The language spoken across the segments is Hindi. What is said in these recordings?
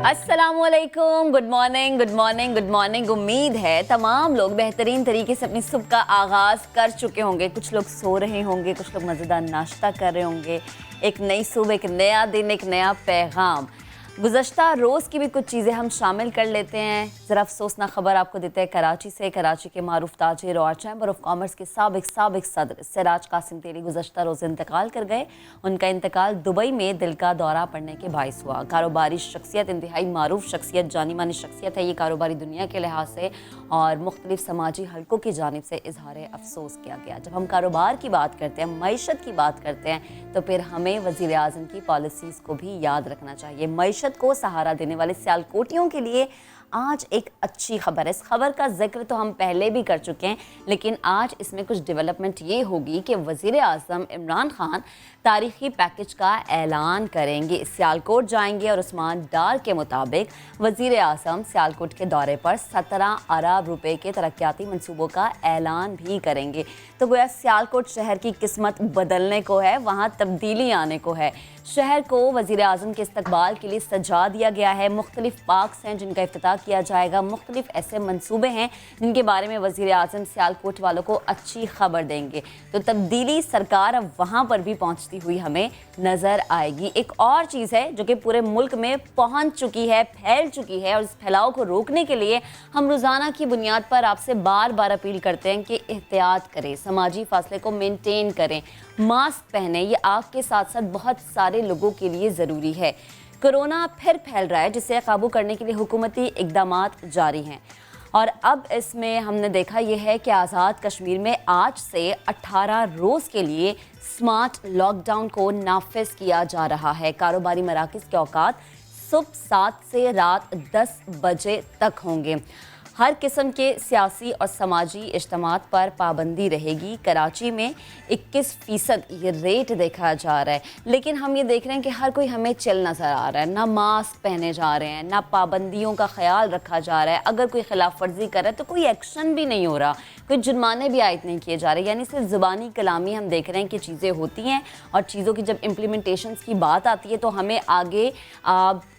अस्सलामुअलैकुम, good morning, good morning, good morning. उम्मीद है तमाम लोग बेहतरीन तरीके से अपनी सुबह का आगाज़ कर चुके होंगे। कुछ लोग सो रहे होंगे, कुछ लोग मज़ेदार नाश्ता कर रहे होंगे। एक नई सुबह, एक नया दिन, एक नया पैगाम। गुज़श्ता रोज़ की भी कुछ चीज़ें हम शामिल कर लेते हैं। ज़रा अफसोसना खबर आपको देते हैं कराची से। कराची के मारूफ ताजिर और चैम्बर ऑफ कॉमर्स के साबिक सदर सिराज कासिम तेली गुज़श्ता रोज़ इंतकाल कर गए। उनका इंतकाल दुबई में दिल का दौरा पड़ने के बाइस हुआ। कारोबारी शख्सियत, इंतहाई मारूफ शख्सियत, जानी मानी शख्सियत है ये कारोबारी दुनिया के लिहाज से, और मुख्तलिफ समाजी हलकों की जानिब से इजहार अफसोस किया गया। जब हम कारोबार की बात करते हैं, मईशत की बात करते हैं, तो फिर हमें वज़ीर आज़म की पॉलिसीज़ को भी याद रखना चाहिए। मईशत को सहारा देने वाले सियालकोटियों के लिए आज एक अच्छी खबर है। इस खबर का जिक्र तो हम पहले भी कर चुके हैं, लेकिन आज इसमें कुछ डेवलपमेंट ये होगी कि वज़ीर आज़म इमरान खान तारीखी पैकेज का ऐलान करेंगे। सियालकोट जाएंगे और उस्मान डार के मुताबिक वज़ीर आज़म सियालकोट के दौरे पर 17 अरब रुपए के तरक्याती मंसूबों का ऐलान भी करेंगे। तो गोया सियालकोट शहर की किस्मत बदलने को है, वहाँ तब्दीली आने को है। शहर को वज़ीर आज़म के इस्तकबाल के लिए सजा दिया गया है। मुख्तलिफ पार्क्स हैं जिनका इफ्तिताह किया जाएगा। मुख्तलिफ ऐसे मंसूबे हैं जिनके बारे में वज़ीर आज़म सियालकोट वालों को अच्छी खबर देंगे। तो तब्दीली सरकार अब वहाँ पर भी पहुँचती हुई हमें नज़र आएगी। एक और चीज़ है जो कि पूरे मुल्क में पहुँच चुकी है, फैल चुकी है, और इस फैलाव को रोकने के लिए हम रोज़ाना की बुनियाद पर आपसे बार बार अपील करते हैं कि एहतियात करें, समाजी फासले को मेनटेन करें, मास्क पहने। ये आग के साथ साथ बहुत सारे लोगों के लिए ज़रूरी है। कोरोना फिर फैल रहा है, जिसे काबू करने के लिए हुकूमती इक़दामात जारी हैं, और अब इसमें हमने देखा यह है कि आज़ाद कश्मीर में आज से 18 रोज़ के लिए स्मार्ट लॉकडाउन को नाफिज किया जा रहा है। कारोबारी मराकज़ के औकात सुबह 7 से रात 10 बजे तक होंगे। हर किस्म के सियासी और समाजी इज्तिमात पर पाबंदी रहेगी। कराची में 21% ये रेट देखा जा रहा है, लेकिन हम ये देख रहे हैं कि हर कोई हमें चिल नज़र आ रहा है। ना मास्क पहने जा रहे हैं, ना पाबंदियों का ख्याल रखा जा रहा है। अगर कोई खिलाफ वर्जी कर रहा है तो कोई एक्शन भी नहीं हो रहा, कोई जुर्माने भी आयद नहीं किए जा रहे। यानी सिर्फ ज़ुबानी कलामी हम देख रहे हैं कि चीज़ें होती हैं, और चीज़ों की जब इम्प्लीमेंटेशन की बात आती है तो हमें आगे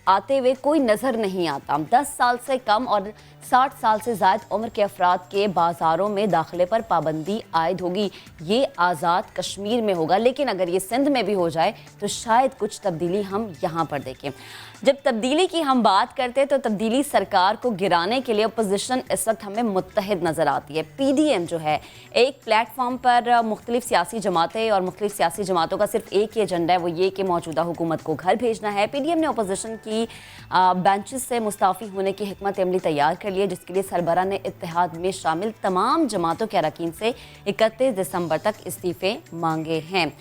आते हुए कोई नज़र नहीं आता। 10 साल से कम और 60 साल से ज़ायद उम्र के अफराद के बाज़ारों में दाखिले पर पाबंदी आयद होगी। ये आज़ाद कश्मीर में होगा, लेकिन अगर ये सिंध में भी हो जाए तो शायद कुछ तब्दीली हम यहाँ पर देखें। जब तब्दीली की हम बात करते हैं तो तब्दीली सरकार को गिराने के लिए अपोजिशन इस वक्त हमें मुत्तहिद नज़र आती है। PDM जो है, एक प्लेटफॉर्म पर मुख्तलिफ सियासी जमातें, और मुख्तलिफ सियासी जमातों का सिर्फ एक ही एजेंडा है, वो ये कि मौजूदा हुकूमत को घर भेजना है। PDM ने अपोजिशन की बेंचेस से मुस्ताफ़ी होने की हिकमत अमली तैयार कर ली है, जिसके लिए सरबरा ने इत्तेहाद में शामिल तमाम जमातों के अरकान से 31 दिसंबर तक इस्तीफ़े मांगे हैं।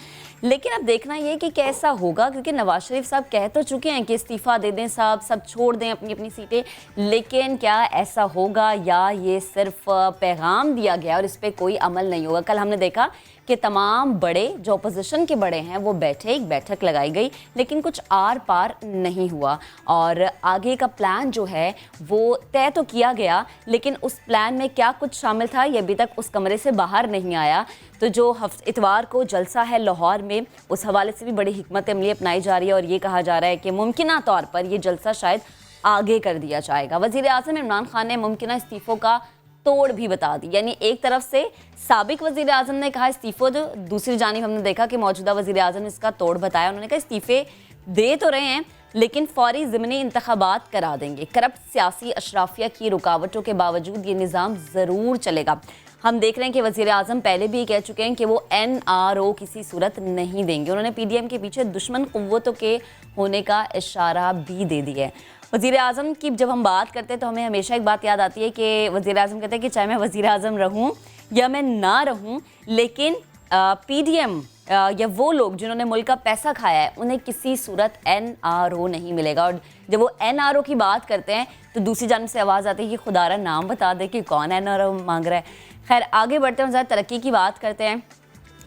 लेकिन अब देखना ये कि कैसा होगा, क्योंकि नवाज शरीफ साहब कह तो चुके हैं कि इस्तीफ़ा दे दें साहब, सब छोड़ दें अपनी अपनी सीटें, लेकिन क्या ऐसा होगा या ये सिर्फ पैगाम दिया गया और इस पर कोई अमल नहीं होगा। कल हमने देखा कि तमाम बड़े जो अपोजिशन के बड़े हैं वो बैठे, एक बैठक लगाई गई, लेकिन कुछ आर पार नहीं हुआ, और आगे का प्लान जो है वो तय तो किया गया, लेकिन उस प्लान में क्या कुछ शामिल था ये अभी तक उस कमरे से बाहर नहीं आया। तो जो इतवार को जलसा है लाहौर में, उस हवाले से भी बड़ी हिकमत अमली अपनाई जा रही है, और ये कहा जा रहा है कि मुमकिना तौर पर ये जलसा शायद आगे कर दिया जाएगा। वज़ीर आज़म इमरान खान ने मुमकिना इस्तीफ़ों का तोड़ भी बता दी। यानी एक तरफ से साबिक वज़ीर आज़म ने कहा इस्तीफ़ो दो, दूसरी जानिब हमने देखा कि मौजूदा वज़ीर आज़म ने इसका तोड़ बताया। उन्होंने कहा इस्तीफ़े दे तो रहे हैं, लेकिन फौरी ज़िमनी इंतखाबात करा देंगे। करप्ट सियासी अशराफिया की रुकावटों के बावजूद ये निज़ाम ज़रूर चलेगा। हम देख रहे हैं कि वज़ीर आज़म पहले भी कह चुके हैं कि वो NRO किसी सूरत नहीं देंगे। उन्होंने PDM के पीछे दुश्मन क़ुव्वतों के होने का इशारा भी दे दिया है। वज़ीर आज़म की जब हम बात करते हैं तो हमें हमेशा एक बात याद आती है कि वज़ीर आज़म कहते हैं कि चाहे मैं वज़ीर आज़म रहूँ या मैं ना रहूँ, लेकिन PDM या वो लोग जिन्होंने मुल्क का पैसा खाया है उन्हें किसी सूरत NRO नहीं मिलेगा। और जब वो NRO की बात करते हैं तो दूसरी जानिब से आवाज़ आती है कि खुदारा नाम बता दे कि कौन NRO मांग रहा है। खैर आगे बढ़ते हैं, ज़रा तरक्की की बात करते हैं।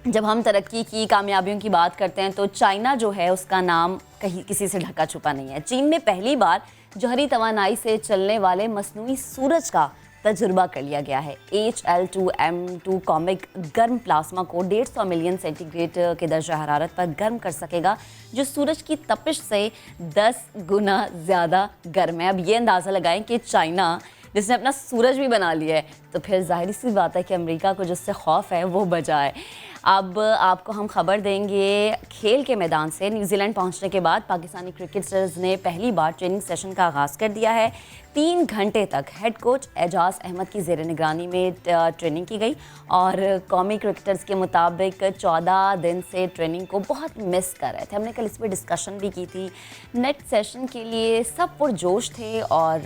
जब हम तरक्की की कामयाबियों की बात करते हैं तो चाइना जो है उसका नाम कहीं किसी से ढका छुपा नहीं है। चीन में पहली बार जौहरी तवानाई से चलने वाले मसनूई सूरज का तजुर्बा कर लिया गया है। HL2M2 कॉमिक गर्म प्लाज्मा को 150 मिलियन सेंटीग्रेड के दर्जा हरारत पर गर्म कर सकेगा, जो सूरज की तपिश से 10 गुना ज़्यादा गर्म है। अब ये अंदाज़ा लगाएं कि चाइना जिसने अपना सूरज भी बना लिया है, तो फिर जाहिर सी बात है कि अमेरिका को जिससे खौफ है वो बजाए। अब आपको हम खबर देंगे खेल के मैदान से। न्यूजीलैंड पहुंचने के बाद पाकिस्तानी क्रिकेटर्स ने पहली बार ट्रेनिंग सेशन का आगाज़ कर दिया है। 3 घंटे तक हेड कोच एजाज अहमद की ज़ेर निगरानी में ट्रेनिंग की गई और कौमी क्रिकेटर्स के मुताबिक 14 दिन से ट्रेनिंग को बहुत मिस कर रहे थे। हमने कल इस पर डिस्कशन भी की थी। नेक्स्ट सेशन के लिए सब पुरजोश थे और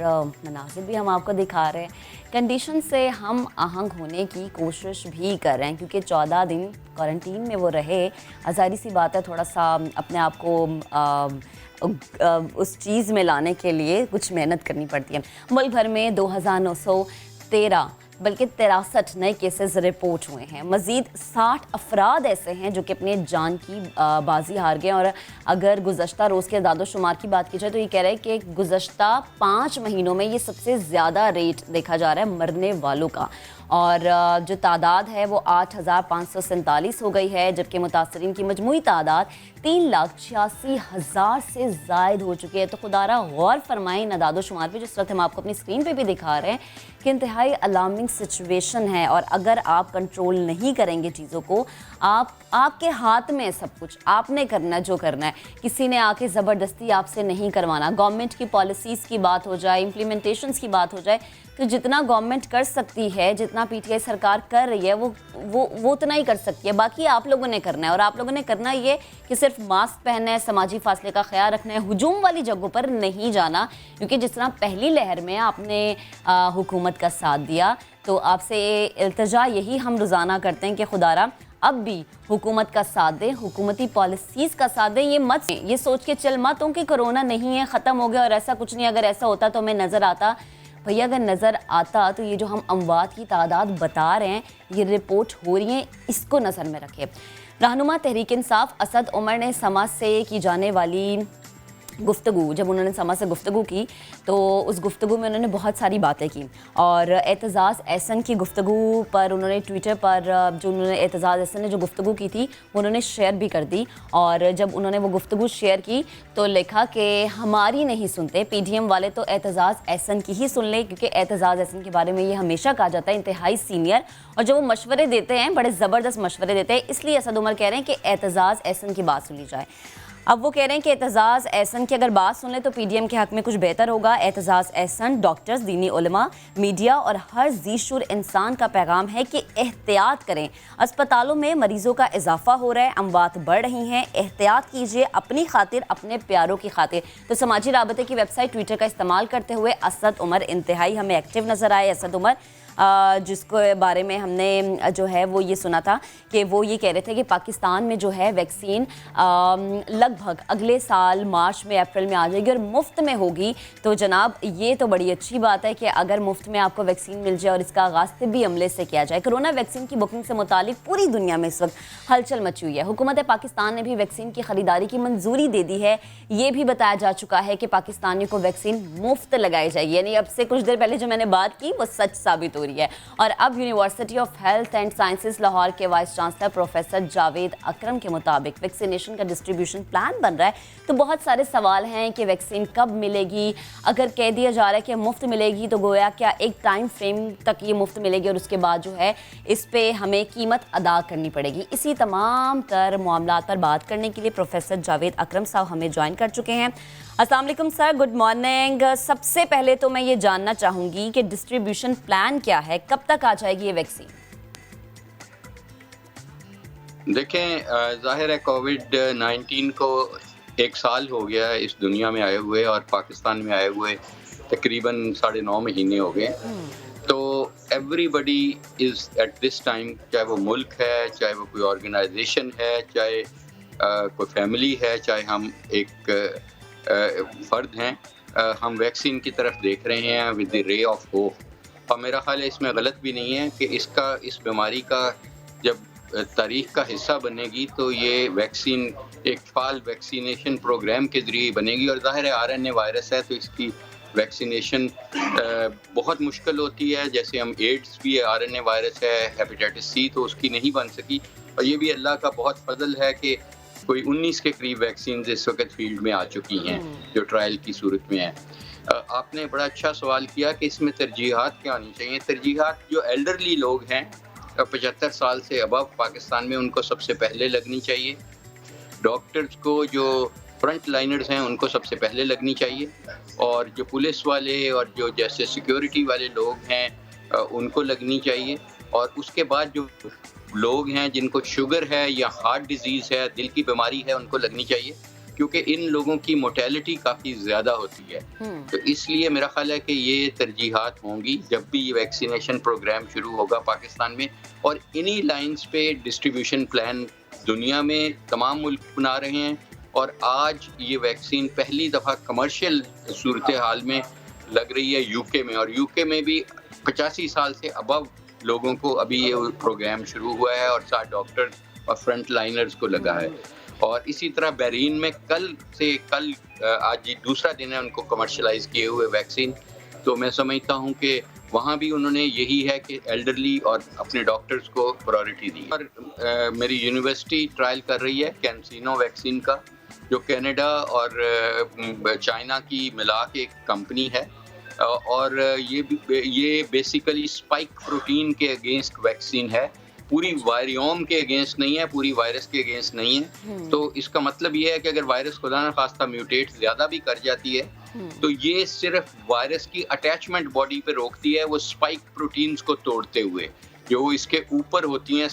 मनाजिर भी हम आपको दिखा रहे हैं। कंडीशन से हम आहंग होने की कोशिश भी कर रहे हैं, क्योंकि 14 दिन क्वारंटीन में वो रहे। ज़ाहिर सी बात है, थोड़ा सा अपने आप को उस चीज़ में लाने के लिए कुछ मेहनत करनी पड़ती है। मुल्क भर में 2913 बल्कि 63 नए केसेस रिपोर्ट हुए हैं। मज़ीद 60 अफराद ऐसे हैं जो कि अपने जान की बाजी हार गए। और अगर गुज़श्ता रोज़ के दादोशुमार की बात की जाए तो ये कह रहे हैं कि गुज़श्ता 5 महीनों में ये सबसे ज़्यादा रेट देखा जा रहा है मरने वालों का। और जो तादाद है वो 8,547 हो गई है, जबकि मुतासरीन की मजमूई तादाद 3,86,000 से ज़ायद हो चुकी है। तो खुदारा गौर फरमाएं इन अदादोशुमार पे, जिस वक्त हम आपको अपनी स्क्रीन पे भी दिखा रहे हैं कि इंतहाई अलार्मिंग सिचुएशन है। और अगर आप कंट्रोल नहीं करेंगे चीज़ों को, आपके हाथ में सब कुछ, आपने करना जो करना है। किसी ने आके ज़बरदस्ती आपसे नहीं करवाना। गवर्नमेंट की पॉलिसीज़ की बात हो जाए, इम्प्लीमेंटेशंस की बात हो जाए, तो जितना गवर्नमेंट कर सकती है, जितना पीटीआई सरकार कर रही है, वो उतना ही कर सकती है। बाकी आप लोगों ने करना है। और आप लोगों ने करना ये कि सिर्फ मास्क पहनना है, समाजी फासले का ख्याल रखना है, हुजूम वाली जगहों पर नहीं जाना। क्योंकि जिस तरह पहली लहर में आपने हुकूमत का साथ दिया, तो आपसे इल्तिजा यही हम रोज़ाना करते हैं कि खुदारा अब भी हुकूमत का साथ दें, हुकूमती पॉलिसीज़ का साथ दें। ये सोच के चल मत हो कि कोरोना नहीं है, ख़त्म हो गया और ऐसा कुछ नहीं। अगर ऐसा होता तो हमें नज़र आता। भैया अगर नज़र आता तो ये जो हम अमवात की तादाद बता रहे हैं, ये रिपोर्ट हो रही है, इसको नज़र में रखें। रहनुमा तहरीक इंसाफ असद उमर ने समा से की जाने वाली गुफ्तगू, जब उन्होंने समा से गुफ्तगू की तो उस गुफ्तगू में उन्होंने बहुत सारी बातें की। और एतज़ाज़ एहसन की गुफ्तगू पर उन्होंने ट्विटर पर जो उन्होंने एतज़ाज़ एहसन ने जो गुफ्तगू की थी वो उन्होंने शेयर भी कर दी। और जब उन्होंने वो गुफ्तगू शेयर की तो लिखा कि हमारी नहीं सुनते, पीडीएम वाले तो एतज़ाज़ एहसन की ही सुन ले, क्योंकि एतज़ाज़ एहसन के बारे में ये हमेशा कहा जाता है इंतहाई सीनियर, और जो वो मशवरे देते हैं बड़े ज़बरदस्त मशवरे देते हैं। इसलिए असद उमर कह रहे हैं कि एतज़ाज़ एहसन की बात सुनी जाए। अब वो कह रहे हैं कि एतज़ाज़ एहसन की अगर बात सुन ले तो पीडीएम के हक़ में कुछ बेहतर होगा। एतज़ाज़ एहसन डॉक्टर्स, दीनी उलमा, मीडिया और हर ज़ीशुर इंसान का पैगाम है कि एहतियात करें। अस्पतालों में मरीज़ों का इजाफा हो रहा है, अमवात बढ़ रही हैं, एहतियात कीजिए अपनी खातिर, अपने प्यारों की खातिर। तो समाजी राबते की वेबसाइट ट्विटर का इस्तेमाल करते हुए असद उमर इंतहाई हमें एक्टिव नज़र आए। असद उमर जिसको बारे में हमने जो है वो ये सुना था कि वो ये कह रहे थे कि पाकिस्तान में जो है वैक्सीन लगभग अगले साल मार्च में अप्रैल में आ जाएगी और मुफ्त में होगी। तो जनाब ये तो बड़ी अच्छी बात है कि अगर मुफ्त में आपको वैक्सीन मिल जाए और इसका आगाज़ तिब्बी अमले से किया जाए। कोरोना वैक्सीन की बुकिंग से मुतालिक पूरी दुनिया में इस वक्त हलचल मची हुई है। हुकूमत पाकिस्तान ने भी वैक्सीन की ख़रीदारी की मंजूरी दे दी है। ये भी बताया जा चुका है कि पाकिस्तानियों को वैक्सीन मुफ्त लगाई जाएगी। यानी अब से कुछ देर पहले जो मैंने बात की वो सच साबित हो रही है। और अब university of health and sciences Lahore के वाइस चांसलर प्रोफेसर जावेद अकरम के मुताबिक वैक्सीनेशन का डिस्ट्रीब्यूशन प्लान बन रहा है। तो बहुत सारे सवाल हैं कि वैक्सीन कब मिलेगी। अगर कह दिया जा रहा है कि मुफ्त मिलेगी तो गोया क्या एक टाइम फ्रेम तक ये मुफ्त मिलेगी और उसके बाद जो है इस पे हमें कीमत अदा करनी पड़ेगी। इसी तमाम तर मामलात पर बात करने के लिए प्रोफेसर जावेद अकरम साहब हमें ज्वाइन कर चुके हैं। अस्सलाम वालेकुम सर, गुड मॉर्निंग। सबसे पहले तो मैं ये जानना चाहूँगी कि डिस्ट्रीब्यूशन प्लान क्या है, कब तक आ जाएगी ये वैक्सीन? देखें, जाहिर है कोविड-19 को 1 साल हो गया है इस दुनिया में आए हुए और पाकिस्तान में आए हुए तकरीबन 9.5 महीने हो गए। तो everybody is at this time, चाहे वो मुल्क है, चाहे वो कोई ऑर्गेनाइजेशन है, चाहे कोई फैमिली है, चाहे हम एक फ़र्द हैं, हम वैक्सीन की तरफ देख रहे हैं with the ray of hope. और मेरा ख्याल है इसमें गलत भी नहीं है कि इस बीमारी का जब तारीख का हिस्सा बनेगी तो ये वैक्सीन एक फाल वैक्सीनेशन प्रोग्राम के ज़रिए बनेगी। और ज़ाहिर है आरएनए वायरस है तो इसकी वैक्सीनेशन बहुत मुश्किल होती है। जैसे हम एड्स भी आरएनए वायरस है, हेपेटाइटिस सी तो उसकी नहीं बन सकी, और ये भी अल्लाह का बहुत फजल है कि कोई 19 के करीब वैक्सीन इस वक्त फील्ड में आ चुकी हैं जो ट्रायल की सूरत में है। आपने बड़ा अच्छा सवाल किया कि इसमें तरजीहात क्या होनी चाहिए। तरजीहात जो एल्डरली लोग हैं 75 साल से अबव पाकिस्तान में, उनको सबसे पहले लगनी चाहिए। डॉक्टर्स को जो फ्रंट लाइनर्स हैं उनको सबसे पहले लगनी चाहिए, और जो पुलिस वाले और जो जैसे सिक्योरिटी वाले लोग हैं उनको लगनी चाहिए। और उसके बाद जो लोग हैं जिनको शुगर है या हार्ट डिजीज़ है, दिल की बीमारी है, उनको लगनी चाहिए, क्योंकि इन लोगों की मोर्टेलिटी काफ़ी ज़्यादा होती है। तो इसलिए मेरा ख़्याल है कि ये तरजीहात होंगी जब भी ये वैक्सीनेशन प्रोग्राम शुरू होगा पाकिस्तान में। और इन्हीं लाइंस पे डिस्ट्रीब्यूशन प्लान दुनिया में तमाम मुल्क बना रहे हैं, और आज ये वैक्सीन पहली दफ़ा कमर्शियल सूरत हाल में लग रही है यूके में, और यूके में भी 85 साल से अबव लोगों को अभी ये प्रोग्राम शुरू हुआ है, और 60 डॉक्टर और फ्रंट लाइनर्स को लगा है। और इसी तरह बहरीन में कल आज दूसरा दिन है उनको कमर्शलाइज किए हुए वैक्सीन। तो मैं समझता हूँ कि वहाँ भी उन्होंने यही है कि एल्डरली और अपने डॉक्टर्स को प्रायोरिटी दी। और मेरी यूनिवर्सिटी ट्रायल कर रही है कैंसिनो वैक्सीन का, जो कनाडा और चाइना की मिला के एक कंपनी है, और ये बेसिकली स्पाइक प्रोटीन के अगेंस्ट वैक्सीन है, पूरी वायरियोम के अगेंस्ट नहीं है, पूरी वायरस के अगेंस्ट नहीं है। तो इसका मतलब ये है कि अगर वायरस खुदा न खास्ता म्यूटेट ज़्यादा भी कर जाती है तो ये सिर्फ वायरस की अटैचमेंट बॉडी पे रोकती है, वो स्पाइक प्रोटीन्स को तोड़ते हुए जो इसके ऊपर होती हैं।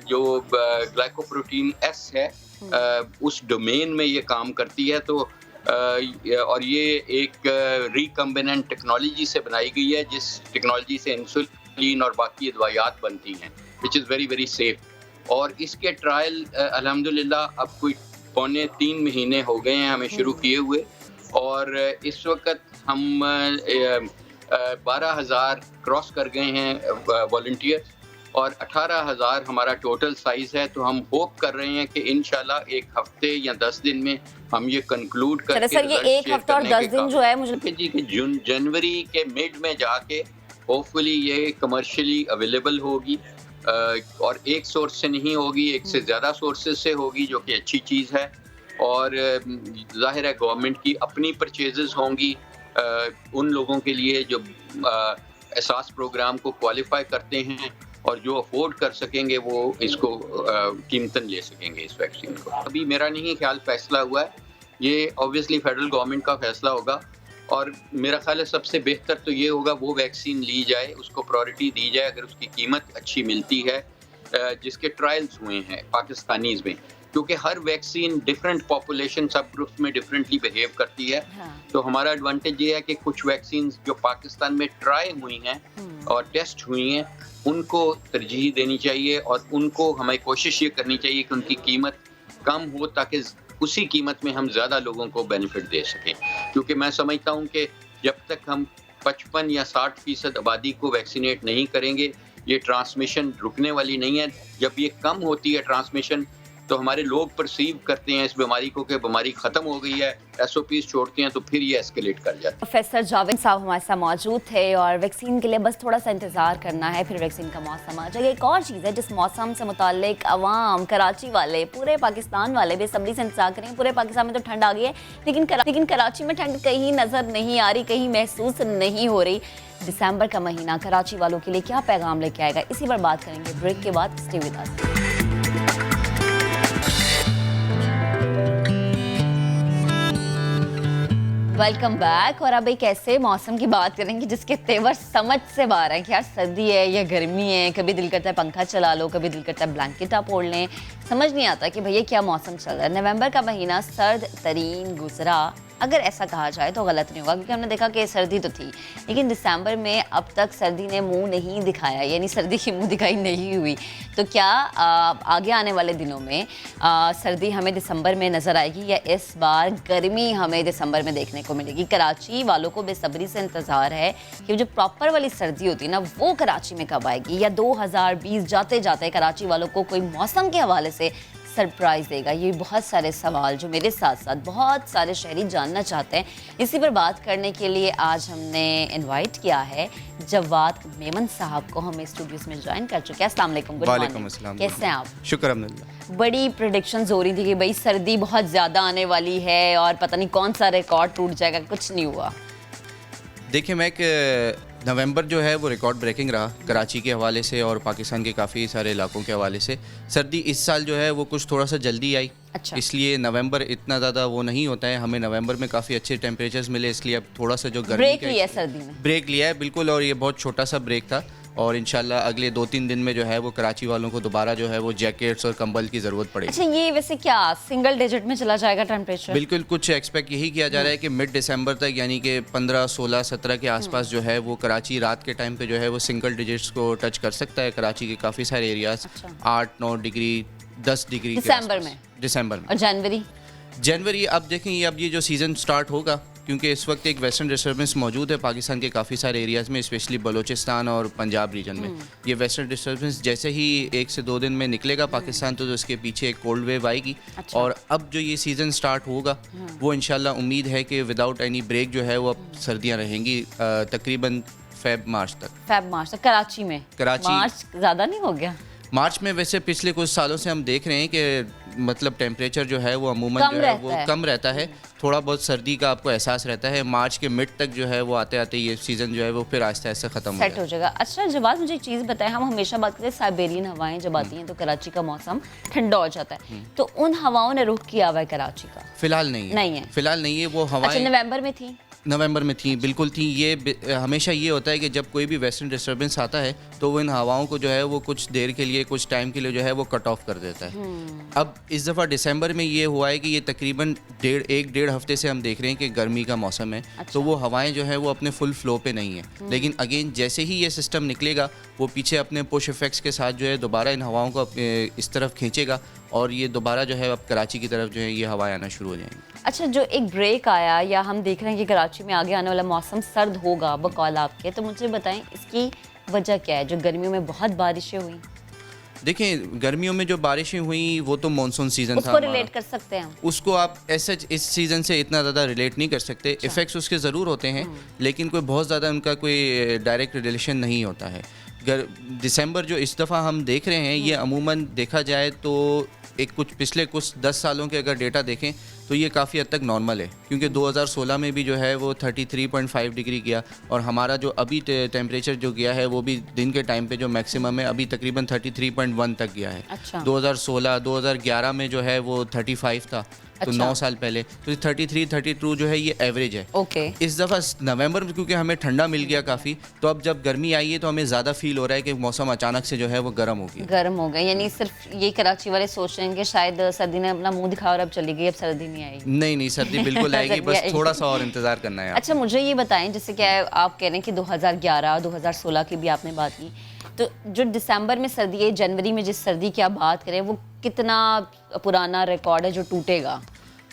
जो ग्लाइकोप्रोटीन एस है उस डोमेन में ये काम करती है। तो और ये एक रिकम्बिनेंट टेक्नोलॉजी से बनाई गई है, जिस टेक्नोलॉजी से इंसुलिन और बाकी दवाइयात बनती हैं, which is very very safe. और इसके ट्रायल अल्हम्दुलिल्लाह अब कोई 2.25 महीने हो गए हैं हमें शुरू किए हुए, और इस वक्त हम 12,000 क्रॉस कर गए हैं वॉलंटियर्स, और 18,000 हमारा टोटल साइज़ है। तो हम होप कर रहे हैं कि इंशाल्लाह एक हफ्ते या 10 दिन में हम ये कंक्लूड करके सर ये एक हफ्ता और 10 दिन जो है मुझे जी कि जनवरी के मिड में जाके होपफुली ये कमर्शियली अवेलेबल होगी, और एक सोर्स से नहीं होगी, एक से ज़्यादा सोर्सेज से होगी, जो कि अच्छी चीज़ है। और ज़ाहिर है गवर्नमेंट की अपनी परचेजेस होंगी उन लोगों के लिए जो एहसास प्रोग्राम को क्वालिफाई करते हैं, और जो अफोर्ड कर सकेंगे वो इसको कीमतन ले सकेंगे इस वैक्सीन को। अभी मेरा नहीं ख्याल फैसला हुआ है, ये ऑब्वियसली फेडरल गवर्नमेंट का फैसला होगा, और मेरा ख्याल है सबसे बेहतर तो ये होगा वो वैक्सीन ली जाए, उसको प्रायोरिटी दी जाए अगर उसकी कीमत अच्छी मिलती है, जिसके ट्रायल्स हुए हैं पाकिस्तानीज़ में, क्योंकि हर वैक्सीन डिफरेंट पॉपुलेशन सब ग्रुप्स में डिफरेंटली बिहेव करती है। तो हमारा एडवांटेज ये है कि कुछ वैक्सीन जो पाकिस्तान में ट्राई हुई हैं और टेस्ट हुई हैं उनको तरजीह देनी चाहिए, और उनको हमें कोशिश ये करनी चाहिए कि उनकी कीमत कम हो, ताकि उसी कीमत में हम ज़्यादा लोगों को बेनिफिट दे सकें। क्योंकि मैं समझता हूँ कि जब तक हम 55 या 60% आबादी को वैक्सीनेट नहीं करेंगे, ये ट्रांसमिशन रुकने वाली नहीं है। जब ये कम होती है ट्रांसमिशन, तो हमारे लोग परसीव करते हैं इस बीमारी को कि बीमारी ख़त्म हो गई है, एसओपीज छोड़ते हैं, तो फिर ये एस्केलेट कर जाता है। प्रोफेसर जावेद साहब हमारे साथ मौजूद थे, और वैक्सीन के लिए बस थोड़ा सा इंतज़ार करना है, फिर वैक्सीन का मौसम आ जाएगा। एक और चीज़ है जिस मौसम से मुताल्लिक अवाम, कराची वाले, पूरे पाकिस्तान वाले बेसब्री से इंतजार करेंगे। पूरे पाकिस्तान में तो ठंड आ गई है, लेकिन कराची में ठंड कहीं नज़र नहीं आ रही, कहीं महसूस नहीं हो रही। दिसंबर का महीना कराची वालों के लिए क्या पैगाम लेके आएगा, इसी पर बात करेंगे ब्रेक के बाद। Stay with us. Welcome back. और अब एक ऐसे मौसम की बात करेंगे जिसके तेवर समझ से बाहर है कि यार सर्दी है या गर्मी है। कभी दिल करता है पंखा चला लो, कभी दिल करता है ब्लैंकेट आप ओढ़ लें, समझ नहीं आता कि भैया क्या मौसम चल रहा है। नवंबर का महीना सर्द तरीन गुजरा, अगर ऐसा कहा जाए तो गलत नहीं होगा, क्योंकि हमने देखा कि सर्दी तो थी, लेकिन दिसंबर में अब तक सर्दी ने मुंह नहीं दिखाया, यानी सर्दी की मुंह दिखाई नहीं हुई। तो क्या आगे आने वाले दिनों में सर्दी हमें दिसंबर में नज़र आएगी, या इस बार गर्मी हमें दिसंबर में देखने को मिलेगी? कराची वालों को बेसब्री से इंतज़ार है कि जो प्रॉपर वाली सर्दी होती है ना, वो कराची में कब आएगी, या 2020 जाते जाते कराची वालों को कोई मौसम के हवाले से सरप्राइज़ देगा? ये बहुत सारे सवाल जो मेरे साथ साथ बहुत सारे शहरी जानना चाहते हैं, इसी पर बात करने के लिए आज हमने इनवाइट किया है जवाद मेमन साहब को। हमें स्टूडियोज में ज्वाइन कर चुके हैं। अस्सलाम वालेकुम। गुड वालेकुम मॉर्निंग। अस्सलाम। कैसे हैं आप? शुक्र अल्हम्दुलिल्लाह। बड़ी प्रेडिक्शंस हो रही थी कि भाई सर्दी बहुत ज़्यादा आने वाली है और पता नहीं कौन सा रिकॉर्ड टूट जाएगा, कुछ नहीं हुआ। देखिए मैं कि नवंबर जो है वो रिकॉर्ड ब्रेकिंग रहा कराची के हवाले से और पाकिस्तान के काफ़ी सारे इलाकों के हवाले से। सर्दी इस साल जो है वो कुछ थोड़ा सा जल्दी आई। अच्छा। इसलिए नवंबर इतना ज़्यादा वो नहीं होता है। हमें नवंबर में काफ़ी अच्छे टेम्परेचर्स मिले, इसलिए अब थोड़ा सा जो गर्मी ब्रेक लिया है सर्दी में। ब्रेक लिया है बिल्कुल, और ये बहुत छोटा सा ब्रेक था। और इंशाल्लाह अगले 2-3 दिन में जो है वो कराची वालों को दोबारा जो है वो जैकेट्स और कंबल की ज़रूरत पड़ेगी। अच्छा, ये वैसे क्या सिंगल डिजिट में चला जाएगा टेम्परेचर? बिल्कुल, कुछ एक्सपेक्ट यही किया जा रहा है कि मिड दिसंबर तक यानी कि 15, 16, 17 के आसपास जो है वो कराची रात के टाइम पे जो है वो सिंगल डिजिट्स को टच कर सकता है। कराची के काफ़ी सारे एरियाज 8-9 डिग्री 10 डिग्री दिसंबर में। दिसंबर में। और जनवरी अब देखें, अब ये जो सीज़न स्टार्ट होगा, क्योंकि इस वक्त एक वेस्टर्न डिस्टर्बेंस मौजूद है पाकिस्तान के काफ़ी सारे एरियाज़ में, स्पेशली बलूचिस्तान और पंजाब रीजन में। ये वेस्टर्न डिस्टर्बेंस जैसे ही 1 से 2 दिन में निकलेगा पाकिस्तान तो उसके पीछे एक कोल्ड वेव आएगी। अच्छा। और अब जो ये सीज़न स्टार्ट होगा वो इंशाल्लाह उम्मीद है कि विदाउट एनी ब्रेक जो है वो अब सर्दियाँ रहेंगी तकरीबन मार्च तक कराची में। कराची मार्च ज़्यादा नहीं हो गया? मार्च में वैसे पिछले कुछ सालों से हम देख रहे हैं कि मतलब टेम्परेचर जो है वो अमूमन जो है वो कम रहता है। थोड़ा बहुत सर्दी का आपको एहसास रहता है। मार्च के मिड तक जो है वो आते आते ये सीज़न जो है वो फिर आहिस्ता आहिस्ता ख़त्म सेट हो जाएगा। अच्छा जवाब, मुझे एक चीज़ बताएं, हम हमेशा बात करते हैं साइबेरियन हवाएं जब आती हैं तो कराची का मौसम ठंडा हो जाता है, तो उन हवाओं ने रुख किया हुआ है कराची का? फिलहाल नहीं है। फिलहाल नहीं है वो हवाएं। अच्छा, नवंबर में थी? नवंबर में थी, बिल्कुल थी। ये हमेशा ये होता है कि जब कोई भी वेस्टर्न डिस्टर्बेंस आता है तो वो इन हवाओं को जो है वो कुछ देर के लिए, कुछ टाइम के लिए जो है वो कट ऑफ कर देता है। अब इस दफ़ा दिसंबर में ये हुआ है कि ये तकरीबन 1.5 हफ्ते से हम देख रहे हैं कि गर्मी का मौसम है। अच्छा। तो वो हवाएं जो है वो अपने फुल फ्लो पे नहीं है। लेकिन अगेन जैसे ही ये सिस्टम निकलेगा वो पीछे अपने पुश इफेक्ट्स के साथ जो है दोबारा इन हवाओं को इस तरफ खींचेगा और ये दोबारा जो है अब कराची की तरफ जो है ये हवाएं आना शुरू हो जाएंगी। अच्छा, जो एक ब्रेक आया या हम देख रहे हैं कि कराची में आगे आने वाला मौसम सर्द होगा बकौल आपके, तो मुझे बताएं इसकी वजह क्या है? जो गर्मियों में बहुत बारिशें हुई। देखें, गर्मियों में जो बारिशें हुई वो तो मानसून सीजन था, उसको रिलेट कर सकते हैं हम? उसको आप ऐसे इस सीज़न से इतना ज़्यादा रिलेट नहीं कर सकते। अच्छा। इफ़ेक्ट्स उसके ज़रूर होते हैं लेकिन कोई बहुत ज़्यादा उनका कोई डायरेक्ट रिलेशन नहीं होता है। दिसंबर जो इस दफ़ा हम देख रहे हैं ये अमूमन देखा जाए तो पिछले कुछ 10 सालों के अगर डेटा देखें तो ये काफ़ी हद तक नॉर्मल है, क्योंकि 2016 में भी जो है वो 33.5 डिग्री गया और हमारा जो अभी टेम्परेचर जो गया है वो भी दिन के टाइम पे जो मैक्सिमम है अभी तकरीबन 33.1 तक गया है। अच्छा। 2011 में जो है वो 35 था। तो अच्छा। 9 साल पहले तो 33-32 जो है ये एवरेज है। ओके। इस दफ़ा नवंबर में क्योंकि हमें ठंडा मिल गया काफ़ी, तो अब जब गर्मी आई है तो हमें ज़्यादा फील हो रहा है कि मौसम अचानक से जो है वो गर्म हो गया। यानी सिर्फ ये कराची वाले सोच रहे हैं कि शायद सर्दी ने अपना मुंह दिखाया और अब चली गई, अब सर्दी नहीं आएगी। नहीं, सर्दी बिल्कुल आएगी, बस थोड़ा सा और इंतज़ार करना है। अच्छा, मुझे ये बताएं, जैसे क्या है आप कह रहे हैं कि 2011 2016 की भी आपने बात की, तो जो दिसंबर में सर्दी है, जनवरी में जिस सर्दी की आप बात करें वो कितना पुराना रिकॉर्ड है जो टूटेगा?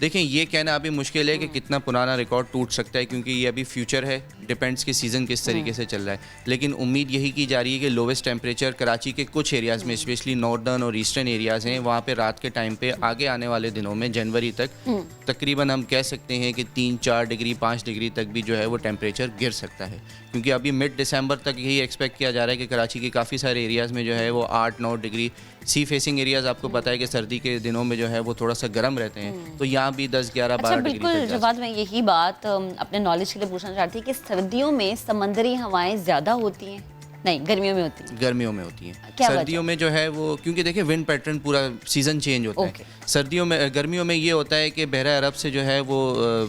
देखें, ये कहना अभी मुश्किल है कि कितना पुराना रिकॉर्ड टूट सकता है, क्योंकि ये अभी फ्यूचर है, डिपेंड्स कि सीज़न किस तरीके से चल रहा है। लेकिन उम्मीद यही की जा रही है कि लोवेस्ट टेम्परेचर कराची के कुछ एरियाज़ में, स्पेशली नॉर्दर्न और ईस्टर्न एरियाज़ हैं, वहाँ पे रात के टाइम पे आगे आने वाले दिनों में जनवरी तक तकरीबन हम कह सकते हैं कि 3-4 डिग्री 5 डिग्री तक भी जो है वो टेम्परेचर गिर सकता है। क्योंकि अभी मिड दिसंबर तक यही एक्सपेक्ट किया जा रहा है कि कराची के काफ़ी सारे एरियाज़ में जो है वो 8-9 डिग्री, सी फेसिंग एरियाज़ आपको पता है कि सर्दी के दिनों में जो है वो थोड़ा सा गर्म रहते हैं, तो यहाँ भी 10-11-12 डिग्री तक। बिल्कुल जवाब, मैं यही बात अपने नॉलेज के लिए पूछना चाहती हूँ कि सर्दियों में समंदरी हवाएं ज़्यादा होती हैं? नहीं, गर्मियों में होती है। गर्मियों में होती हैं। क्या सर्दियों में जो है वो, क्योंकि देखिए विंड पैटर्न पूरा सीज़न चेंज होता है। सर्दियों में, गर्मियों में ये होता है कि बहरा अरब से जो है वो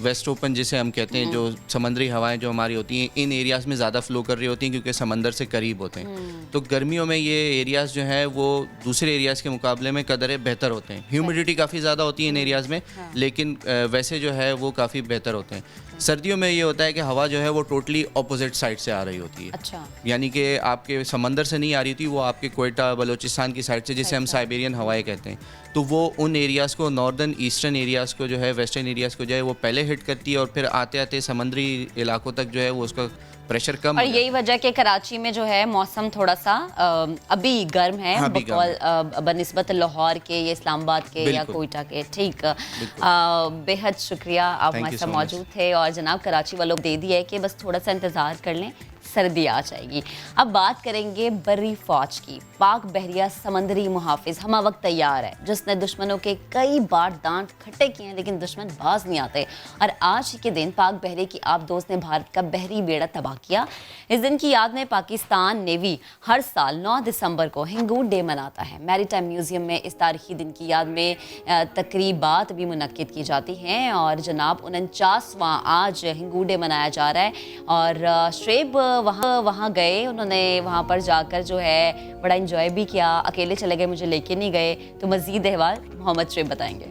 वेस्ट ओपन जिसे हम कहते हैं, जो समंदरी हवाएं जो हमारी होती हैं इन एरियाज़ में ज़्यादा फ्लो कर रही होती हैं क्योंकि समंदर से करीब होते हैं। तो गर्मियों में ये एरियाज़ जो है वो दूसरे एरियाज़ के मुकाबले में कदरे बेहतर होते हैं। ह्यूमिडिटी काफ़ी ज़्यादा होती है इन एरियाज़ में, लेकिन वैसे जो है वो काफ़ी बेहतर होते हैं। सर्दियों में ये होता है कि हवा जो है वो टोटली ऑपोजिट साइड से आ रही होती है। अच्छा। यानी कि आपके समंदर से नहीं आ रही थी, वो आपके कोयटा बलूचिस्तान की साइड से, जिसे हम साइबेरियन हवाएं कहते हैं, तो वो उन एरियाज़ को, नॉर्दर्न ईस्टर्न एरियाज़ को जो है, वेस्टर्न एरियाज़ को जो है वो पहले हिट करती है और फिर आते आते समंदरी इलाकों तक जो है वो उसका प्रेशर कम और हो जाता यही वजह कि कराची में जो है मौसम थोड़ा सा अभी गर्म है, हाँ, अभी गर्म बनिस्बत लाहौर के या इस्लामाबाद के या बिल्कुल। कोयटा के। ठीक, बेहद शुक्रिया, आप Thank हमारे you साथ so much. मौजूद थे। और जनाब कराची वालों को दे दिया है कि बस थोड़ा सा इंतज़ार कर लें, सर्दी आ जाएगी। अब बात करेंगे बर्री फौज की। पाक बहरिया समंदरी मुहाफिज हमा वक्त तैयार है, जिसने दुश्मनों के कई बार दांत खट्टे किए हैं, लेकिन दुश्मन बाज नहीं आते। और आज ही के दिन पाक बहरे की आबदोज ने भारत का बहरी बेड़ा तबाह किया। इस दिन की याद में पाकिस्तान नेवी हर साल 9 दिसंबर को हिंगूर डे मनाता है। मैरीटाइम म्यूजियम में इस तारीखी दिन की याद में तकरीबात भी मुनक्किद की जाती हैं। और जनाब 49वां आज हिंगूर डे मनाया जा रहा है। और श्रेब वहाँ गए, उन्होंने वहाँ पर जाकर जो है बड़ा इंजॉय भी किया। अकेले चले गए, मुझे लेके नहीं गए। तो मजीद अहवाल मोहम्मद श्रेब बताएंगे।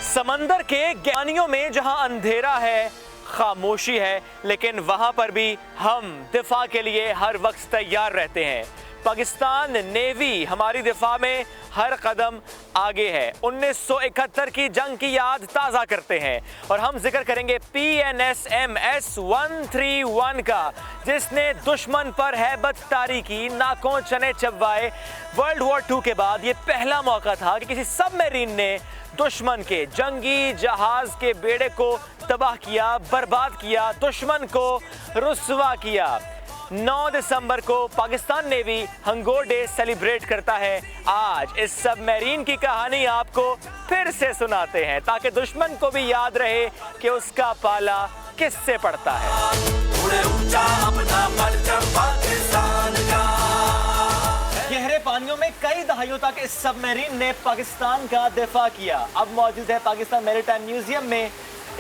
समंदर के गहराइयों में जहां अंधेरा है, खामोशी है, लेकिन वहां पर भी हम दिफा के लिए हर वक्त तैयार रहते हैं। पाकिस्तान नेवी हमारी दिफा में हर कदम आगे है। 1971 की जंग की याद ताज़ा करते हैं और हम जिक्र करेंगे PNS MS-131 का, जिसने दुश्मन पर हैबत तारी की, नाकों चने चबवाए। वर्ल्ड वॉर 2 के बाद ये पहला मौका था कि किसी सबमरीन ने दुश्मन के जंगी जहाज के बेड़े को तबाह किया, बर्बाद किया, दुश्मन को रुस्वा किया। 9 दिसंबर को Pakistan navy Hangor day celebrate करता है। आज इस सबमरीन की कहानी आपको फिर से सुनाते हैं ताकि दुश्मन को भी याद रहे कि उसका पाला किससे पड़ता है। गहरे पानियों में कई दहाइयों तक इस सबमरीन ने पाकिस्तान का दिफा किया। अब मौजूद है पाकिस्तान मैरीटाइम म्यूजियम में।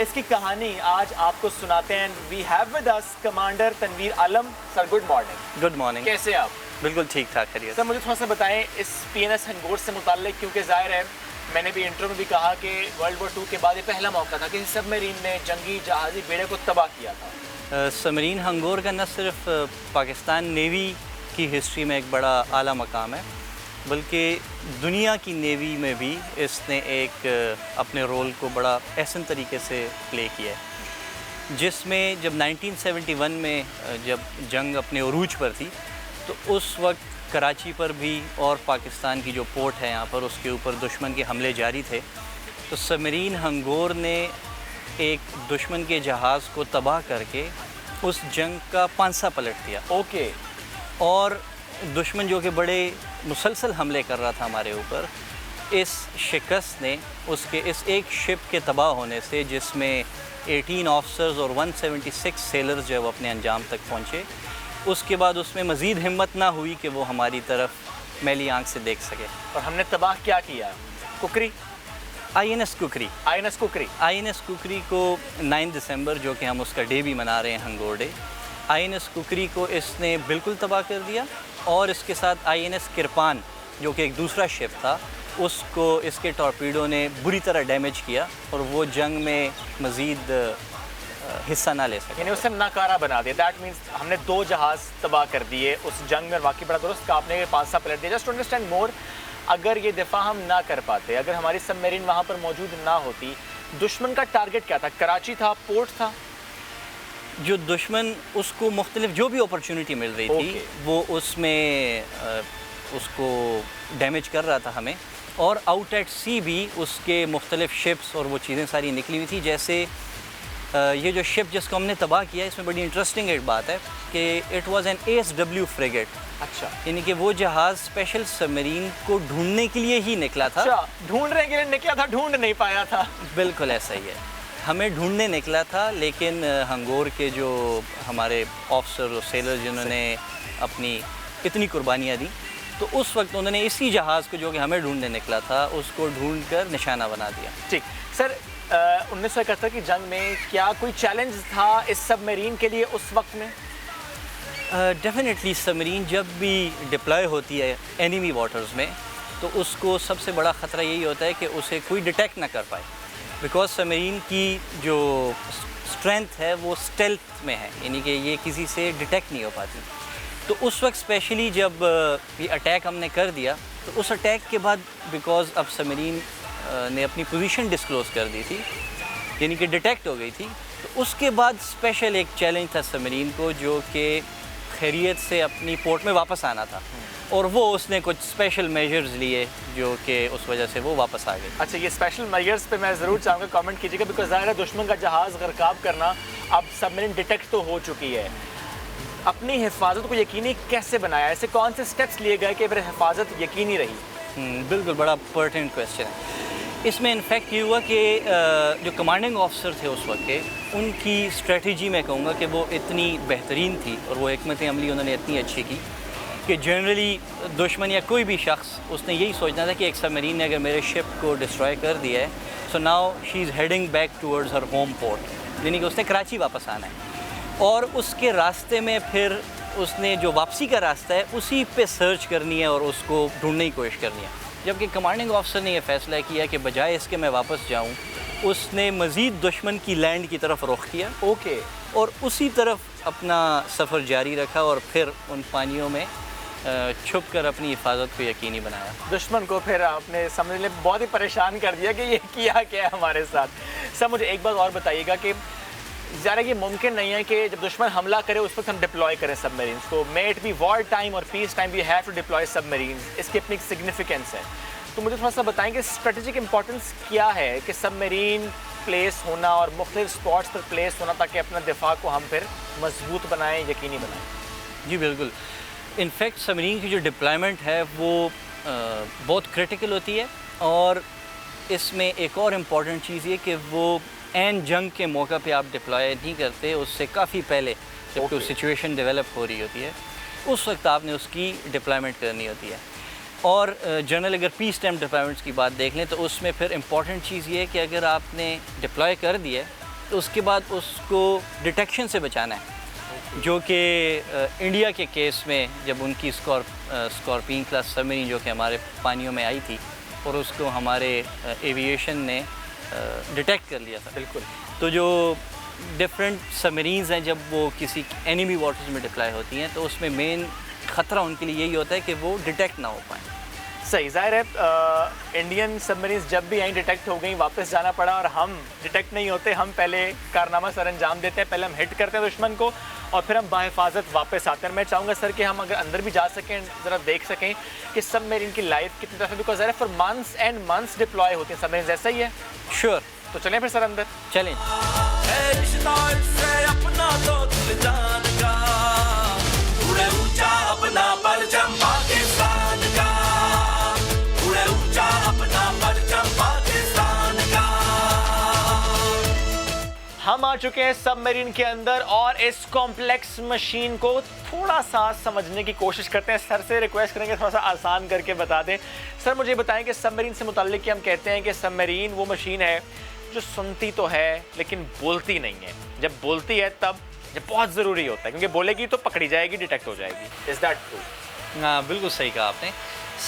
इसकी कहानी आज आपको सुनाते हैं। We have with us commander Tanveer Alam. Sir good morning. Good morning. कैसे आप? बिल्कुल ठीक ठाक करिए सर मुझे थोड़ा सा बताएं इस PNS हंगोर से मुताल्लिक, क्योंकि जाहिर है मैंने भी इंटरव्यू में भी कहा कि वर्ल्ड वॉर 2 के बाद ये पहला मौका था कि सबमरीन ने जंगी जहाजी बेड़े को तबाह किया था। सबमरीन हंगोर का न सिर्फ पाकिस्तान नेवी की हिस्ट्री में एक बड़ा आला मकाम है, बल्कि दुनिया की नेवी में भी इसने एक अपने रोल को बड़ा अहसन तरीके से प्ले किया है। जिसमें जब 1971 में जब जंग अपने उरूज पर थी, तो उस वक्त कराची पर भी और पाकिस्तान की जो पोर्ट है यहाँ पर, उसके ऊपर दुश्मन के हमले जारी थे। तो सबमरीन हंगोर ने एक दुश्मन के जहाज़ को तबाह करके उस जंग का पांसा पलट दिया। ओके। और दुश्मन जो कि बड़े मुसलसल हमले कर रहा था हमारे ऊपर, इस शिकस्त ने उसके इस एक शिप के तबाह होने से, जिसमें 18 ऑफिसर्स और 176 सेलर्स जो अपने अंजाम तक पहुँचे, उसके बाद उसमें मज़ीद हिम्मत ना हुई कि वो हमारी तरफ मैली आंख से देख सके। और हमने तबाह क्या किया? कुकरी, INS कुकरी। INS कुकरी। INS कुकरी को 9 दिसंबर, जो कि हम उसका डे भी मना रहे हैं, हंगोर डे, INS कुकरी को इसने बिल्कुल तबाह कर दिया। और इसके साथ INS किरपान, जो कि एक दूसरा शिप था, उसको इसके टॉर्पीडो ने बुरी तरह डैमेज किया और वो जंग में मज़ीद हिस्सा ना ले सके। यानी उसे नाकारा बना दिया। दैट मीन्स हमने 2 जहाज़ तबाह कर दिए उस जंग में। वाकई बड़ा दुरुस्त कहा आपने, 5 सा पलट दिया। जस्ट टू अंडरस्टैंड मोर, अगर ये दिफा हम ना कर पाते, अगर हमारी सबमरीन वहाँ पर मौजूद ना होती, दुश्मन का टारगेट क्या था? कराची था, पोर्ट था? जो दुश्मन उसको मुख्तलिफ जो भी अपॉर्चुनिटी मिल रही थी, वो उसमें उसको डैमेज कर रहा था हमें। और आउट एट सी भी उसके मुख्तलिफ शिप्स और वो चीज़ें सारी निकली हुई थी। जैसे ये जो शिप जिसको हमने तबाह किया, इसमें बड़ी इंटरेस्टिंग एक बात है कि it was an ASW frigate. अच्छा। यानी कि वो जहाज़ स्पेशल सबमरीन को ढूंढने के लिए ही निकला था। अच्छा, ढूंढने के लिए निकला था, ढूंढ नहीं पाया था। बिल्कुल ऐसा ही है, हमें ढूंढने निकला था। लेकिन हंगोर के जो हमारे ऑफिसर और सेलर जिन्होंने अपनी इतनी कुर्बानियाँ दी, तो उस वक्त उन्होंने इसी जहाज़ को, जो कि हमें ढूंढने निकला था, उसको ढूंढकर निशाना बना दिया। ठीक। सर 1971 की जंग में क्या कोई चैलेंज था इस सबमरीन के लिए उस वक्त में? डेफिनेटली सबमरीन जब भी डिप्लॉय होती है एनिमी वाटर्स में, तो उसको सबसे बड़ा ख़तरा यही होता है कि उसे कोई डिटेक्ट ना कर पाए, बिकॉज सबमरीन की जो स्ट्रेंथ है वो स्टेल्थ में है, यानी कि ये किसी से डिटेक्ट नहीं हो पाती। तो उस वक्त स्पेशली जब ये अटैक हमने कर दिया, तो उस अटैक के बाद बिकॉज अब सबमरीन ने अपनी पोजीशन डिस्क्लोज़ कर दी थी, यानी कि डिटेक्ट हो गई थी, तो उसके बाद स्पेशल एक चैलेंज था सबमरीन को, जो कि खैरियत से अपनी पोर्ट में वापस आना था, और वो उसने कुछ स्पेशल मेजर्स लिए जो कि उस वजह से वो वापस आ गई। अच्छा, ये स्पेशल मेजर्स पे मैं ज़रूर चाहूँगा कमेंट कीजिएगा, बिकॉज ज़ाहिर है दुश्मन का जहाज़ गरकाब करना, अब सबमरीन डिटेक्ट तो हो चुकी है, अपनी हिफाजत को यकीनी कैसे बनाया, ऐसे कौन से स्टेप्स लिए गए कि फिर हिफाजत यकीनी रही? बिल्कुल, बड़ा पर्टिनेंट क्वेश्चन है। इसमें इनफैक्ट ये हुआ कि जो कमांडिंग ऑफिसर थे उस वक्त के, उनकी स्ट्रेटजी मैं कहूँगा कि वो इतनी बेहतरीन थी और वो हिकमत अमली उन्होंने इतनी अच्छी की कि जनरली दुश्मन या कोई भी शख्स उसने यही सोचना था कि एक सबमरीन ने अगर मेरे शिप को डिस्ट्रॉय कर दिया है, so now she is heading back towards her home port, यानी कि उसने कराची वापस आना है, और उसके रास्ते में फिर उसने जो वापसी का रास्ता है उसी पे सर्च करनी है और उसको ढूंढने की कोशिश करनी है। जबकि कमांडिंग ऑफिसर ने यह फ़ैसला किया कि बजाय इसके मैं वापस जाऊं, उसने मज़ीद दुश्मन की लैंड की तरफ रुख किया, ओके, और उसी तरफ अपना सफ़र जारी रखा और फिर उन पानियों में छुप कर अपनी हिफाजत को यकीनी बनाया। दुश्मन को फिर आपने समझ ले बहुत ही परेशान कर दिया कि ये किया क्या है हमारे साथ। सर मुझे एक बात और बताइएगा कि ज़रा ये मुमकिन नहीं है कि जब दुश्मन हमला करे उस वक्त हम डिप्लॉय करें सबमरीन्स को, may it be war time और peace time we have to deploy submarines, इसकी अपनी सिग्निफिकेंस है। तो मुझे थोड़ा सा बताएं कि स्ट्रेटेजिक इंपॉर्टेंस क्या है कि सबमरीन प्लेस होना और मुख्तलिफ स्पॉट्स पर प्लेस होना, ताकि अपना दिफा को हम फिर मजबूत बनाएं, यकीनी बनाएं? जी बिल्कुल, इनफैक्ट सबमरीन की जो डिप्लॉयमेंट है वो बहुत क्रिटिकल होती है, और इसमें एक और इम्पॉर्टेंट चीज़ ये कि वो एन जंग के मौका पे आप डिप्लॉय नहीं करते, उससे काफ़ी पहले जब कोई सिचुएशन डेवलप हो रही होती है उस वक्त आपने उसकी डिप्लॉयमेंट करनी होती है। और जनरल अगर पीस टाइम डिप्लॉयमेंट्स की बात देख लें तो उसमें फिर इम्पॉर्टेंट चीज़ ये है कि अगर आपने डिप्लॉय कर दिया तो उसके बाद उसको डिटेक्शन से बचाना है, जो कि इंडिया के केस में जब उनकी स्कॉर्पियन क्लास सबमरीन जो कि हमारे पानियों में आई थी और उसको हमारे एविएशन ने डिटेक्ट कर लिया था। बिल्कुल। तो जो डिफरेंट सबमरीन्स हैं जब वो किसी एनिमी वाटर्स में डिप्लॉय होती हैं तो उसमें मेन ख़तरा उनके लिए यही होता है कि वो डिटेक्ट ना हो पाएँ। सही, ज़ाहिर है इंडियन सबमरीन्स जब भी आई डिटेक्ट हो गई वापस जाना पड़ा, और हम डिटेक्ट नहीं होते, हम पहले कारनामा सर अंजाम देते हैं, पहले हम हिट करते हैं दुश्मन को और फिर हम बाहिफाजत वापस आते हैं। मैं चाहूँगा सर कि हम अगर अंदर भी जा सकें, ज़रा देख सकें कि सबमरीन की लाइफ कितनी तरह से, बिकॉज ज़रा for months and months deploy होती हैं सबमरीन, ऐसा ही है? श्योर, तो चलें फिर सर अंदर। चलें। हम आ चुके हैं सबमरीन के अंदर और इस कॉम्प्लेक्स मशीन को थोड़ा सा समझने की कोशिश करते हैं। सर से रिक्वेस्ट करेंगे थोड़ा सा आसान करके बता दें। सर मुझे बताएं कि सबमरीन से मुताल्लिक कि हम कहते हैं कि सबमरीन वो मशीन है जो सुनती तो है लेकिन बोलती नहीं है। जब बोलती है तब जब बहुत ज़रूरी होता है, क्योंकि बोलेगी तो पकड़ी जाएगी, डिटेक्ट हो जाएगी। Is that true? हाँ, बिल्कुल सही कहा आपने।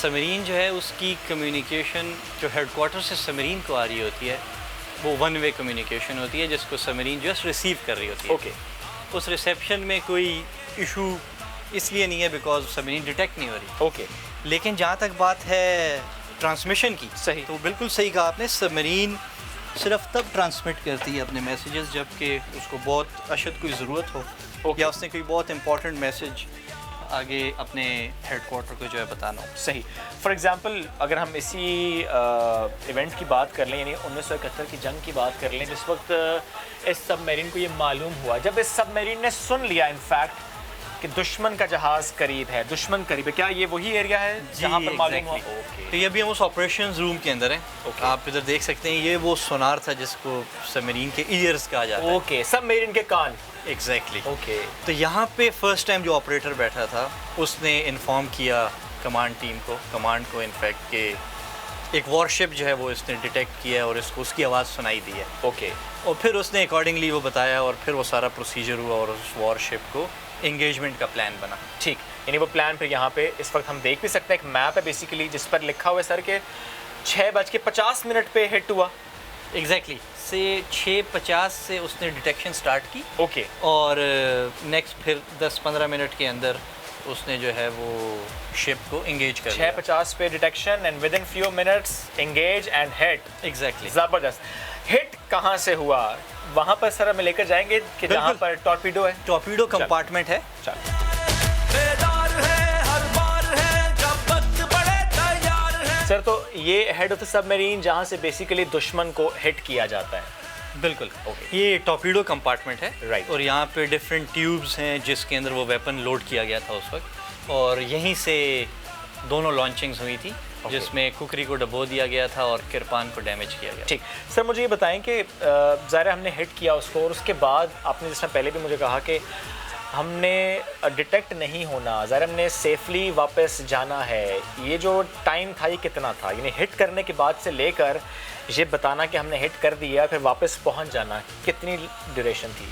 सबमरीन जो है उसकी कम्युनिकेशन जो हेडक्वार्टर से सबमरीन को आ रही होती है वो वन वे कम्युनिकेशन होती है, जिसको सबमरीन जस्ट रिसीव कर रही होती है। ओके। उस रिसेप्शन में कोई इशू इसलिए नहीं है बिकॉज सबमरीन डिटेक्ट नहीं हो रही। ओके। लेकिन जहाँ तक बात है ट्रांसमिशन की, सही, तो बिल्कुल सही कहा आपने। सबमरीन सिर्फ तब ट्रांसमिट करती है अपने मैसेजेस जबकि उसको बहुत अशद कोई ज़रूरत हो या उसने कोई बहुत इंपॉर्टेंट मैसेज आगे अपने हेडक्वार्टर को जो है बताना हो। सही। फॉर एग्जांपल अगर हम इसी इवेंट की बात कर लें, यानी 1971 की जंग की बात कर लें, जिस वक्त इस सबमरीन को ये मालूम हुआ, जब इस सबमरीन ने सुन लिया इनफैक्ट कि दुश्मन का जहाज़ करीब है, दुश्मन करीब है, क्या ये वही एरिया है जहाँ पर मालूम हुआ? तो ये अभी हम उस ऑपरेशन रूम के अंदर हैं। आप इधर देख सकते हैं, ये वो सोनार था जिसको सबमरीन के ईयर्स कहा जाता है। ओके, सबमरीन के कान। एग्जैक्टली। ओके। तो यहाँ पे फर्स्ट टाइम जो ऑपरेटर बैठा था उसने इन्फॉर्म किया कमांड टीम को, कमांड को इनफैक्ट, कि एक वॉरशिप जो है वो इसने डिटेक्ट किया है और इसको उसकी आवाज़ सुनाई दी है। ओके। और फिर उसने अकॉर्डिंगली वो बताया और फिर वो सारा प्रोसीजर हुआ और उस वॉरशिप को एंगेजमेंट का प्लान बना। ठीक, यानी वो प्लान फिर यहाँ पे इस वक्त हम देख भी सकते हैं, एक मैप है बेसिकली जिस पर लिखा हुआ है सर के 6:50 पे हिट हुआ। एग्जैक्टली से 6:50 से उसने डिटेक्शन स्टार्ट की। ओके। और नेक्स्ट फिर 10-15 मिनट के अंदर उसने जो है वो शिप को इंगेज कर लिया। 650 पे detection and with in few minutes engage and hit. Exactly. जबरदस्त। हिट कहाँ से हुआ वहाँ पर सर हमें लेकर जाएंगे कि जहाँ पर टॉर्पीडो है? टॉर्पीडो कंपार्टमेंट है। चल। सर तो ये हेड ऑफ द सबमरीन जहाँ से बेसिकली दुश्मन को हिट किया जाता है। बिल्कुल। ये टॉर्पीडो कंपार्टमेंट है। राइट। और यहाँ पे डिफरेंट ट्यूब्स हैं जिसके अंदर वो वेपन लोड किया गया था उस वक्त, और यहीं से दोनों लॉन्चिंग्स हुई थी जिसमें कुकरी को डबो दिया गया था और किरपान को डैमेज किया गया। ठीक सर, मुझे ये बताएं कि ज़ाहिर हमने हिट किया उसको और उसके बाद आपने जिस तरह पहले भी मुझे कहा कि हमने डिटेक्ट नहीं होना, ज़ाहिर हमने सेफली वापस जाना है। ये जो टाइम था ये कितना था, यानी हिट करने के बाद से लेकर ये बताना कि हमने हिट कर दिया फिर वापस पहुंच जाना, कितनी ड्यूरेशन थी?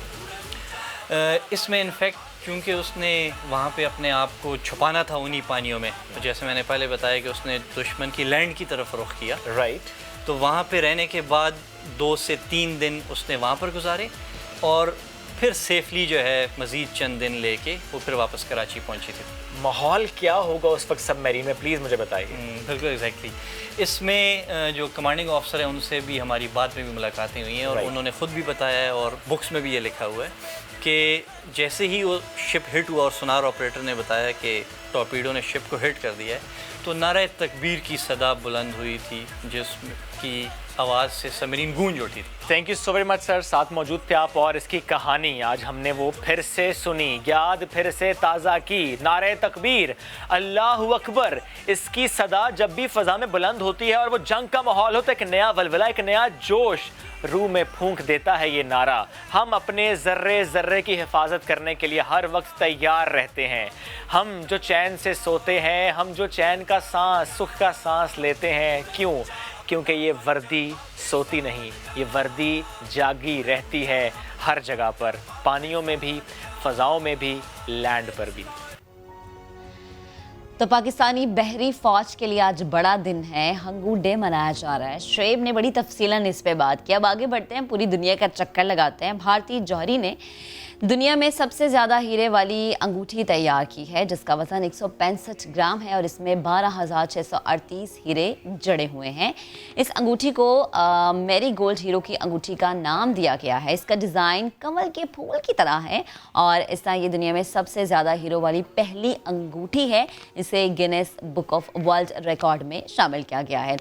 इसमें इनफैक्ट क्योंकि उसने वहाँ पे अपने आप को छुपाना था उन्हीं पानियों में, तो जैसे मैंने पहले बताया कि उसने दुश्मन की लैंड की तरफ रुख किया। राइट। तो वहाँ पे रहने के बाद 2 से 3 दिन उसने वहाँ पर गुजारे और फिर सेफली जो है मज़ीद चंद दिन लेके वो फिर वापस कराची पहुँची थी। माहौल क्या होगा उस वक्त सबमरीन में, प्लीज़ मुझे बताइए। बिल्कुल एग्जैक्टली। इसमें जो कमांडिंग ऑफिसर है उनसे भी हमारी बाद में भी मुलाकातें हुई हैं और उन्होंने ख़ुद भी बताया है और बुक्स में भी ये लिखा हुआ है कि जैसे ही वो शिप हिट हुआ और सोनार ऑपरेटर ने बताया कि टॉर्पीडो ने शिप को हिट कर दिया है, तो नारे तकबीर की सदा बुलंद हुई थी जिसकी आवाज़ से सबमरीन गूंज उठी थी। Thank you so very much sir, साथ मौजूद थे आप और इसकी कहानी आज हमने वो फिर से सुनी, याद फिर से ताज़ा की। नारे तकबीर, अल्लाह अकबर, इसकी सदा जब भी फ़ज़ा में बुलंद होती है और वो जंग का माहौल होता है, एक नया वलवला, एक नया जोश रूह में फूंक देता है ये नारा। हम अपने ज़र्रे ज़र्रे की हिफाजत करने के लिए हर वक्त तैयार रहते हैं। हम जो चैन से सोते हैं, हम जो चैन का सांस, सुख का सांस लेते हैं, क्यों? क्योंकि ये वर्दी सोती नहीं, ये वर्दी जागी रहती है हर जगह पर, पानियों में भी, फ़ज़ाओं में भी, लैंड पर भी। तो पाकिस्तानी बहरी फौज के लिए आज बड़ा दिन है, हंगू डे मनाया जा रहा है। शुएब ने बड़ी तफसीलन इस पे बात की। अब आगे बढ़ते हैं, पूरी दुनिया का चक्कर लगाते हैं। भारतीय जौहरी ने दुनिया में सबसे ज़्यादा हीरे वाली अंगूठी तैयार की है जिसका वज़न 165 ग्राम है और इसमें 12,638 हीरे जड़े हुए हैं। इस अंगूठी को मैरी गोल्ड हीरो की अंगूठी का नाम दिया गया है। इसका डिज़ाइन कमल के फूल की तरह है और इस तरह ये दुनिया में सबसे ज़्यादा हीरो वाली पहली अंगूठी है। इसे Guinness book of world record में शामिल किया गया है।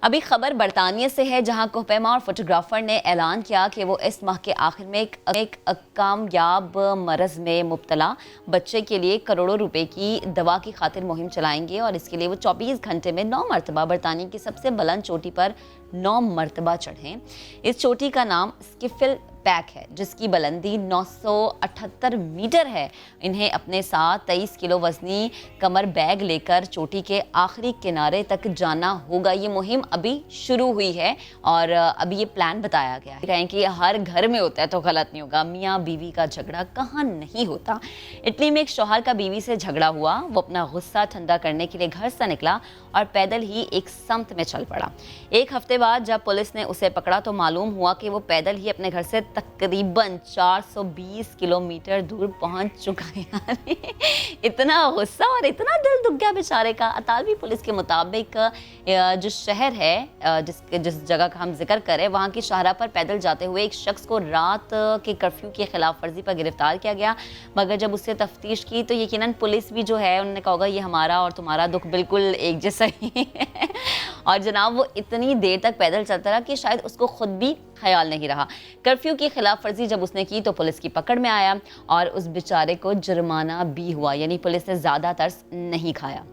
अभी खबर बरतानिया से है जहां कोहपेमा और फोटोग्राफर ने ऐलान किया कि वो इस माह के आखिर में एक कामयाब मरज़ में मुब्तला बच्चे के लिए करोड़ों रुपए की दवा की खातिर मुहिम चलाएंगे और इसके लिए वो 24 घंटे में 9 मरतबा बरतानिया की सबसे बुलंद चोटी पर 9 मरतबा चढ़ें। इस चोटी का नाम स्किफिल पैक है जिसकी बुलंदी 978 मीटर है। इन्हें अपने साथ 23 किलो वजनी कमर बैग लेकर चोटी के आखिरी किनारे तक जाना होगा। ये मुहिम अभी शुरू हुई है और अभी ये प्लान बताया गया है। कहें कि हर घर में होता है तो गलत नहीं होगा, मियाँ बीवी का झगड़ा कहाँ नहीं होता। इटली में एक शौहर का बीवी से झगड़ा हुआ। वो अपना गुस्सा ठंडा करने के लिए घर से निकला और पैदल ही एक समत में चल पड़ा। एक हफ्ते बाद जब पुलिस ने उसे पकड़ा तो मालूम हुआ कि वो पैदल ही अपने घर से तकरीबन 420 किलोमीटर दूर पहुंच चुका है। यानी इतना गुस्सा और इतना दिल दुख गया बेचारे का। अतालवी पुलिस के मुताबिक जो शहर है जिस जगह का हम जिक्र करें वहाँ की शाहरा पर पैदल जाते हुए एक शख्स को रात के कर्फ्यू की खिलाफ वर्जी पर गिरफ्तार किया गया, मगर जब उससे तफ्तीश की तो यकीनन पुलिस भी जो है उन्होंने कहा होगा ये हमारा और तुम्हारा दुख बिल्कुल एक जैसा ही है। और जनाब वो इतनी देर तक पैदल चलता रहा कि शायद उसको खुद भी ख्याल नहीं रहा। कर्फ्यू की खिलाफ वर्जी जब उसने की तो पुलिस की पकड़ में आया और उस बेचारे को जुर्माना भी हुआ, यानी पुलिस ने ज़्यादा तरस नहीं खाया।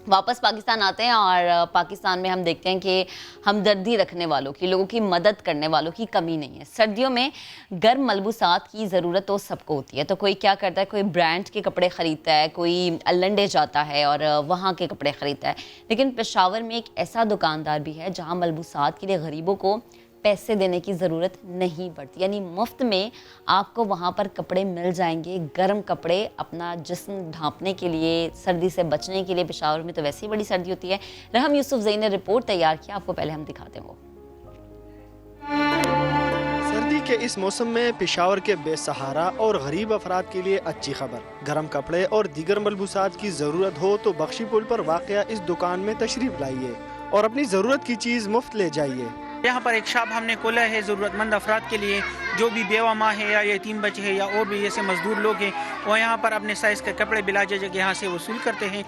वापस पाकिस्तान आते हैं और पाकिस्तान में हम देखते हैं कि हमदर्दी रखने वालों की, लोगों की मदद करने वालों की कमी नहीं है। सर्दियों में गर्म मलबूसात की ज़रूरत तो सबको होती है, तो कोई क्या करता है, कोई ब्रांड के कपड़े ख़रीदता है, कोई लंडे जाता है और वहाँ के कपड़े ख़रीदता है। लेकिन पेशावर में एक ऐसा दुकानदार भी है जहाँ मलबूसात के लिए गरीबों को पैसे देने की ज़रूरत नहीं पड़ती, यानी मुफ्त में आपको वहाँ पर कपड़े मिल जाएंगे, गर्म कपड़े अपना जिस्म ढांपने के लिए, सर्दी से बचने के लिए। पेशावर में तो वैसे ही बड़ी सर्दी होती है। रहम यूसुफ ज़ई ने रिपोर्ट तैयार किया, आपको पहले हम दिखाते हैं वो। सर्दी के इस मौसम में पेशावर के बेसहारा और गरीब अफराद के लिए अच्छी खबर। गर्म कपड़े और दीगर मलबूसात की ज़रूरत हो तो बख्शी पुल पर वाक़या इस दुकान में तशरीफ़ लाइए और अपनी ज़रूरत की चीज़ मुफ्त ले जाइए। यहाँ पर एक शॉप हमने खोला है ज़रूरतमंद अफराद के लिए, जो भी बेवा माँ है या यतीम बच्चे हैं या और भी ऐसे मजदूर लोग हैं, वो यहाँ पर अपने साइज़ के कपड़े बिला जगह यहाँ से वसूल करते हैं।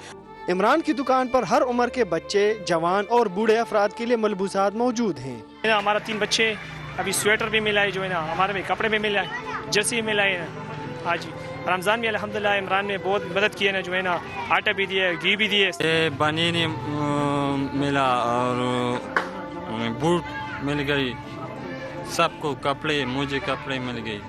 इमरान की दुकान पर हर उम्र के बच्चे, जवान और बूढ़े अफराद के लिए मलबूसात मौजूद हैं। हमारा 3 बच्चे, अभी स्वेटर भी मिला है, जो है ना हमारे में कपड़े भी मिला है, जर्सी मिला है। हाँ जी, रमज़ान में अल्हम्दुलिल्लाह इमरान ने बहुत मदद की है ना, जो है ना आटा भी दिया, घी भी दिए। बनीनी मिला और बूट मिल गई, सबको कपड़े, मुझे कपड़े मिल गई।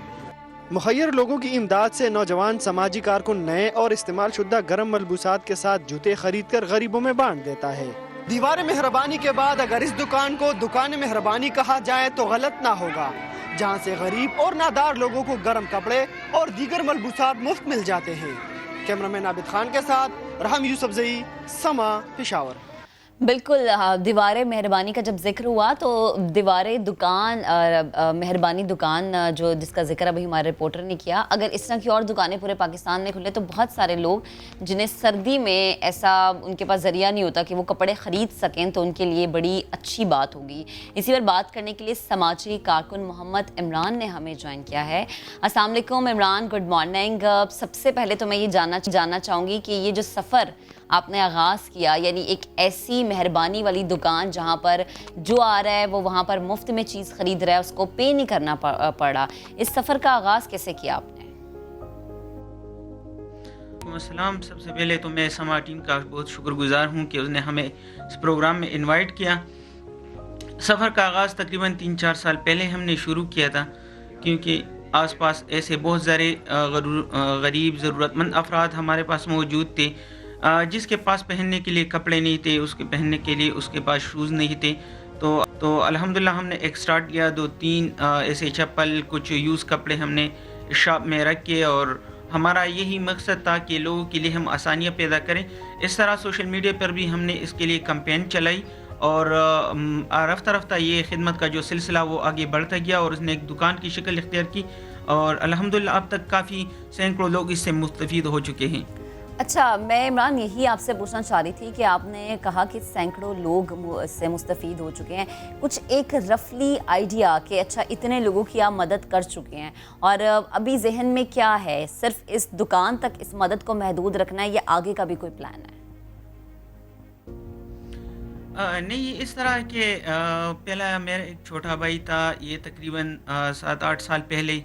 मुखय्यर लोगों की इमदाद से नौजवान समाजी कारकुन नए और इस्तेमाल शुद्दा गर्म मलबूसात के साथ जूते खरीद कर गरीबों में बांट देता है। दीवार मेहरबानी के बाद अगर इस दुकान को दुकान मेहरबानी कहा जाए तो गलत ना होगा, जहां से गरीब और नादार लोगों को गर्म कपड़े और दीगर मलबूसात मुफ्त मिल जाते हैं। कैमरामैन आबिद खान के साथ रहम यूसुफजई, समा, पेशावर। बिल्कुल, दीवारे मेहरबानी का जब जिक्र हुआ तो दीवारे दुकान मेहरबानी दुकान जो जिसका जिक्र अभी हमारे रिपोर्टर ने किया, अगर इस तरह की और दुकानें पूरे पाकिस्तान में खुले तो बहुत सारे लोग जिन्हें सर्दी में ऐसा उनके पास ज़रिया नहीं होता कि वो कपड़े ख़रीद सकें, तो उनके लिए बड़ी अच्छी बात होगी। इसी पर बात करने के लिए समाजी कारकुन मोहम्मद इमरान ने हमें ज्वाइन किया है। अस्सलाम वालेकुम इमरान, गुड मॉर्निंग। सबसे पहले तो मैं ये जानना चाहूँगी कि ये जो सफ़र आपने आगाज़ किया, यानी एक ऐसी मेहरबानी वाली दुकान जहाँ पर जो आ रहा है वो वहाँ पर मुफ्त में चीज़ ख़रीद रहा है, उसको पे नहीं करना पड़ा, इस सफ़र का आगाज़ कैसे किया आपने? अस्सलाम, सबसे पहले तो मैं समा टीम का बहुत शुक्रगुजार हूँ कि उसने हमें इस प्रोग्राम में इनवाइट किया। सफ़र का आगाज़ तकरीबन 3-4 साल पहले हमने शुरू किया था, क्योंकि आसपास ऐसे बहुत सारे गरीब ज़रूरतमंद अफराद हमारे पास मौजूद थे, जिसके पास पहनने के लिए कपड़े नहीं थे, उसके पहनने के लिए उसके पास शूज़ नहीं थे। तो अल्हम्दुलिल्लाह हमने एक स्टार्ट किया, 2-3 ऐसे चप्पल, कुछ यूज़ कपड़े हमने शॉप में रख के, और हमारा यही मकसद था कि लोगों के लिए हम आसानियाँ पैदा करें। इस तरह सोशल मीडिया पर भी हमने इसके लिए कैंपेन चलाई और रफ्ता रफ्ता ये खिदमत का जो सिलसिला वो आगे बढ़ता गया और उसने एक दुकान की शक्ल इख्तियार की, और अल्हम्दुलिल्लाह अब तक काफ़ी सैकड़ों लोग इससे मुस्तफ़ीद हो चुके हैं। अच्छा, मैं इमरान यही आपसे पूछना चाह रही थी कि आपने कहा कि सैकड़ों लोग इससे मुस्तफ़ीद हो चुके हैं, कुछ एक रफली आइडिया कि अच्छा इतने लोगों की आप मदद कर चुके हैं और अभी जहन में क्या है? सिर्फ इस दुकान तक इस मदद को महदूद रखना है या आगे का भी कोई प्लान है? नहीं, इस तरह के पहला मेरा एक छोटा भाई था, ये तकरीबन 7-8 साल पहले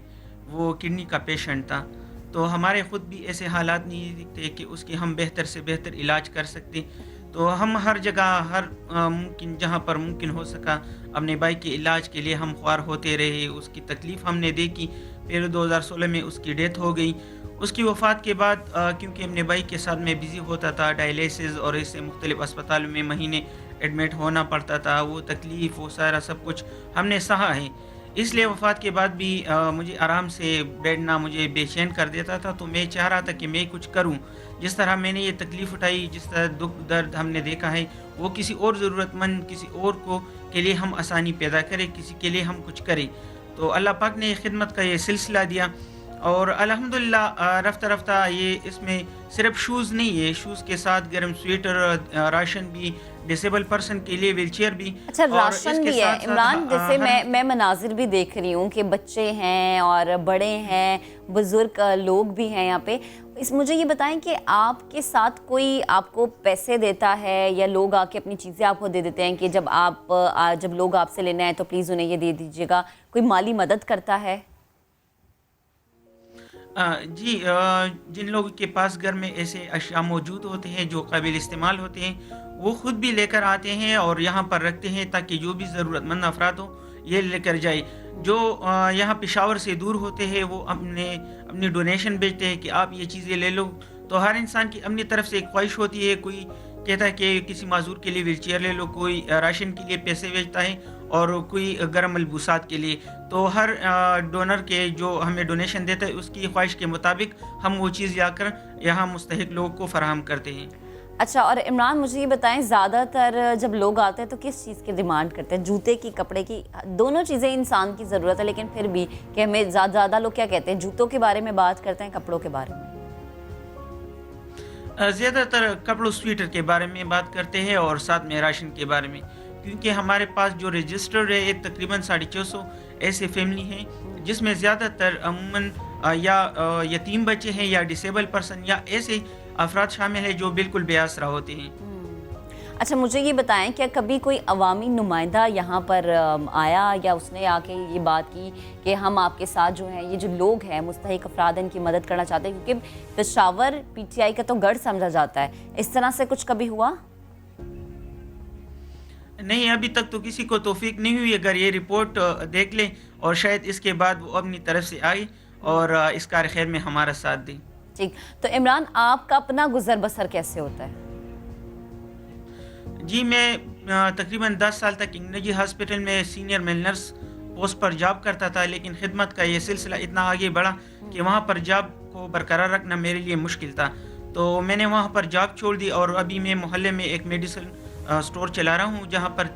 वो किडनी का पेशेंट था, तो हमारे ख़ुद भी ऐसे हालात नहीं थे कि उसके हम बेहतर से बेहतर इलाज कर सकते, तो हम हर जगह हर मुमकिन जहाँ पर मुमकिन हो सका अपने भाई के इलाज के लिए हम ख्वार होते रहे। उसकी तकलीफ़ हमने देखी, फिर 2016 में उसकी डेथ हो गई। उसकी वफ़ात के बाद क्योंकि अपने भाई के साथ मैं बिज़ी होता था, डायलिसिस और ऐसे मुख्तलिफ़ अस्पतालों में महीने एडमिट होना पड़ता था, वो तकलीफ़ वो सारा सब कुछ हमने सहा है। इसलिए वफ़ात के बाद भी मुझे आराम से बैठना मुझे बेचैन कर देता था, तो मैं चाह रहा था कि मैं कुछ करूं। जिस तरह मैंने ये तकलीफ़ उठाई, जिस तरह दुख दर्द हमने देखा है, वो किसी और ज़रूरतमंद किसी और को के लिए हम आसानी पैदा करें, किसी के लिए हम कुछ करें। तो अल्लाह पाक ने खिदमत का ये सिलसिला दिया और अल्हम्दुलिल्लाह रफ्ता रफ्ता ये इसमें सिर्फ शूज़ नहीं है, शूज़ के साथ गर्म स्वेटर, राशन भी, डिसेबल पर्सन के लिए व्हीलचेयर भी। अच्छा, राशन भी है इमरान, जैसे मैं मनाजिर भी देख रही हूँ कि बच्चे हैं और बड़े हैं, बुजुर्ग लोग भी हैं यहाँ पे। मुझे ये बताएं कि आपके साथ कोई आपको पैसे देता है या लोग आके अपनी चीज़ें आपको दे देते हैं कि जब लोग आपसे लेने आए तो प्लीज़ उन्हें ये दे दीजिएगा, कोई माली मदद करता है? जी, जिन लोगों के पास घर में ऐसे अशिया मौजूद होते हैं जो काबिल इस्तेमाल होते हैं, वो ख़ुद भी लेकर आते हैं और यहाँ पर रखते हैं ताकि जो भी ज़रूरतमंद अफराद हो ये लेकर जाए। जो यहाँ पेशावर से दूर होते हैं वो अपनी डोनेशन भेजते हैं कि आप ये चीज़ें ले लो। तो हर इंसान की अपनी तरफ से एक ख्वाहिश होती है, कोई कहता है कि किसी माजूर के लिए व्हीलचेयर ले लो, कोई राशन के लिए पैसे भेजता है और कोई गर्म मलबूसात के लिए। तो हर डोनर के जो हमें डोनेशन देता है उसकी ख्वाहिश के मुताबिक हम वो चीज़ जाकर यहाँ मुस्तहिक लोगों को फराहम करते हैं। अच्छा, और इमरान मुझे ये बताएं, ज़्यादातर जब लोग आते हैं तो किस चीज़ की डिमांड करते हैं? जूते की, कपड़े की? दोनों चीज़ें इंसान की ज़रूरत है, लेकिन फिर भी कि हमें ज़्यादा लोग क्या कहते हैं, जूतों के बारे में बात करते हैं, कपड़ों के बारे में? ज़्यादातर कपड़ों स्वेटर के बारे में बात करते हैं और साथ में राशन के बारे में, क्योंकि हमारे पास जो रजिस्टर्ड है तकरीबन 450 ऐसे फैमिली हैं जिसमें ज़्यादातर अमूमन या यतीम बच्चे हैं या डिसेबल पर्सन या ऐसे अफराद शामिल हैं जो बिल्कुल बेआसरा होते हैं। अच्छा, मुझे ये बताएं, क्या कभी कोई अवामी नुमाइंदा यहाँ पर आया या उसने आके ये बात की कि हम आपके साथ जो हैं, ये जो लोग हैं मुस्तहिक अफराद, इनकी मदद करना चाहते हैं, क्योंकि पेशावर पीटीआई का तो गढ़ समझा जाता है, इस तरह से कुछ कभी हुआ? नहीं, अभी तक तो किसी को तौफीक नहीं हुई। अगर ये रिपोर्ट देख लें और शायद इसके बाद वो अपनी तरफ से आए और इस कार खैर में हमारा साथ दें। ठीक, तो इमरान, आपका अपना गुजर बसर कैसे होता है? जी, मैं तकरीबन 10 साल तक इंगनेजी हॉस्पिटल में सीनियर मेल नर्स पोस्ट पर जॉब करता था, लेकिन खिदमत का ये सिलसिला इतना आगे बढ़ा कि वहाँ पर जॉब को बरकरार रखना मेरे लिए मुश्किल था, तो मैंने वहाँ पर जॉब छोड़ दी और अभी मैं मोहल्ले में एक मेडिसिन स्टोर चला रहा हूँ, जहाँ पर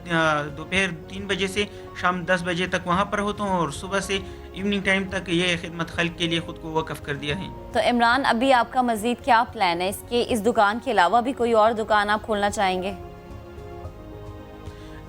दोपहर 3 बजे से शाम 10 बजे तक वहाँ पर होता हूँ और सुबह से इवनिंग टाइम तक ये खिदमत खल्क के लिए ख़ुद को वक़फ़ कर दिया है। तो इमरान, अभी आपका मज़ीद क्या प्लान है? इस दुकान के अलावा भी कोई और दुकान आप खोलना चाहेंगे?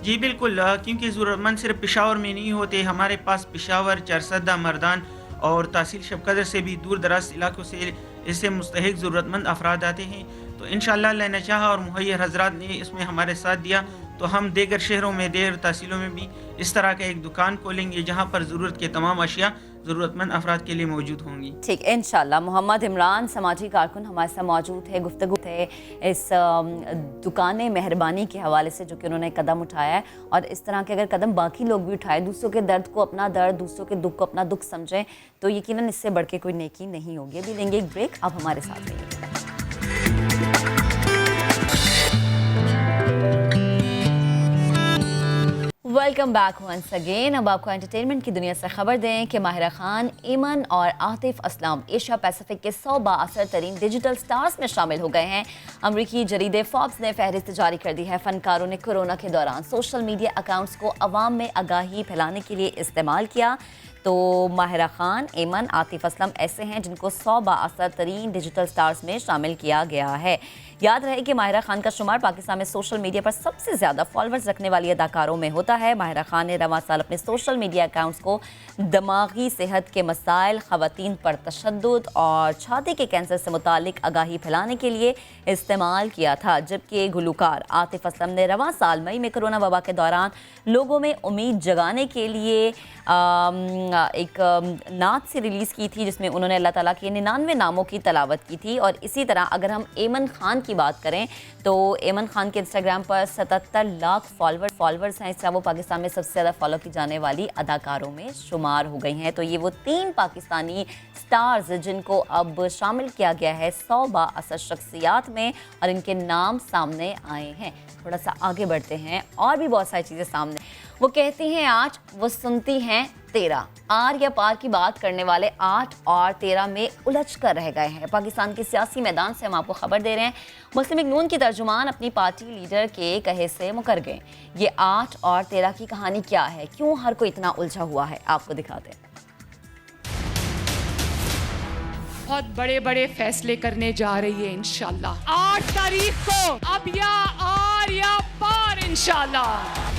जी बिल्कुल, क्योंकि ज़रूरतमंद सिर्फ पेशावर में नहीं होते, हमारे पास पेशावर, चरसद्दा, मर्दान और तहसील शबकदर से भी दूर दराज इलाकों से इससे मुस्तहिक ज़रूरतमंद अफराद आते हैं। तो इंशाअल्लाह अल्लाह ने चाहा और मुहैयर हजरात ने इसमें हमारे साथ दिया तो हम दीगर शहरों में, दीगर तहसीलों में भी इस तरह का एक दुकान खोलेंगे जहाँ पर ज़रूरत के तमाम अशिया ज़रूरतमंद अफराद के लिए मौजूद होंगी। ठीक, इंशाअल्लाह। मोहम्मद इमरान समाजी कारकुन हमारे साथ मौजूद है, गुफ्तगू है इस दुकान मेहरबानी के हवाले से जो कि उन्होंने कदम उठाया है, और इस तरह के अगर कदम बाकी लोग भी उठाए, दूसरों के दर्द को अपना दर्द, दूसरों के दुख को अपना दुख समझें, तो यकीनन इससे बढ़ के कोई नेकी नहीं होगी। अभी लेंगे एक ब्रेक, आप हमारे साथ रहिए। Welcome back once again. अब आपको एंटरटेनमेंट की दुनिया से खबर दें कि माहिरा खान, एमन और आतिफ असलम एशिया पैसिफिक के 100 बाअसर तरीन डिजिटल स्टार्स में शामिल हो गए हैं। अमरीकी जरीदे फोर्ब्स ने फहरिस्त जारी कर दी है। फनकारों ने कोरोना के दौरान सोशल मीडिया अकाउंट्स को अवाम में आगाही फैलाने के लिए इस्तेमाल किया। तो माहिरा खान, एमन, आतिफ असलम ऐसे हैं जिनको 100 बाअसर तरीन डिजिटल स्टार्स में शामिल किया गया है। याद रहे कि माहिरा खान का शुमार पाकिस्तान में सोशल मीडिया पर सबसे ज़्यादा फॉलोअर्स रखने वाली अदाकारों में होता है। माहिरा खान ने रवां साल अपने सोशल मीडिया अकाउंट्स को दिमागी सेहत के मसाइल, ख़वातीन पर तशद्दुद और छाती के कैंसर से मुतालिक आगाही फैलाने के लिए इस्तेमाल किया था, जबकि गुलकार आतिफ असलम ने रवां साल मई में कोरोना वबा के दौरान लोगों में उम्मीद जगाने के लिए एक नात से रिलीज़ की थी, जिसमें उन्होंने अल्लाह ताला के 99 नामों की तलावत की थी। और इसी तरह अगर हम एमन खान की बात करें तो एमन खान के इंस्टाग्राम पर 77 लाख फॉलोअर्स हैं। इस तरह वो पाकिस्तान में सबसे ज़्यादा फॉलो की जाने वाली अदाकारों में शुमार हो गई हैं। तो ये वो 3 पाकिस्तानी स्टार्स जिनको अब शामिल किया गया है 100 बाअसर शख्सियात में, और इनके नाम सामने आए हैं। थोड़ा सा आगे बढ़ते हैं, और भी बहुत सारी चीज़ें सामने। वो कहती हैं 8, वो सुनती हैं 13। आर या पार की बात करने वाले 8 और 13 में उलझ कर रह गए हैं। पाकिस्तान के सियासी मैदान से हम आपको खबर दे रहे हैं, मुस्लिम लीग नून की तर्जुमान अपनी पार्टी लीडर के कहे से मुकर गए। ये 8 और 13 की कहानी क्या है, क्यों हर कोई इतना उलझा हुआ है, आपको दिखाते हैं। बहुत बड़े बड़े फैसले करने जा रही है इंशाल्लाह 8 तारीख को, अब या आर या पार इंशाल्लाह।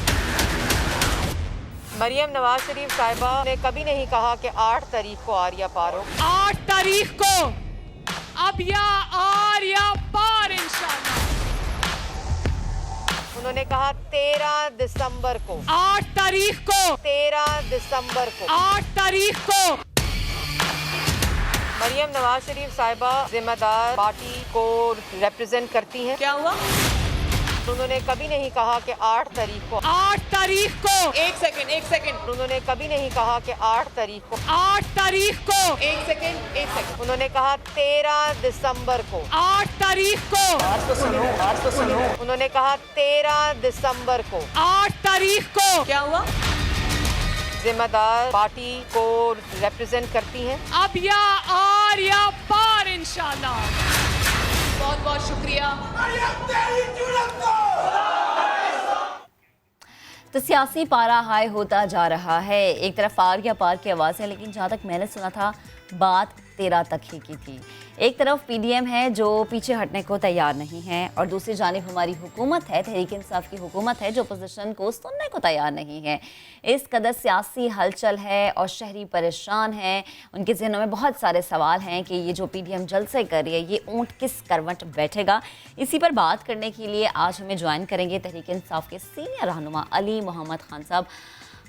मरियम नवाज शरीफ साहिबा ने कभी नहीं कहा कि 8 तारीख को आर या पार हो। 8 तारीख को, अब या आर या पार इंशाल्लाह। उन्होंने कहा 13 दिसंबर को, 8 तारीख को, 13 दिसंबर को, 8 तारीख को। मरियम नवाज शरीफ साहिबा जिम्मेदार पार्टी को रिप्रेजेंट करती हैं। क्या हुआ? उन्होंने कभी नहीं कहा कि 8 तारीख को, 8 तारीख को। एक सेकंड। उन्होंने कभी नहीं कहा कि 8 तारीख को, 8 तारीख को। एक सेकंड। उन्होंने कहा 13 दिसंबर को, 8 तारीख को। बात तो सुनो। उन्होंने कहा 13 दिसंबर को, 8 तारीख को। क्या हुआ? जिम्मेदार पार्टी को रिप्रेजेंट करती हैं। अब या आर या पार इंशाल्लाह। बहुत बहुत बहुत शुक्रिया। तो सियासी पारा हाई होता जा रहा है। एक तरफ आर या पार की आवाज़ है, लेकिन जहाँ तक मैंने सुना था बात 13 तक ही की थी। एक तरफ पीडीएम है जो पीछे हटने को तैयार नहीं है, और दूसरी जानिब हमारी हुकूमत है, तहरीक इंसाफ की हुकूमत है, जो अपोजिशन को सुनने को तैयार नहीं है। इस कदर सियासी हलचल है और शहरी परेशान हैं, उनके जहनों में बहुत सारे सवाल हैं कि ये जो पीडीएम जलसे कर रही है, ये ऊँट किस करवट बैठेगा। इसी पर बात करने के लिए आज हमें ज्वाइन करेंगे तहरीक इंसाफ के सीनियर रहनुमा अली मोहम्मद खान साहब।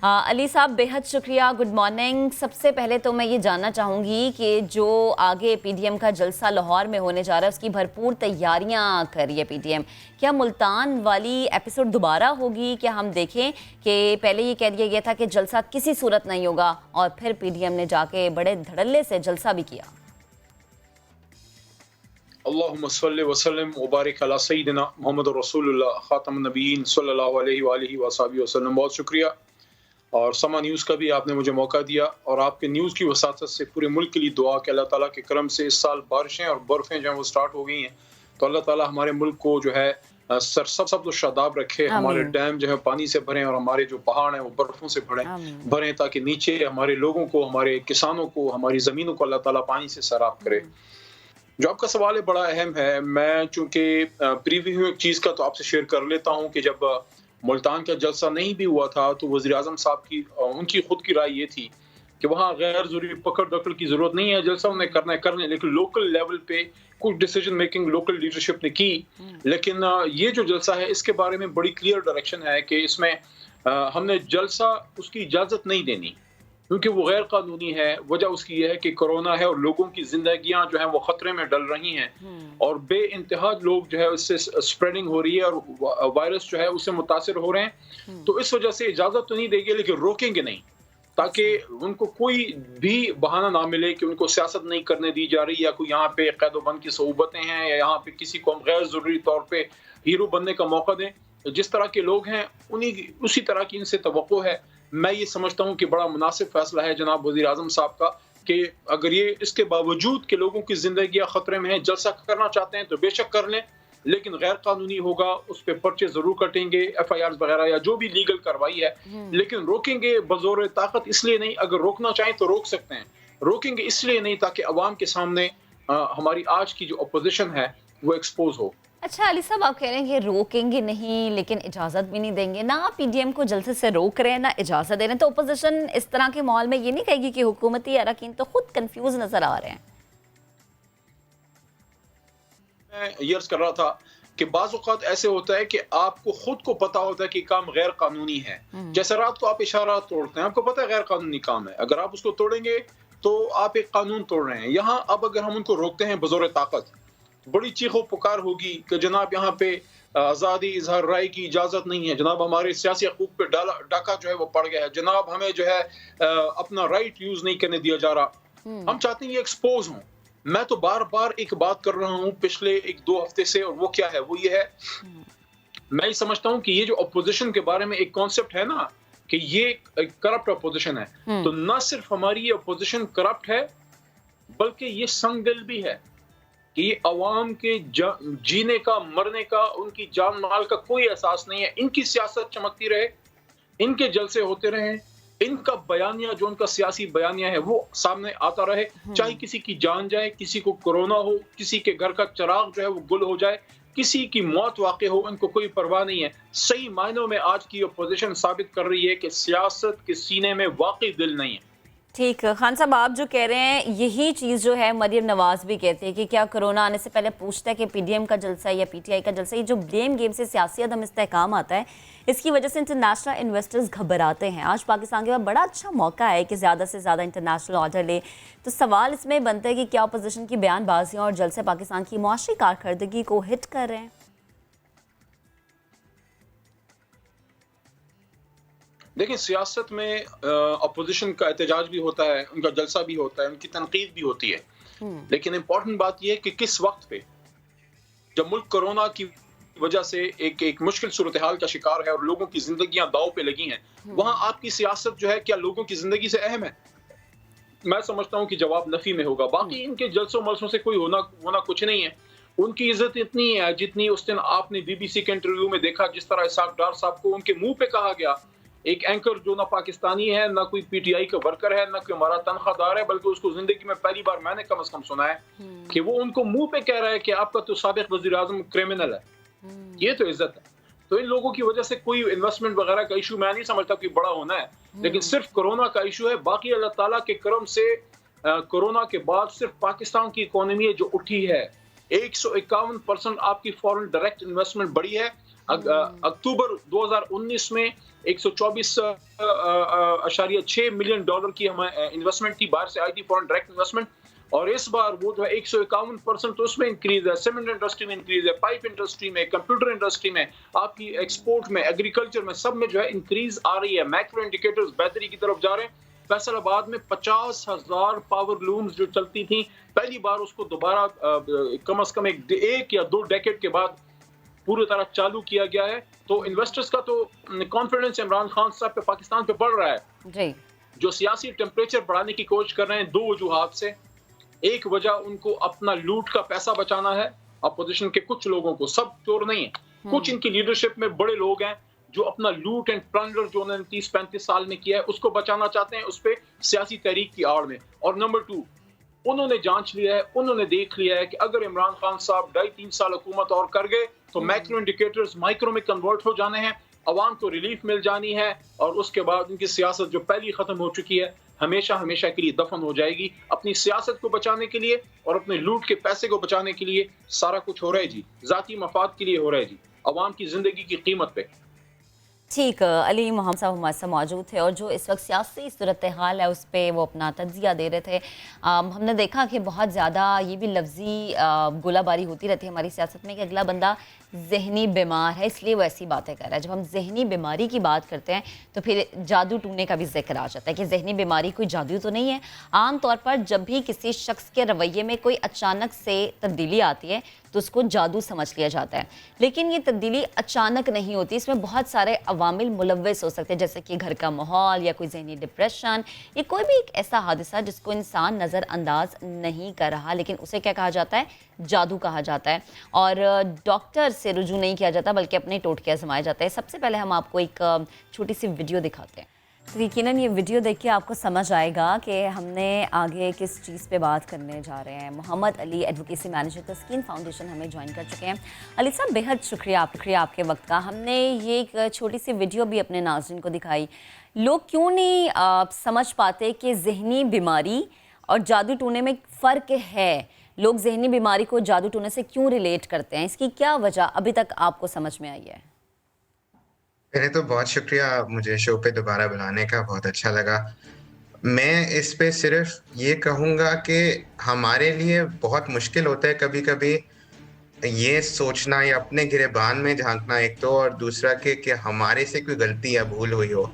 अली साहब, बेहद शुक्रिया, गुड मॉर्निंग। सबसे पहले तो मैं ये जानना चाहूँगी कि जो आगे पीडीएम का जलसा लाहौर में होने जा रहा है, उसकी भरपूर तैयारियां कर रही है पीडीएम। क्या मुल्तान वाली एपिसोड दोबारा होगी? क्या हम देखें कि पहले ये कह दिया गया था कि जलसा किसी सूरत नहीं होगा, और फिर पीडीएम ने जाके बड़े धड़ल्ले से जलसा भी किया? अल्लाहुम्मा सल्ली व सल्लिम व बारिक अला सय्यिदिना मुहम्मद रसूलुल्लाह खातमुन नबिय्यीन सल्लल्लाहु अलैहि व आलिहि व सहाबिहि वसल्लम। बहुत शुक्रिया, और समा न्यूज़ का भी आपने मुझे मौका दिया, और आपके न्यूज़ की वसातत से पूरे मुल्क के लिए दुआ कि अल्लाह ताला के करम से इस साल बारिशें और बर्फ़ें जो हैं वो स्टार्ट हो गई हैं, तो अल्लाह ताला हमारे मुल्क को जो है सब शादाब रखे, हमारे डैम जो है पानी से भरें, और हमारे जो पहाड़ हैं वो बर्फ़ों से भरें, ताकि नीचे हमारे लोगों को, हमारे किसानों को, हमारी ज़मीनों को अल्लाह ताला पानी से सैराब करे। जो आपका सवाल है बड़ा अहम है। मैं चूँकि प्रीव्यू एक चीज़ का तो आपसे शेयर कर लेता हूँ कि जब मुल्तान का जलसा नहीं भी हुआ था, तो वज़ीर आज़म साहब की उनकी खुद की राय ये थी कि वहाँ गैर ज़रूरी पकड़ दकड़ की ज़रूरत नहीं है, जलसा उन्हें करना है करने, लेकिन लोकल लेवल पे कुछ डिसीजन मेकिंग लोकल लीडरशिप ने की। लेकिन ये जो जलसा है, इसके बारे में बड़ी क्लियर डायरेक्शन है कि इसमें हमने जलसा उसकी इजाज़त नहीं देनी, क्योंकि वो गैर कानूनी है। वजह उसकी ये है कि कोरोना है और लोगों की जिंदगियां जो हैं वो खतरे में डल रही हैं, और बेइंतहा लोग जो है उससे स्प्रेडिंग हो रही है, और वायरस जो है उससे मुतासिर हो रहे हैं। तो इस वजह से इजाज़त तो नहीं देंगे, लेकिन रोकेंगे नहीं, ताकि उनको कोई भी बहाना ना मिले कि उनको सियासत नहीं करने दी जा रही, या कोई यहाँ पे कैदोबंद की सहूबतें हैं, या यहाँ पे किसी को हम गैर ज़रूरी तौर पे हीरो बनने का मौका दें। जिस तरह के लोग हैं उसी तरह की इनसे तवक्को है। मैं ये समझता हूँ कि बड़ा मुनासिब फैसला है जनाब वज़ीर आज़म साहब का, कि अगर ये इसके बावजूद कि लोगों की ज़िंदगियाँ ख़तरे में हैं, जलसा करना चाहते हैं तो बेशक कर लें, लेकिन गैर कानूनी होगा, उस पर पर्चे ज़रूर कटेंगे, FIRs वगैरह या जो भी लीगल कार्रवाई है, लेकिन रोकेंगे बज़ोर ताकत इसलिए नहीं। अगर रोकना चाहें तो रोक सकते हैं, रोकेंगे इसलिए नहीं ताकि अवाम के सामने हमारी आज की जो अपोजिशन है वो एक्सपोज हो। अच्छा अली साहब, आप कह रहे हैं कि रोकेंगे नहीं, लेकिन इजाज़त भी नहीं देंगे। ना पीडीएम को जलसे से रोक रहे हैं, ना इजाज़त दे रहे हैं, तो अपोजिशन इस तरह के माहौल में ये नहीं कहेगी कि हुकूमती अरकान तो खुद कंफ्यूज नजर आ रहे हैं? मैं ये अर्ज कर रहा था कि बाज़ औक़ात ऐसे होता है कि आपको खुद को पता होता है कि काम गैर कानूनी है। जैसे रात को आप इशारा तोड़ते हैं, आपको पता है गैर कानूनी काम है, अगर आप उसको तोड़ेंगे तो आप एक कानून तोड़ रहे हैं। यहाँ अब अगर हम उनको रोकते हैं बज़ोर ताकत, बड़ी चीखो पुकार होगी कि जनाब यहाँ पे आज़ादी इजहार राय की इजाज़त नहीं है, जनाब हमारे सियासी हकूक़ पे डाका जो है वो पड़ गया है, जनाब हमें जो है अपना राइट यूज़ नहीं करने दिया जा रहा। हम चाहते हैं ये एक्सपोज हों। मैं तो बार बार एक बात कर रहा हूँ पिछले 1-2 हफ्ते से, और वो क्या है, वो ये है, मैं ये समझता हूँ कि ये जो अपोजिशन के बारे में एक कॉन्सेप्ट है ना कि ये करप्ट अपोजिशन है, तो न सिर्फ हमारी ये अपोजिशन करप्ट है, बल्कि ये संगदिल भी है कि ये अवाम के जीने का, मरने का, उनकी जान माल का कोई एहसास नहीं है। इनकी सियासत चमकती रहे, इनके जलसे होते रहे, इनका बयानिया जो उनका सियासी बयानिया है वो सामने आता रहे, चाहे किसी की जान जाए, किसी को कोरोना हो, किसी के घर का चिराग जो है वो गुल हो जाए, किसी की मौत वाक़ई हो, इनको कोई परवाह नहीं है। सही मायनों में आज की अपोजिशन साबित कर रही है कि सियासत के सीने में वाकई दिल नहीं है। ठीक, खान साहब आप जो कह रहे हैं यही चीज़ जो है मरियम नवाज भी कहते हैं कि क्या कोरोना आने से पहले पूछता है कि पीडीएम का जलसा या पीटीआई का जलसा, ये जो ब्लेम गेम से सियासी अदम इस्तेहकाम आता है, इसकी वजह से इंटरनेशनल इन्वेस्टर्स घबराते हैं। आज पाकिस्तान के पास बड़ा अच्छा मौका है कि ज़्यादा से ज़्यादा इंटरनेशनल ऑर्डर ले, तो सवाल इसमें बनता है कि क्या अपोजिशन की बयानबाजियाँ और जलसे पाकिस्तान की मुआशी कारकर्दगी को हिट कर रहे हैं? देखिए, सियासत में अपोजिशन का एहतजाज भी होता है, उनका जलसा भी होता है, उनकी तनकीद भी होती है, लेकिन इम्पोर्टेंट बात यह है कि किस वक्त पे, जब मुल्क कोरोना की वजह से एक मुश्किल सूरत हाल का शिकार है और लोगों की जिंदगियां दाव पे लगी हैं, वहां आपकी सियासत जो है क्या लोगों की जिंदगी से अहम है? मैं समझता हूं कि जवाब नफी में होगा। बाकी इनके जलसों मलसों से कोई होना कुछ नहीं है। उनकी इज्जत इतनी है जितनी उस दिन आपने बीबीसी के इंटरव्यू में देखा, जिस तरह इसाक डार साहब को उनके मुंह पे कहा गया, एक एंकर जो ना पाकिस्तानी है, ना कोई पीटीआई का वर्कर है, ना कोई हमारा तनख्वाहदार है, बल्कि उसको जिंदगी में पहली बार मैंने कम से कम सुना है कि वो उनको मुंह पे कह रहा है कि आपका तो साबिक वजीर आजम क्रिमिनल है। ये तो इज्जत है। तो इन लोगों की वजह से कोई इन्वेस्टमेंट वगैरह का इशू मैं नहीं समझता कि बड़ा होना है, लेकिन सिर्फ कोरोना का इशू है। बाकी अल्लाह ताला के करम से कोरोना के बाद सिर्फ पाकिस्तान की इकोनॉमी है जो उठी है। 151% आपकी फॉरेन डायरेक्ट इन्वेस्टमेंट बढ़ी है। अक्टूबर 2019 में 124.6 मिलियन डॉलर की हमें इन्वेस्टमेंट थी, बाहर से आई थी फॉरेन डायरेक्ट इन्वेस्टमेंट, और इस बार वो जो है 151% तो उसमें इंक्रीज है। सीमेंट इंडस्ट्री में इंक्रीज है, पाइप इंडस्ट्री में, कंप्यूटर इंडस्ट्री में, आपकी एक्सपोर्ट में, एग्रीकल्चर में, सब में जो है इंक्रीज आ रही है। मैक्रो इंडिकेटर्स बेहतरी की तरफ जा रहे हैं। फैसलाबाद में 50,000 पावर लूम्स जो चलती थी, पहली बार उसको दोबारा कम से कम एक या 2 डेकेड के बाद पूरी तरह चालू किया गया है। तो इन्वेस्टर्स का तो कॉन्फिडेंस इमरान खान साहब पे, पाकिस्तान पे बढ़ रहा है जी। जो सियासी टेम्परेचर बढ़ाने की कोशिश कर रहे हैं 2 वजूहात से। एक वजह उनको अपना लूट का पैसा बचाना है, अपोजिशन के कुछ लोगों को, सब चोर नहीं है, कुछ इनकी लीडरशिप में बड़े लोग हैं जो अपना लूट एंड प्लंडर जो उन्होंने 30-35 साल में किया है उसको बचाना चाहते हैं, उस पर सियासी तहरीक की आड़ में। और नंबर 2, उन्होंने जांच लिया है, उन्होंने देख लिया है कि अगर इमरान खान साहब 2.5-3 साल हुकूमत और कर गए तो मैक्रो इंडिकेटर्स माइक्रो में कन्वर्ट हो जाने हैं, अवाम को रिलीफ मिल जानी है, और उसके बाद उनकी सियासत जो पहली खत्म हो चुकी है हमेशा हमेशा के लिए दफन हो जाएगी। अपनी सियासत को बचाने के लिए और अपने लूट के पैसे को बचाने के लिए सारा कुछ हो रहा है जी, जाती मफाद के लिए हो रहा है जी, अवाम की जिंदगी की कीमत पे। ठीक, अली मोहम्मद साहब हमारे साथ मौजूद थे और जो इस वक्त सियासी सूरत हाल है उस पर वो अपना तज्जिया दे रहे थे। हमने देखा कि बहुत ज़्यादा ये भी लफ्ज़ी गोलाबारी होती रहती है हमारी सियासत में कि अगला बंदा जहनी बीमार है इसलिए वो ऐसी बातें कर रहा है। जब हम जहनी बीमारी की बात करते हैं तो फिर जादू टूने का भी जिक्र आ जाता है कि जहनी बीमारी कोई जादू तो नहीं है। आम तौर पर जब भी किसी शख्स के रवैये में कोई अचानक से तब्दीली आती है तो उसको जादू समझ लिया जाता है, लेकिन ये तब्दीली अचानक नहीं होती, इसमें बहुत सारे अवामिल मुलव्वस हो सकते हैं, जैसे कि घर का माहौल या कोई जहनी डिप्रेशन या कोई भी एक ऐसा हादसा जिसको इंसान नज़रअंदाज नहीं कर रहा, लेकिन उसे क्या कहा जाता है, जादू कहा जाता है। और डॉक्टर से रुजू नहीं किया जाता बल्कि अपने टोटके आजमाया जाता है। सबसे पहले हम आपको एक छोटी सी वीडियो दिखाते हैं। तो यकीनन ये वीडियो देख के आपको समझ आएगा कि हमने आगे किस चीज़ पे बात करने जा रहे हैं। मोहम्मद अली एडवोकेसी मैनेजर तस्कीन फाउंडेशन हमें ज्वाइन कर चुके हैं। अली साहब बेहद शुक्रिया आपके वक्त का। हमने ये एक छोटी सी वीडियो भी अपने नाज़रीन को दिखाई। लोग क्यों नहीं समझ पाते कि जहनी बीमारी और जादू टूने में फ़र्क है? लोग जहनी बीमारी को जादू टूने से क्यों रिलेट करते हैं? इसकी क्या वजह अभी तक आपको समझ में आई है? पहले तो बहुत शुक्रिया मुझे शो पे दोबारा बुलाने का, बहुत अच्छा लगा। मैं इस पे सिर्फ ये कहूँगा कि हमारे लिए बहुत मुश्किल होता है कभी कभी ये सोचना या अपने गिरेबान में झांकना, एक तो, और दूसरा कि हमारे से कोई गलती या भूल हुई हो।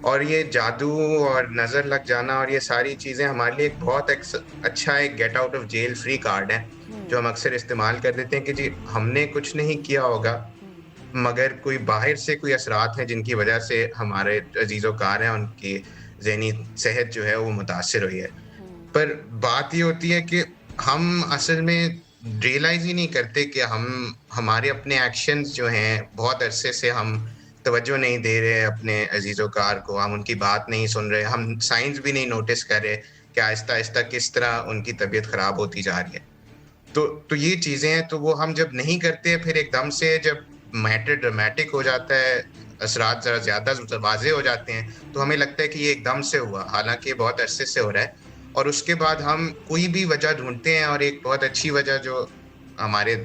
और ये जादू और नज़र लग जाना और ये सारी चीज़ें हमारे लिए एक बहुत अच्छा एक get out of jail free card है जो हम अक्सर इस्तेमाल कर देते हैं कि जी हमने कुछ नहीं किया होगा, मगर कोई बाहर से कोई असरात हैं जिनकी वजह से हमारे अजीज़ोकार हैं उनकी ज़हनी सेहत जो है वो मुतासर हुई है। पर बात ये होती है कि हम असल में रियलाइज़ ही नहीं करते कि हमारे अपने एक्शंस जो हैं, बहुत अरसे से हम तवज्जो नहीं दे रहे अपने अजीज़ोकार को, हम उनकी बात नहीं सुन रहे, हम साइंस भी नहीं नोटिस कर रहे कि आहिस्ता आहिस्ता किस तरह उनकी तबीयत ख़राब होती जा रही है। तो ये चीज़ें हैं, तो वो हम जब नहीं करते फिर एकदम से जब मैटर ड्रामेटिक हो जाता है, असरात ज़रा ज़्यादा वाज़े हो जाते हैं, तो हमें लगता है कि ये एकदम से हुआ, हालांकि ये बहुत अरसे से हो रहा है। और उसके बाद हम कोई भी वजह ढूंढते हैं, और एक बहुत अच्छी वजह जो हमारे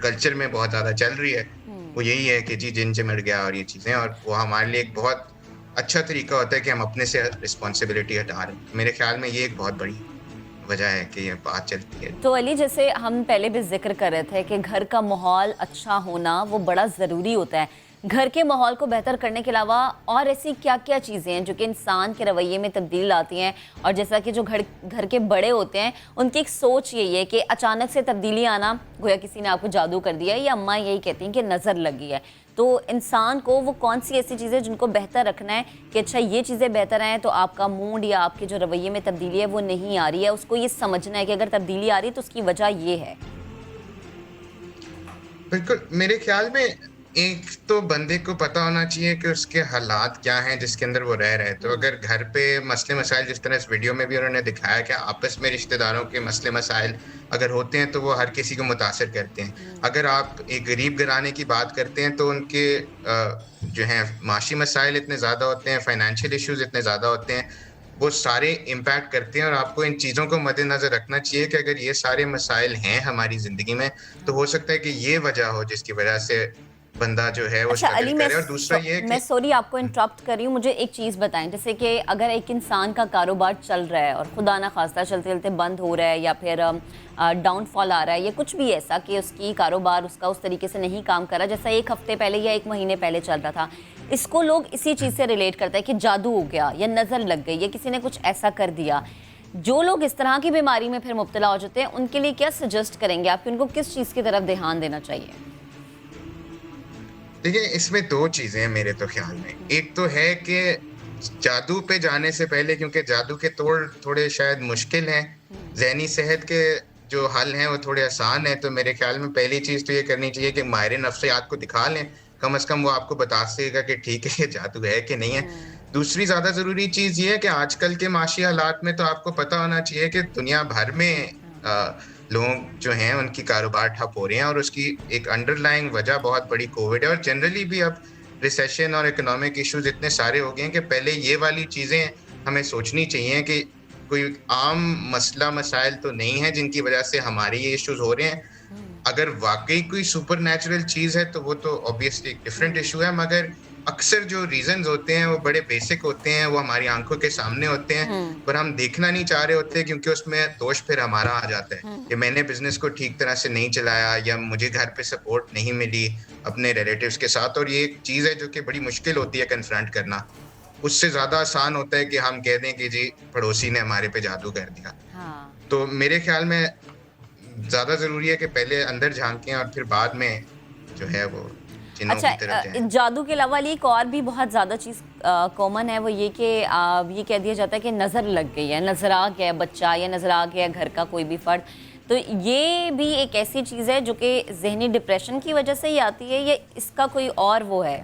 कल्चर में बहुत ज़्यादा चल रही है वो यही है कि जी जिन चिमड़ गया और ये चीज़ें, और वो हमारे लिए एक बहुत अच्छा तरीका होता है कि हम अपने से रिस्पॉन्सिबिलिटी हटा रहे हैं। मेरे ख्याल में ये एक बहुत बड़ी वजह है कि ये बात चलती है। तो अली, जैसे हम पहले भी जिक्र कर रहे थे कि घर का माहौल अच्छा होना वो बड़ा ज़रूरी होता है। घर के माहौल को बेहतर करने के अलावा और ऐसी क्या क्या चीज़ें हैं जो कि इंसान के रवैये में तब्दील लाती हैं? और जैसा कि जो घर के बड़े होते हैं उनकी एक सोच यही है कि अचानक से तब्दीली आना, गोया किसी ने आपको जादू कर दिया है, या अम्मा यही कहती हैं कि नज़र लगी है। तो इंसान को वो कौन सी ऐसी चीज़ें जिनको बेहतर रखना है कि अच्छा ये चीज़ें बेहतर आएँ तो आपका मूड या आपके जो रवैये में तब्दीली है वो नहीं आ रही है, उसको ये समझना है कि अगर तब्दीली आ रही है तो उसकी वजह ये है। बिल्कुल, मेरे ख्याल में एक तो बंदे को पता होना चाहिए कि उसके हालात क्या हैं जिसके अंदर वो रह रहा है। तो अगर घर पे मसले-मसाइल जिस तरह इस वीडियो में भी उन्होंने दिखाया कि आपस में रिश्तेदारों के मसले-मसाइल अगर होते हैं तो वो हर किसी को मुतासिर करते हैं। अगर आप एक गरीब घराने की बात करते हैं तो उनके जो हैं माशी मसाइल इतने ज़्यादा होते हैं, फाइनेंशियल इश्यूज़ इतने ज़्यादा होते हैं, वो सारे इम्पैक्ट करते हैं और आपको इन चीज़ों को मद्देनज़र रखना चाहिए कि अगर ये सारे मसाइल हैं हमारी ज़िंदगी में, तो हो सकता है कि ये वजह हो जिसकी वजह से बंदा जो है वो अच्छा अली, स्ट्रगल करे। और दूसरा ये है मैं कि सॉरी आपको इंटरप्ट कर रही हूँ, मुझे एक चीज़ बताएं, जैसे कि अगर एक इंसान का कारोबार चल रहा है और खुदा ना खास्ता चलते चलते बंद हो रहा है या फिर डाउनफॉल आ रहा है या कुछ भी ऐसा कि उसकी कारोबार उसका उस तरीके से नहीं काम कर रहा जैसा एक हफ्ते पहले या एक महीने पहले चल रहा था, इसको लोग इसी चीज़ से रिलेट करते हैं कि जादू हो गया या नज़र लग गई या किसी ने कुछ ऐसा कर दिया। जो लोग इस तरह की बीमारी में फिर मुब्तला हो जाते हैं उनके लिए क्या सजेस्ट करेंगे आप कि उनको किस चीज़ की तरफ ध्यान देना चाहिए? देखिए, इसमें 2 चीज़ें हैं मेरे तो ख्याल में। एक तो है कि जादू पे जाने से पहले, क्योंकि जादू के तोड़ थोड़े शायद मुश्किल हैं, ज़हनी सेहत के जो हल हैं वो थोड़े आसान हैं। तो मेरे ख्याल में पहली चीज़ तो ये करनी चाहिए कि माहिर नफ्सियात को दिखा लें, कम से कम वो आपको बता सकेगा कि ठीक है ये जादू है कि नहीं है। दूसरी ज़्यादा ज़रूरी चीज़ ये है कि आजकल के माशी हालात में तो आपको पता होना चाहिए कि दुनिया भर में लोग जो हैं उनकी कारोबार ठप हो रहे हैं और उसकी एक अंडरलाइंग वजह बहुत बड़ी कोविड है। और जनरली भी अब रिसेशन और इकोनॉमिक इश्यूज इतने सारे हो गए हैं कि पहले ये वाली चीज़ें हमें सोचनी चाहिए कि कोई आम मसला मसाइल तो नहीं है जिनकी वजह से हमारे ये इश्यूज हो रहे हैं। अगर वाकई कोई सुपर नेचुरल चीज़ है तो वो तो ऑब्वियसली एक डिफरेंट इशू है, मगर अक्सर जो रीजंस होते हैं वो बड़े बेसिक होते हैं, वो हमारी आंखों के सामने होते हैं पर हम देखना नहीं चाह रहे होते क्योंकि उसमें दोष फिर हमारा आ जाता है कि मैंने बिजनेस को ठीक तरह से नहीं चलाया या मुझे घर पे सपोर्ट नहीं मिली अपने रिलेटिव्स के साथ। और ये एक चीज़ है जो कि बड़ी मुश्किल होती है कन्फ्रंट करना। उससे ज़्यादा आसान होता है कि हम कह दें कि जी पड़ोसी ने हमारे पे जादू कर दिया। तो मेरे ख्याल में ज़्यादा ज़रूरी है कि पहले अंदर झांकें और फिर बाद में जो है वो अच्छा, जादू के अलावा एक और भी बहुत ज़्यादा चीज़ कॉमन है, वो ये कि ये कह दिया जाता है कि नज़र लग गई है, नज़र आ गया बच्चा या नज़र आ गया घर का कोई भी फर्द। तो ये भी एक ऐसी चीज़ है जो कि जहनी डिप्रेशन की वजह से ही आती है या इसका कोई और वो है?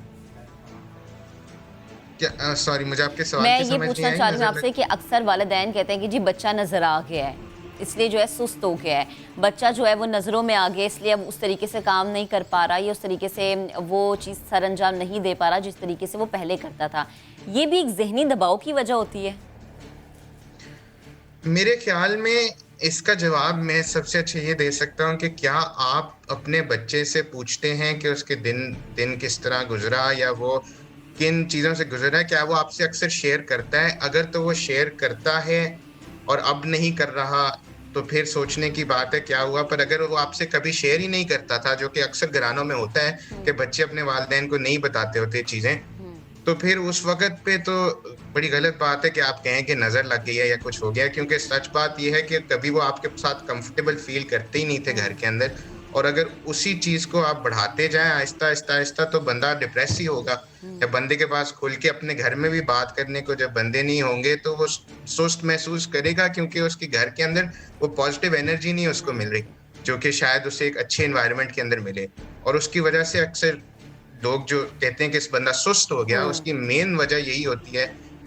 सॉरी, मुझे आपके सवाल मैं ये पूछना चाह रही हूँ आपसे कि अक्सर वालिदैन कहते हैं कि जी बच्चा नज़र आ गया है इसलिए जो है सुस्त हो गया है, बच्चा जो है वो नज़रों में आ गया इसलिए अब उस तरीके से काम नहीं कर पा रहा या उस तरीके से वो चीज़ सर अंजाम नहीं दे पा रहा जिस तरीके से वो पहले करता था। ये भी एक जहनी दबाव की वजह होती है? मेरे ख्याल में इसका जवाब मैं सबसे अच्छा ये दे सकता हूँ कि क्या आप अपने बच्चे से पूछते हैं कि उसके दिन किस तरह गुजरा या वो किन चीज़ों से गुजर रहा है? क्या वो आपसे अक्सर शेयर करता है? अगर तो वो शेयर करता है और अब नहीं कर रहा तो फिर सोचने की बात है क्या हुआ। पर अगर वो आपसे कभी शेयर ही नहीं करता था, जो कि अक्सर घरानों में होता है कि बच्चे अपने वालिदैन को नहीं बताते होते चीज़ें, तो फिर उस वक्त पे तो बड़ी गलत बात है कि आप कहें कि नज़र लग गई है या कुछ हो गया, क्योंकि सच बात यह है कि कभी वो आपके साथ कंफर्टेबल फील करते ही नहीं थे घर के अंदर। और अगर उसी चीज़ को आप बढ़ाते जाएं आहिस्ता आहिस्ता आहिस्ता तो बंदा डिप्रेस ही होगा। जब बंदे के पास खुल के अपने घर में भी बात करने को जब बंदे नहीं होंगे तो वो सुस्त महसूस करेगा, क्योंकि उसके घर के अंदर वो पॉजिटिव एनर्जी नहीं उसको मिल रही जो कि शायद उसे एक अच्छे एनवायरनमेंट के अंदर मिले। और उसकी वजह से अक्सर लोग जो कहते हैं कि इस बंदा सुस्त हो गया, उसकी मेन वजह यही होती है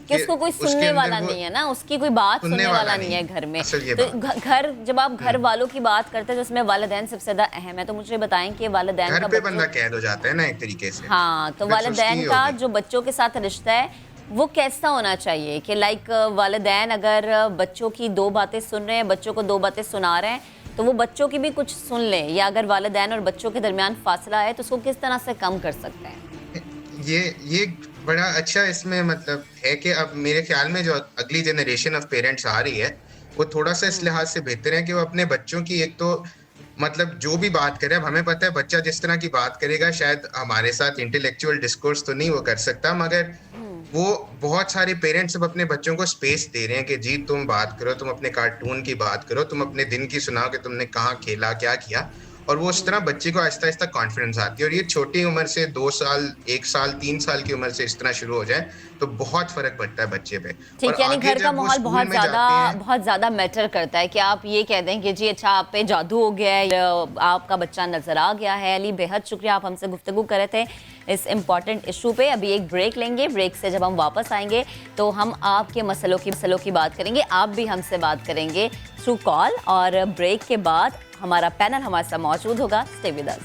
कि उसको कोई सुनने वाला नहीं है ना, उसकी कोई बात सुनने वाला नहीं है घर में। तो घर जब आप घर वालों की बात करते हैं तो उसमें वालिदैन सबसे ज्यादा अहम है। तो मुझे बताएं कि वालिदैन घर पे बंदा कैद हो जाता है ना एक तरीके से। हाँ, तो वालिदैन का जो बच्चों के साथ रिश्ता है वो कैसा होना चाहिए कि लाइक वालिदैन अगर बच्चों की 2 बातें सुन रहे हैं, बच्चों को 2 बातें सुना रहे हैं तो वो बच्चों की भी कुछ सुन लें, या अगर वालिदैन और बच्चों के दरमियान फासला है तो उसको किस तरह से कम कर सकते हैं? ये बड़ा अच्छा इसमें मतलब है कि अब मेरे ख्याल में जो अगली जनरेशन ऑफ पेरेंट्स आ रही है वो थोड़ा सा इस लिहाज से बेहतर है कि वो अपने बच्चों की एक तो मतलब जो भी बात करे, अब हमें पता है बच्चा जिस तरह की बात करेगा शायद हमारे साथ इंटेलेक्चुअल डिस्कोर्स तो नहीं वो कर सकता, मगर वो बहुत सारे पेरेंट्स अब अपने बच्चों को स्पेस दे रहे हैं कि जी तुम बात करो, तुम अपने कार्टून की बात करो, तुम अपने दिन की सुनाओ कि तुमने कहाँ खेला क्या किया। और वो उस तरह बच्चे को आहिस्ता आहिस्ता कॉन्फिडेंस आती है। और ये छोटी उम्र से 2 साल, 1 साल, 3 साल की उम्र से इस तरह शुरू हो जाए तो बहुत फर्क पड़ता है बच्चे पे। ठीक, यानी घर का माहौल बहुत ज्यादा मैटर करता है कि आप ये कह दें कि जी अच्छा आप पे जादू हो गया है, आपका बच्चा नजर आ गया है। अली, बेहद शुक्रिया, आप हमसे गुफ्तगू कर रहे थे इस इम्पॉर्टेंट इशू पे। अभी एक ब्रेक लेंगे, ब्रेक से जब हम वापस आएंगे तो हम आपके मसलों की बात करेंगे, आप भी हमसे बात करेंगे थ्रू कॉल। और ब्रेक के बाद हमारा पैनल हमारे साथ मौजूद होगा। Stay with us.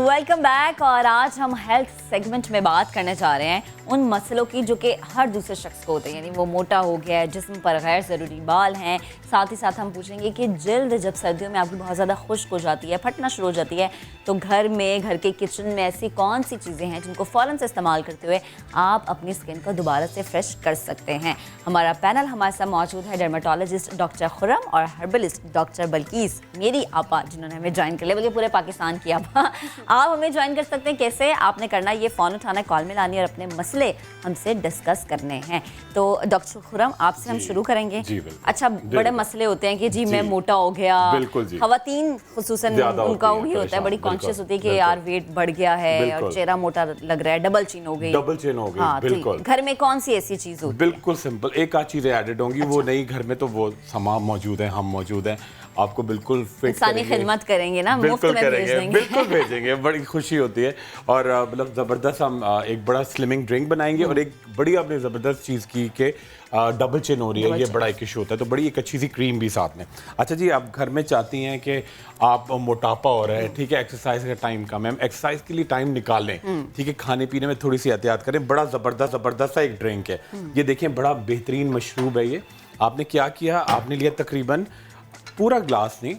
Welcome back. और आज हम हेल्थ सेगमेंट में बात करने जा रहे हैं उन मसलों की जो कि हर दूसरे शख्स को होते हैं, यानी वो मोटा हो गया है, जिस्म पर गैर ज़रूरी बाल हैं। साथ ही साथ हम पूछेंगे कि जल्द जब सर्दियों में आपकी बहुत ज़्यादा खुश्क हो जाती है, फटना शुरू हो जाती है, तो घर में, घर के किचन में ऐसी कौन सी चीज़ें हैं जिनको फ़ौरन से इस्तेमाल करते हुए आप अपनी स्किन को दोबारा से फ्रेश कर सकते हैं। हमारा पैनल हमारे साथ मौजूद है डर्माटोलॉजिस्ट डॉक्टर खुर्रम और हर्बलिस्ट डॉक्टर बल्कीस, मेरी आपा, जिन्होंने हमें ज्वाइन कर लिया, बल्कि पूरे पाकिस्तान की आपा। आप हमें ज्वाइन कर सकते हैं। कैसे आपने करना, ये फ़ोन उठाना, कॉल में लानी और अपने मसले हमसे डिस्कस करने हैं। तो डॉक्टर खुर्रम, आपसे हम शुरू करेंगे। अच्छा, बड़े मसले होते हैं कि जी मैं मोटा हो गया, ख़वातीन खुसूसन उनका वही होता है, बड़ी कॉन्शियस होती है कि यार वेट बढ़ गया है और चेहरा मोटा लग रहा है, डबल चिन हो गई। हाँ, बिल्कुल। घर में कौन सी ऐसी चीज़ होती है? बिल्कुल सिंपल, एक आध चीज़ें एडेड होंगी। वो नहीं, घर में तो वो सामान मौजूद है, हम मौजूद हैं, आपको बिल्कुल फिट इंसानी खिदमत करेंगे ना, मुफ्त में भेज देंगे। बिल्कुल भेजेंगे, बड़ी खुशी होती है। और मतलब ज़बरदस्त हम एक बड़ा स्लिमिंग ड्रिंक बनाएंगे। और एक बड़ी आपने ज़बरदस्त चीज़ की कि डबल चिन हो रही है, ये बड़ा एक इशू होता है, तो बड़ी एक अच्छी सी क्रीम भी साथ में। अच्छा जी, आप घर में चाहती हैं कि आप मोटापा हो रहा है, ठीक है, एक्सरसाइज का टाइम कम है, हम एक्सरसाइज के लिए टाइम निकाल लें, ठीक है, खाने पीने में थोड़ी सी एहतियात करें। बड़ा ज़बरदस्त सा एक ड्रिंक है ये, देखें, बड़ा बेहतरीन मशरूब है ये। आपने क्या किया, आपने लिया तकरीबन पूरा ग्लास नहीं,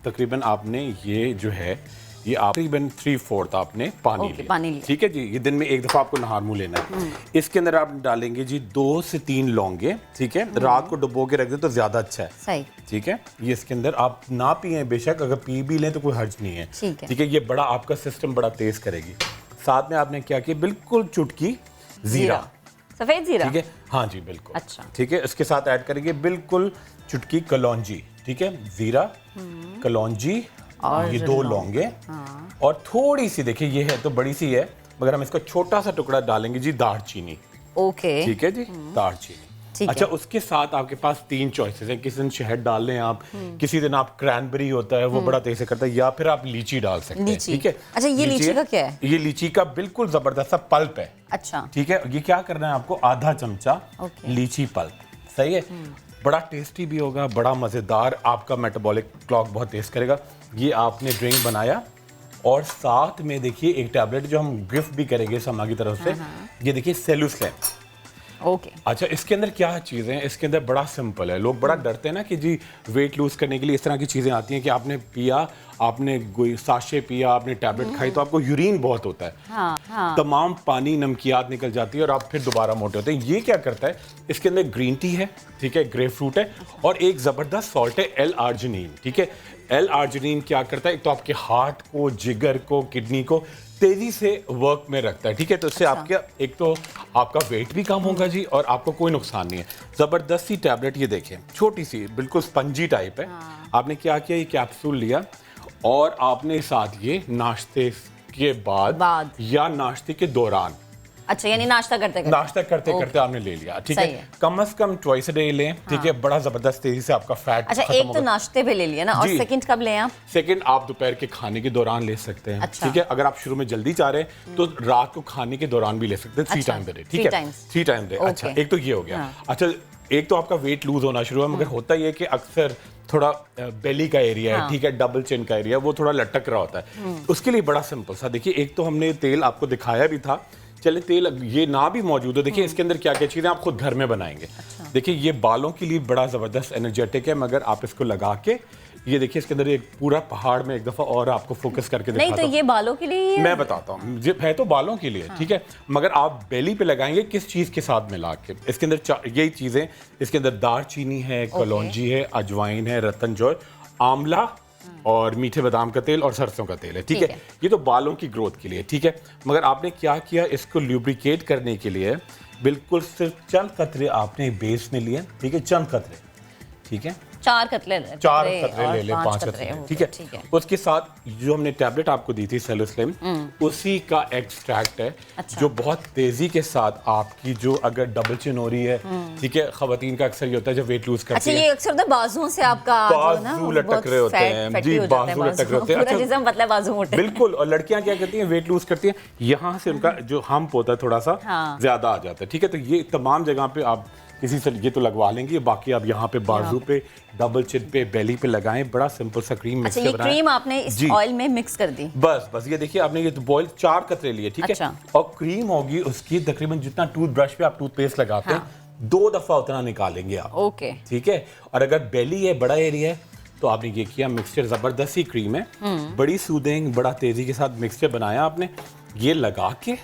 तकरीबन आपने ये जो है ये आप तकरीबन 3/4 आपने पानी लिया, ठीक है जी। ये दिन में एक दफ़ा आपको नहार मुँह लेना है। इसके अंदर आप डालेंगे जी 2 से 3 लौंगे, ठीक है, रात को डुबो के रख दें तो ज़्यादा अच्छा है, सही, ठीक है। ये इसके अंदर आप ना पिए बेशक, अगर पी भी लें तो कोई हर्ज नहीं है, ठीक है। ये बड़ा आपका सिस्टम बड़ा तेज करेगी। साथ में आपने क्या किया, बिल्कुल चुटकी जीरा, सफ़ेद जीरा, ठीक है, हाँ जी बिल्कुल, अच्छा, ठीक है। इसके साथ ऐड करेंगे बिल्कुल चुटकी कलौंजी, ठीक है, जीरा, कलौंजी और ये 2 लौंगे, और थोड़ी सी, देखिए ये है तो बड़ी सी है, मगर हम इसका छोटा सा टुकड़ा डालेंगे जी दालचीनी, ओके, ठीक है जी, दालचीनी। अच्छा, उसके साथ आपके पास 3 चॉइसेस हैं। किसी दिन शहद डाल लें आप, किसी दिन आप क्रैनबेरी होता है वो बड़ा तेज से करता है, या फिर आप लीची डाल सकते हैं, ठीक है। अच्छा, ये लीची का क्या है? ये लीची का बिल्कुल जबरदस्त सा पल्प है, अच्छा, ठीक है। ये क्या करना है आपको, आधा चमचा लीची पल्प, सही है, बड़ा टेस्टी भी होगा, बड़ा मज़ेदार, आपका मेटाबॉलिक क्लॉक बहुत तेज करेगा। ये आपने ड्रिंक बनाया, और साथ में देखिए एक टैबलेट जो हम गिफ्ट भी करेंगे समा की तरफ से, ये देखिए सेलुस्लैन, ओके। अच्छा, इसके अंदर क्या चीज़ें हैं, इसके अंदर बड़ा सिंपल है। लोग बड़ा डरते हैं ना कि जी वेट लूज करने के लिए इस तरह की चीज़ें आती हैं कि आपने पिया, आपने कोई साशे पिया, आपने टैबलेट खाई, तो आपको यूरिन बहुत होता है, हाँ। तमाम पानी नमकियात निकल जाती है और आप फिर दोबारा मोटे होते हैं। ये क्या करता है, इसके अंदर ग्रीन टी है, ठीक है, ग्रेप फ्रूट है, और एक ज़बरदस्त सॉल्ट है L-आर्जिनिन, ठीक है। L-आर्जिनिन क्या करता है, एक तो आपके हार्ट को, जिगर को, किडनी को तेजी से वर्क में रखता है, ठीक है। तो इससे आपके एक तो आपका वेट भी कम होगा जी, और आपको कोई नुकसान नहीं है। ज़बरदस्त सी टैबलेट, ये देखें, छोटी सी, बिल्कुल स्पंजी टाइप है। आपने क्या किया, ये कैप्सूल लिया, और आपने साथ ये नाश्ते के बाद या नाश्ते के दौरान, अच्छा, यानी नाश्ता करते करते आपने ले लिया, ठीक है। कम से कम ट्वाइस अ डे लें, ठीक है, बड़ा जबरदस्त तेजी से आपका फैट अच्छा, एक तो नाश्ते पे ले लिया ना, और सेकंड कब लें आप? सेकंड आप दोपहर के खाने के दौरान ले सकते हैं, ठीक है। अगर आप शुरू में जल्दी चाह रहे हैं तो रात को खाने के दौरान भी ले सकते हैं, 3 टाइम डे, ठीक है, 3 टाइम डे। अच्छा, एक तो ये हो गया। अच्छा, एक तो आपका वेट लूज होना शुरू है, मगर होता ही है कि अक्सर थोड़ा बेली का एरिया है, ठीक है, डबल चिन का एरिया, वो थोड़ा लटक रहा होता है। उसके लिए बड़ा सिंपल सा, देखिए, एक तो हमने तेल आपको दिखाया भी था, चले तेल ये ना भी मौजूद हो, देखिए इसके अंदर क्या क्या चीज़ें आप खुद घर में बनाएंगे। देखिए ये बालों के लिए बड़ा ज़बरदस्त एनर्जेटिक है, मगर आप इसको लगा के ये देखिए इसके अंदर एक पूरा पहाड़ में एक दफ़ा और आपको फोकस करके नहीं दिखाता तो ये बालों के लिए ही है? मैं बताता हूँ, है तो बालों के लिए, ठीक है, मगर आप बेली पे लगाएंगे किस चीज़ के साथ मिला के। इसके अंदर यही चीज़ें, इसके अंदर दालचीनी है, कलौंजी है, अजवाइन है, रतन जौ, आंवला और मीठे बादाम का तेल और सरसों का तेल है, ठीक है। ये तो बालों की ग्रोथ के लिए, ठीक है। मगर आपने क्या किया, इसको ल्यूब्रिकेट करने के लिए बिल्कुल सिर्फ चंद कतरे आपने बेस में लिए, ठीक है, चंद कतरे, ठीक है, 4 कतरे ले ले, 5 कतरे, ठीक है। उसके साथ जो हमने टैबलेट आपको दी थी सेलोस्लिम, उसी का एक्सट्रैक्ट है। जो बहुत तेजी के साथ आपकी जो अगर डबल चिन हो रही है, ठीक है, खवातीन का अक्सर ये होता है जब वेट लूज करती है, ये अक्सर तो बाजुओं से आपका बाजू लटक रहे होते हैं जी, बाजू लटक रहे होते हैं, पूरा जिस्म पतला बाजू मोटे, बिल्कुल। और लड़कियां क्या करती हैं, वेट लूज करती हैं, यहाँ से उनका जो हम्प होता है थोड़ा सा ज्यादा आ जाता है, ठीक है। तो ये तमाम जगह पे आप किसी से ये तो लगवा लेंगे, बाकी आप यहाँ पे बाजू पे, डबल चिन पे, बेली पे लगाएं। बड़ा सिंपल सा क्रीम मिक्स ये क्रीम आपने इस ऑयल में मिक्स कर दी, बस ये देखिए आपने ये बॉयल 4 कतरे लिए, ठीक है। और क्रीम होगी उसकी तकरीबन जितना टूथब्रश पे आप टूथपेस्ट लगाते हैं 2 दफा उतना निकालेंगे आप, ओके, ठीक है। और अगर बेली है, बड़ा एरिया है, तो आपने ये किया, मिक्सचर जबरदस्त ही क्रीम है, बड़ी सूदिंग, बड़ा तेजी के साथ मिक्सचर बनाया आपने। ये लगा के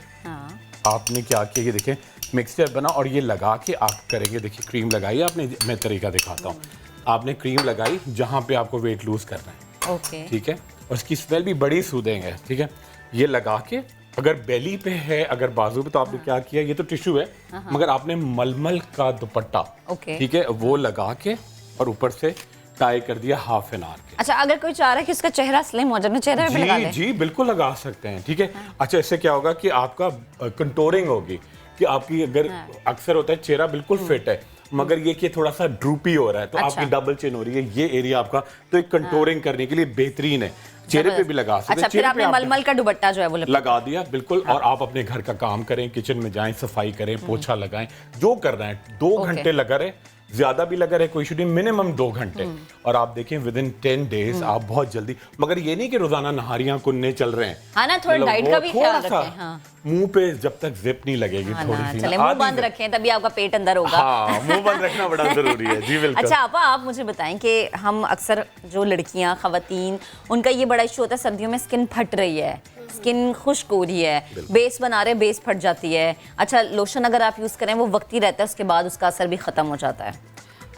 आपने क्या किया, ये देखें मिक्सचर बना और ये लगा के आप करेंगे, देखिए क्रीम लगाई आपने, मैं तरीका दिखाता हूँ। आपने क्रीम लगाई जहाँ पे आपको वेट लूज करना है, ओके, ठीक है, और उसकी स्मेल भी बड़ी सूदिंग है, ठीक है। ये लगा के अगर बेली पे है, अगर बाजू पे, तो आपने क्या किया, ये तो टिश्यू है, मगर आपने मलमल का दुपट्टा, ठीक है, वो लगा के और ऊपर से टाई कर दिया हाफ एन आवर के। अच्छा, अगर कोई चाह रहा है कि उसका चेहरा स्लिम हो जाए, चेहरे पे लगा ले? जी बिल्कुल लगा सकते हैं, ठीक है। अच्छा, इससे क्या होगा कि आपका कंटोरिंग होगी, कि आपकी अगर अक्सर होता है चेहरा बिल्कुल फिट है, मगर ये कि थोड़ा सा ड्रूपी हो रहा है, तो आपकी डबल चिन हो रही है, ये एरिया आपका, तो एक कंटोरिंग करने के लिए बेहतरीन है। चेहरे पे भी लगा सकते हैं। अच्छा, फिर आपने मलमल का दुपट्टा जो है वो लगा दिया, बिल्कुल। और आप अपने घर का काम करें, किचन में जाएं, सफाई करें, पोछा लगाएं, जो कर रहे हैं, 2 घंटे लगा रहे, ज्यादा भी लगा रहे, कोई इशू नहीं, मिनिमम 2 घंटे। और आप देखें विद इन 10 डेज आप बहुत जल्दी, मगर ये नहीं कि रोजाना नहारियां कुन्ने चल रहे हैं, हाँ ना, थोड़ा डाइट का भी ख्याल रखें, हाँ। मुंह पे जब तक जिप नहीं लगेगी, थोड़ी सी चले मुंह बंद रखें, तभी आपका पेट अंदर होगा। हाँ, मुंह बंद रखना बड़ा जरूरी है जी, बिल्कुल। अच्छा आपा, आप मुझे बताएं कि हम अक्सर जो लड़कियां, खवातीन, उनका ये बड़ा इशू होता है, सर्दियों में स्किन फट रही है, स्किन खुश्क हो रही है, बेस बना रहे, बेस फट जाती है। अच्छा, लोशन अगर आप यूज करें वो वक्ती रहता है, उसके बाद उसका असर भी खत्म हो जाता है।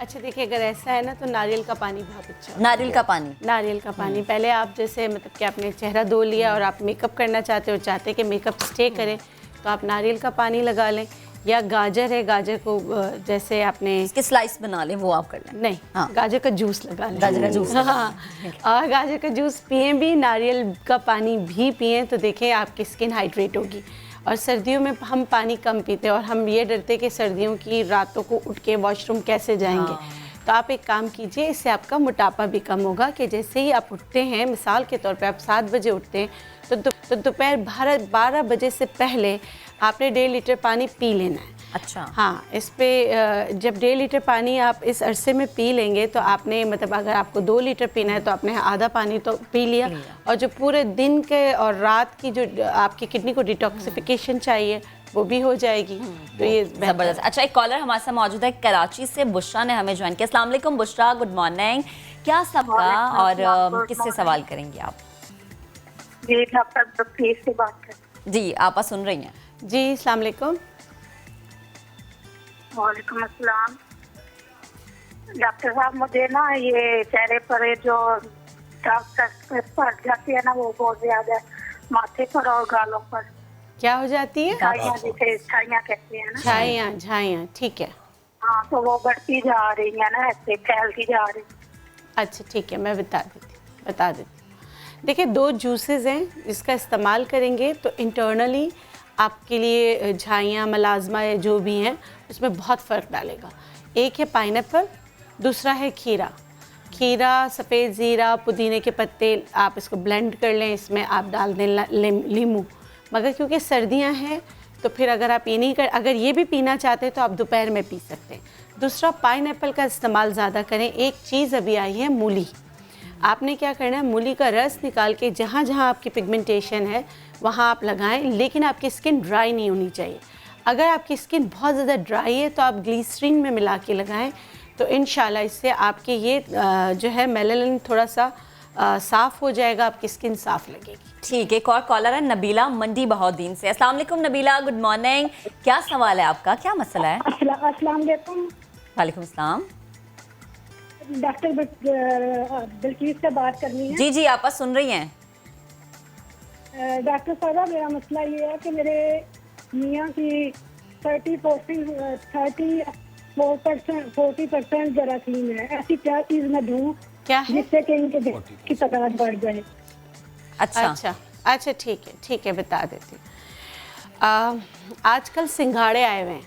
अच्छा देखिए, अगर ऐसा है ना तो नारियल का पानी बहुत अच्छा है। नारियल का पानी, नारियल का पानी पहले आप जैसे मतलब कि आपने चेहरा धो लिया और आप मेकअप करना चाहते हो, चाहते कि मेकअप स्टे करे, तो आप नारियल का पानी लगा लें। या गाजर है, गाजर को जैसे आपने इसके स्लाइस बना लें, वो आप कर लें। नहीं, गाजर का जूस लगा लें, गाजर का जूस, हाँ। और गाजर का जूस पिए भी, नारियल का पानी भी पिए, तो देखें आपकी स्किन हाइड्रेट होगी। और सर्दियों में हम पानी कम पीते हैं और हम ये डरते कि सर्दियों की रातों को उठ के वॉशरूम कैसे जाएंगे। तो आप एक काम कीजिए, इससे आपका मोटापा भी कम होगा कि जैसे ही आप उठते हैं, मिसाल के तौर पे आप 7 बजे उठते हैं, तो दोपहर 12 बजे से पहले आपने 1.5 लीटर पानी पी लेना है। अच्छा, हाँ, इस पे जब 1.5 लीटर पानी आप इस अरसे में पी लेंगे, तो आपने मतलब अगर आपको 2 लीटर पीना है तो आपने आधा पानी तो पी लिया, और जो पूरे दिन के और रात की जो आपकी किडनी को डिटॉक्सिफिकेशन चाहिए वो भी हो जाएगी। तो ये जबरदस्त। अच्छा, एक कॉलर हमारे साथ मौजूद है कराची से, बुशरा ने हमें ज्वाइन किया। अस्सलाम वालेकुम बुशरा, गुड मॉर्निंग, क्या सबका और किससे सवाल करेंगे आप? जी, डॉक्टर प्लीज से बात कर। जी, आप सुन रही हैं? जी, अस्सलाम वालेकुम। वालेकुम अस्सलाम। डॉक्टर साहब, मुझे ना ये चेहरे पर जो पड़ जाती है ना, वो बहुत ज्यादा है, माथे पर और गालों पर। क्या हो जाती है? छाइयाँ, जैसे छाइयाँ कहते हैं ना। छाइयाँ, ठीक है। हाँ, तो वो बढ़ती जा रही है ना, ऐसे फैलती जा रही। अच्छा ठीक है, मैं बता देती हूँ। देखिए, 2 जूसेस हैं, इसका इस्तेमाल करेंगे तो इंटरनली आपके लिए झाइयाँ, मलाजमा या जो भी हैं उसमें बहुत फ़र्क डालेगा। एक है पाइनएप्पल, दूसरा है खीरा। खीरा, सफ़ेद ज़ीरा, पुदीने के पत्ते, आप इसको ब्लेंड कर लें, इसमें आप डाल दें नींबू। मगर क्योंकि सर्दियां हैं तो फिर अगर आप ये नहीं अगर ये भी पीना चाहते हैं तो आप दोपहर में पी सकते हैं। दूसरा, पाइनएप्पल का इस्तेमाल ज़्यादा करें। एक चीज़ अभी आई है मूली, आपने क्या करना है, मूली का रस निकाल के जहाँ जहाँ आपकी पिगमेंटेशन है वहाँ आप लगाएं, लेकिन आपकी स्किन ड्राई नहीं होनी चाहिए। अगर आपकी स्किन बहुत ज़्यादा ड्राई है तो आप ग्लिसरीन में मिला के लगाएं, तो इंशाल्लाह इससे आपके ये जो है मेलानिन थोड़ा सा साफ़ हो जाएगा, आपकी स्किन साफ़ लगेगी। ठीक है, एक और कॉलर है नबीला मंडी बहोद्दीन से। अस्सलाम वालेकुम नबीला, गुड मॉर्निंग। क्या सवाल है आपका, क्या मसला है? अस्सलाम वालेकुम। वालेकुम सलाम। डॉक्टर बिल्किस से बात करनी है। जी जी, आप सुन रही हैं। डॉक्टर साहबा, मेरा मसला ये है कि मेरे मियाँ की 40% जरासीम है। ऐसी क्या चीज़ मैं दूँ क्या है जिससे कि इनके की तादाद बढ़ जाए? अच्छा ठीक है बता देती हूँ। आजकल सिंघाड़े आए हुए हैं,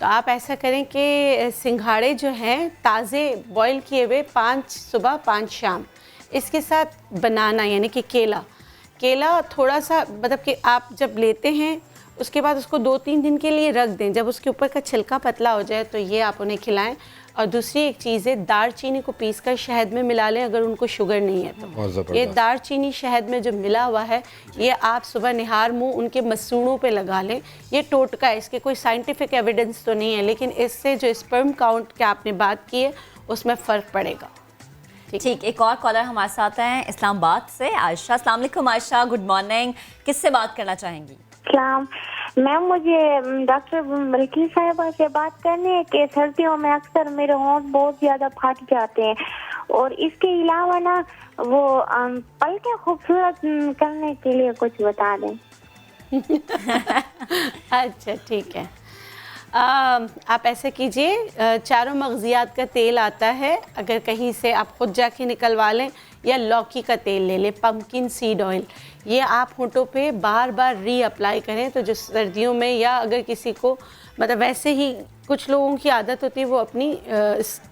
तो आप ऐसा करें कि सिंघाड़े जो हैं ताज़े बॉईल किए हुए 5 सुबह 5 शाम, इसके साथ बनाना यानी कि केला थोड़ा सा, मतलब कि आप जब लेते हैं उसके बाद उसको 2-3 दिन के लिए रख दें। जब उसके ऊपर का छिलका पतला हो जाए तो ये आप उन्हें खिलाएं। और दूसरी एक चीज़ है, दालचीनी को पीसकर शहद में मिला लें अगर उनको शुगर नहीं है तो। ये दालचीनी शहद में जो मिला हुआ है ये आप सुबह निहार मुंह उनके मसूड़ों पे लगा लें। ये टोटका है, इसके कोई साइंटिफिक एविडेंस तो नहीं है, लेकिन इससे जो स्पर्म काउंट की आपने बात की है उसमें फ़र्क पड़ेगा। ठीक, एक और कॉलर हमारे साथ हैं इस्लामाबाद से, आयशा। अस्सलाम वालेकुम आयशा, गुड मॉर्निंग। किससे बात करना चाहेंगी? सलाम मैम, मुझे डॉक्टर बिल्किस साहिबा से बात करनी है कि सर्दियों में अक्सर मेरे होंठ बहुत ज़्यादा फट जाते हैं, और इसके अलावा ना वो पलकें खूबसूरत करने के लिए कुछ बता दें। अच्छा ठीक है, आप ऐसा कीजिए, चारों मगजियात का तेल आता है, अगर कहीं से आप खुद जाके निकलवा लें, या लौकी का तेल ले लें, पम्पकिन सीड ऑयल, ये आप होंठों पे बार बार री अप्लाई करें। तो जो सर्दियों में, या अगर किसी को मतलब वैसे ही कुछ लोगों की आदत होती है वो अपनी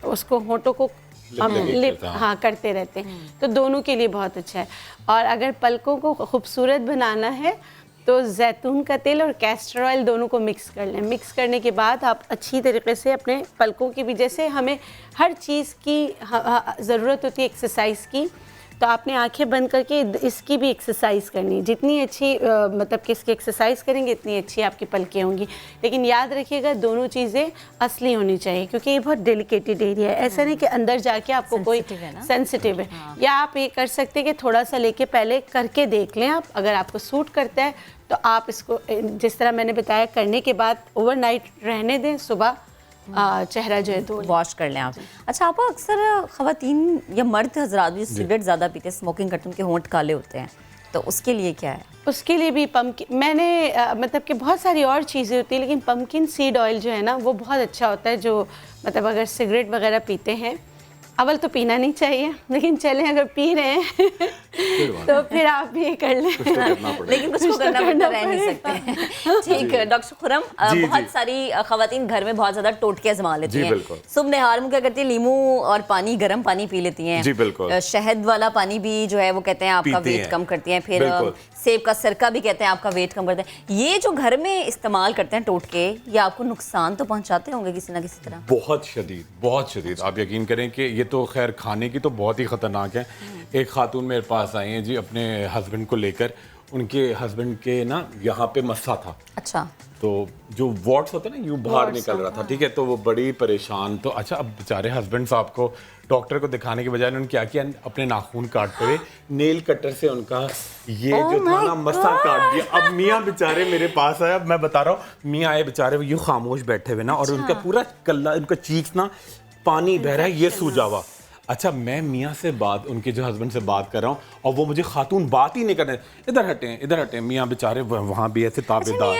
उसको होंठों को लिप करते रहते हैं, तो दोनों के लिए बहुत अच्छा है। और अगर पलकों को खूबसूरत बनाना है तो जैतून का तेल और कैस्टर ऑयल दोनों को मिक्स कर लें। मिक्स करने के बाद आप अच्छी तरीके से अपने पलकों की भी, जैसे हमें हर चीज़ की ज़रूरत होती है एक्सरसाइज की, तो आपने आंखें बंद करके इसकी भी एक्सरसाइज करनी। जितनी अच्छी मतलब कि इसकी एक्सरसाइज करेंगे इतनी अच्छी आपकी पलकें होंगी। लेकिन याद रखिएगा दोनों चीज़ें असली होनी चाहिए, क्योंकि ये बहुत डेलिकेटेड एरिया है। ऐसा नहीं कि अंदर जाके आपको कोई सेंसिटिव है। या आप ये कर सकते हैं कि थोड़ा सा लेके पहले करके देख लें आप, अगर आपको सूट करता है तो आप इसको जिस तरह मैंने बताया करने के बाद ओवरनाइट रहने दें, सुबह चेहरा जो है धो वॉश कर लें आप। अच्छा, आप अक्सर ख़वातीन या मर्द हजरात भी सिगरेट ज़्यादा पीते हैं, स्मोकिंग करते हैं, उनके होंठ काले होते हैं, तो उसके लिए क्या है? उसके लिए भी पम्पकिन, मैंने मतलब कि बहुत सारी और चीज़ें होती हैं, लेकिन पम्पकिन सीड ऑयल जो है ना वो बहुत अच्छा होता है। जो मतलब अगर सिगरेट वगैरह पीते हैं, अवल तो पीना नहीं चाहिए, लेकिन चलें अगर पी रहे हैं तो फिर आप ये कर लें, लेकिन कुछ करना पड़ता, रह नहीं सकते। ठीक है डॉक्टर खुरम, बहुत सारी ख़वातीन घर में बहुत ज़्यादा टोटके आजमा लेती हैं। सुबह निहार मुँह क्या करती है, लीमू और पानी, गर्म पानी पी लेती हैं। शहद वाला पानी भी जो है वो कहते हैं आपका वेट कम करती हैं। फिर सेब का सिरका भी कहते हैं आपका वेट कम करते हैं। ये जो घर में इस्तेमाल करते हैं टोटके, ये आपको नुकसान तो पहुँचाते होंगे किसी ना किसी तरह? बहुत शदीद। आप यकीन करें कि ये तो खैर खाने की तो बहुत ही ख़तरनाक है। एक खातून मेरे पास आई हैं जी अपने हस्बैंड को लेकर, उनके हस्बैंड के ना यहाँ पे मस्सा था। अच्छा। तो जो वॉट्स होते हैं ना, यूँ बाहर निकल रहा था, ठीक है, तो वो बड़ी परेशान। तो अच्छा, अब बेचारे हस्बैंड साहब को डॉक्टर को दिखाने के बजाय उन्होंने क्या किया, अपने नाखून काटते हुए नेल कटर से उनका ये जो था ना मस्सा काट दिया। अब मियाँ बेचारे मेरे पास आए, अब मैं बता रहा हूँ, मियाँ आए बेचारे वो यूँ खामोश बैठे हुए ना, और उनका पूरा कल्ला, उनका चीक्स ना पानी बह रहा है, ये सूजा हुआ। अच्छा, मैं मियाँ से बात, उनके जो हस्बैंड से बात कर रहा हूँ, और वो मुझे खातून बात ही नहीं कर रहे, इधर हटें। मियाँ बेचारे वहाँ भी ऐसे ताबेदार,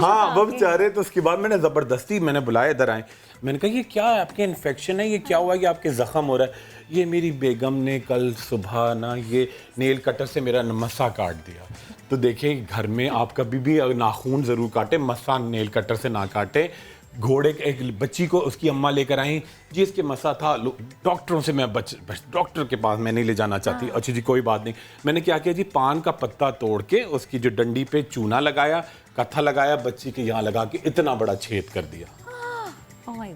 हाँ वो बेचारे। तो उसके बाद मैंने ज़बरदस्ती बुलाया, इधर आए। मैंने कहा ये क्या है, आपके इन्फेक्शन है, ये क्या हुआ, ये आपके ज़ख़म हो रहा है? ये मेरी बेगम ने कल सुबह ना ये नेल कटर से मेरा मस्सा काट दिया। तो देखिए, घर में आप कभी भी नाखून ज़रूर काटें, मस्सा नेल कटर से ना काटें। घोड़े एक बच्ची को उसकी अम्मा लेकर आई जी, इसके मसा था, डॉक्टरों से मैं डॉक्टर के पास मैं नहीं ले जाना चाहती। अच्छा जी, कोई बात नहीं। मैंने क्या किया जी, पान का पत्ता तोड़ के उसकी जो डंडी पे चूना लगाया, कत्था लगाया, बच्ची के यहाँ लगा के इतना बड़ा छेद कर दिया।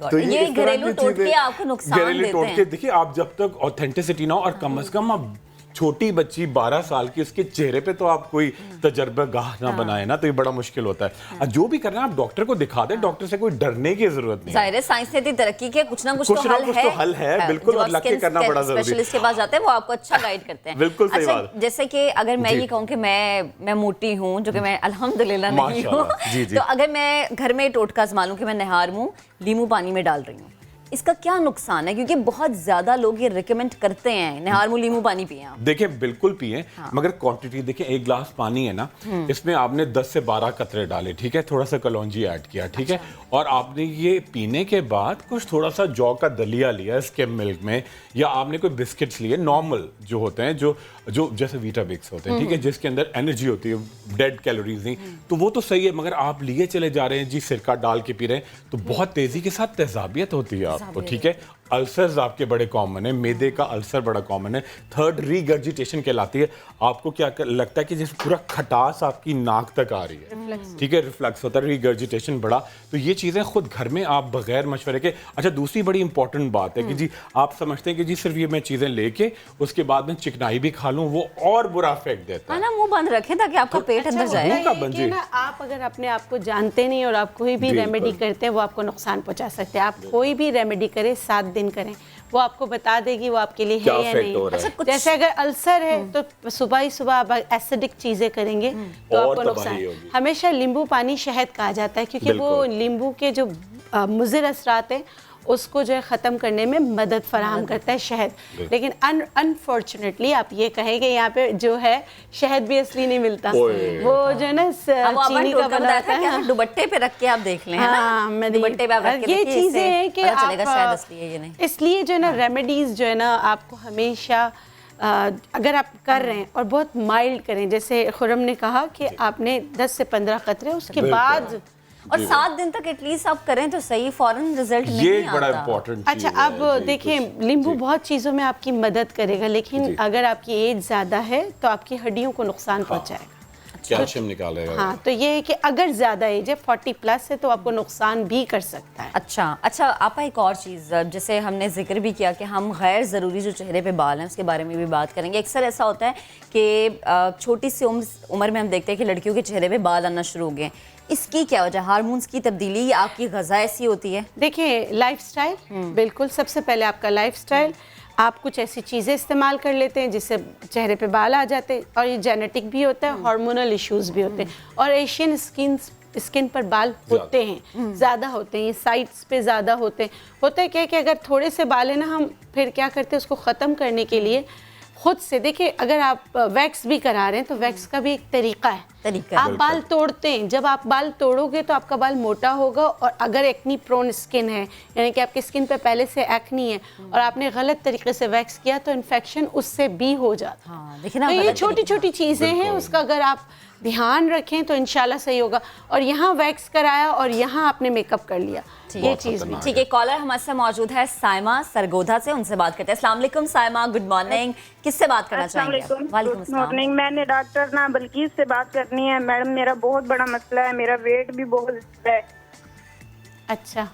तो ये घरेलू टोटके आपको नुकसान देते हैं। देखिए, आप जब तक ऑथेंटिसिटी ना हो, और कम से कम आप छोटी बच्ची 12 साल की, उसके चेहरे पे तो आप कोई तजर्बागाह ना बनाए ना, तो ये बड़ा मुश्किल होता है। जो भी करना है आप डॉक्टर को दिखा दें, डॉक्टर से कोई डरने की जरूरत नहीं है। जाहिर है साइंस ने इतनी तरक्की की, कुछ ना कुछ तो हल है बिल्कुल, और लग के करना बड़ा जरूरी है। स्पेशलिस्ट के पास जाते हैं, वो आपको अच्छा गाइड करते हैं। बिल्कुल सही बात। जैसे कि अगर मैं ये कहूँ कि मैं मोटी हूँ, जो कि मैं अल्हम्दुलिल्लाह नहीं हूँ, तो अगर मैं घर में टोटका आजमा लूं कि मैं निहार हूँ, नींबू पानी में डाल रही हूँ, इसका क्या नुकसान है? क्योंकि बहुत ज्यादा लोग ये रिकमेंड करते हैं निहार मुँह नींबू पानी पिए। देखिए बिल्कुल पिए, मगर क्वांटिटी देखिए, एक गिलास पानी है ना, इसमें आपने 10 से 12 कतरे डाले, ठीक है, थोड़ा सा कलौंजी ऐड किया, ठीक है, और आपने ये पीने के बाद कुछ थोड़ा सा जौ का दलिया लिया स्किम मिल्क में, या आपने कोई बिस्किट्स लिए नॉर्मल जो होते हैं, जो जैसे वीटाबिक्स होते हैं, ठीक है, जिसके अंदर एनर्जी होती है, डेड कैलोरीज नहीं, तो वो तो सही है, मगर आप लिए चले जा रहे हैं जी, सिरका डाल के पी रहे हैं, तो बहुत तेजी के साथ तेजाबियत होती है आपको, ठीक है। अल्सर्स आपके बड़े कॉमन है, मैदे का अल्सर बड़ा कॉमन है। थर्ड रीगर्जिटेशन कहलाती है, आपको क्या लगता है कि जैसे पूरा खटास आपकी नाक तक आ रही है, ठीक है, रिफ्लक्स होता है, रीगर्जिटेशन बड़ा, तो ये चीज़ें खुद घर में आप बगैर मशवरे के। अच्छा, दूसरी बड़ी इंपॉर्टेंट बात है कि जी आप समझते हैं कि जी सिर्फ ये मैं चीज़ें लेके उसके बाद में चिकनाई भी खा लूँ, वो और बुरा इफेक्ट देता है ना, मुंह बंद रखें ताकि आपका पेट अंदर जाए। आप अगर अपने आप को जानते नहीं और आप कोई भी रेमेडी करते हैं, वो आपको नुकसान पहुंचा सकते हैं। आप कोई भी रेमेडी करें, 7 दिन करें, वो आपको बता देगी वो आपके लिए है या नहीं। अच्छा, जैसे अगर अल्सर है तो सुबह ही सुबह आप एसिडिक चीजें करेंगे तो आपको नुकसान। हमेशा नींबू पानी शहद कहा जाता है, क्योंकि वो नींबू के जो मुज़िर असरात हैं उसको जो है ख़त्म करने में मदद फराहम करता है शहद। लेकिन अनफॉर्चुनेटली आप ये कहेंगे यहाँ पे जो है शहद भी असली नहीं मिलता, वो जो है ना चीनी का बना होता है। दुपट्टे पे रख के आप देख लें, हाँ, दुपट्टे पे आप रख के ये चीज़ें हैं कि शायद असली है ये नहीं। इसलिए जो है ना रेमेडीज़ जो है ना आपको हमेशा अगर आप कर रहे हैं और बहुत माइल्ड करें, जैसे खुरम ने कहा कि आपने 10 से 15 कतरे उसके बाद और 7 दिन तक एटलीस्ट आप करें तो सही, फौरन रिजल्ट नहीं आता। ये बड़ा इंपॉर्टेंट। अच्छा, अब देखिए नींबू बहुत चीज़ों में आपकी मदद करेगा, लेकिन अगर आपकी एज ज़्यादा है तो आपकी हड्डियों को नुकसान पहुंचाएगा, कैल्शियम निकालेगा। हाँ, तो ये है कि अगर ज़्यादा एज है 40 प्लस है तो आपको नुकसान भी कर सकता है। अच्छा आपा, एक और चीज़ जैसे हमने जिक्र भी किया कि हम गैर ज़रूरी जो चेहरे पे बाल हैं उसके बारे में भी बात करेंगे। अक्सर ऐसा होता है कि छोटी सी उम्र में हम देखते हैं कि लड़कियों के चेहरे पे बाल आना शुरू हो गए। इसकी क्या वजह? हार्मोन्स की तब्दीली या आपकी ग़िज़ा ऐसी होती है? देखिए, लाइफस्टाइल, बिल्कुल सबसे पहले आपका लाइफस्टाइल। आप कुछ ऐसी चीज़ें इस्तेमाल कर लेते हैं जिससे चेहरे पे बाल आ जाते हैं, और ये जेनेटिक भी होता है, हार्मोनल इश्यूज भी होते हैं, और एशियन स्किन पर बाल होते हैं, ज़्यादा होते हैं, ये साइड्स पे ज़्यादा होते हैं। होता है क्या कि अगर थोड़े से बाल है ना, हम फिर क्या करते हैं उसको ख़त्म करने के लिए खुद से, देखिए अगर आप वैक्स भी करा रहे हैं तो वैक्स का भी एक तरीका है। आप बाल तोड़ते हैं, जब आप बाल तोड़ोगे तो आपका बाल मोटा होगा, और अगर एक्नी प्रोन स्किन है, यानी कि आपकी स्किन पे पहले से एक्नी है और आपने गलत तरीके से वैक्स किया तो इन्फेक्शन उससे भी हो जाता है। हाँ, तो ये छोटी छोटी चीज़ें हैं, उसका अगर आप ध्यान रखें तो इंशाल्लाह सही होगा। और यहाँ वैक्स कराया और यहाँ आपने मेकअप कर लिया, ये चीज़ भी ठीक है। कॉलर हमारे साथ मौजूद है साइमा सरगोधा से, उनसे बात करते हैं। अस्सलाम वालेकुम साइमा, गुड मॉर्निंग, किससे बात करना चाहेंगे? गुड मॉर्निंग, मैंने डॉक्टर ना बल्कीस से बात करनी है। मैडम, मेरा बहुत बड़ा मसला है, मेरा वेट भी बहुत है। अच्छा,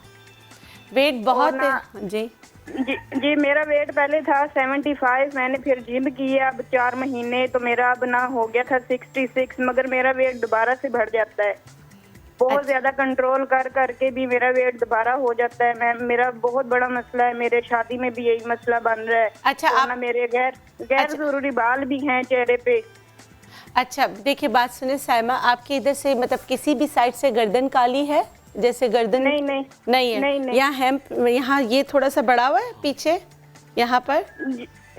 वेट बहुत है जी? जी, मेरा वेट पहले था 75, मैंने फिर जिम किया अब 4 महीने, तो मेरा अब ना हो गया था 66, मगर मेरा वेट दोबारा से बढ़ जाता है। बहुत ज्यादा कंट्रोल करके भी मेरा वेट दोबारा हो जाता है। मैं मेरा बहुत बड़ा मसला है, मेरे शादी में भी यही मसला बन रहा है। अच्छा, आप मेरे गैर जरूरी बाल भी हैं चेहरे पे। अच्छा, देखिए बात सुने साइमा, आपके इधर से मतलब किसी भी साइड से गर्दन काली है? जैसे गर्दन नहीं है, नहीं। यहाँ हेम्प, यहाँ ये थोड़ा सा बढ़ा हुआ है पीछे यहाँ पर?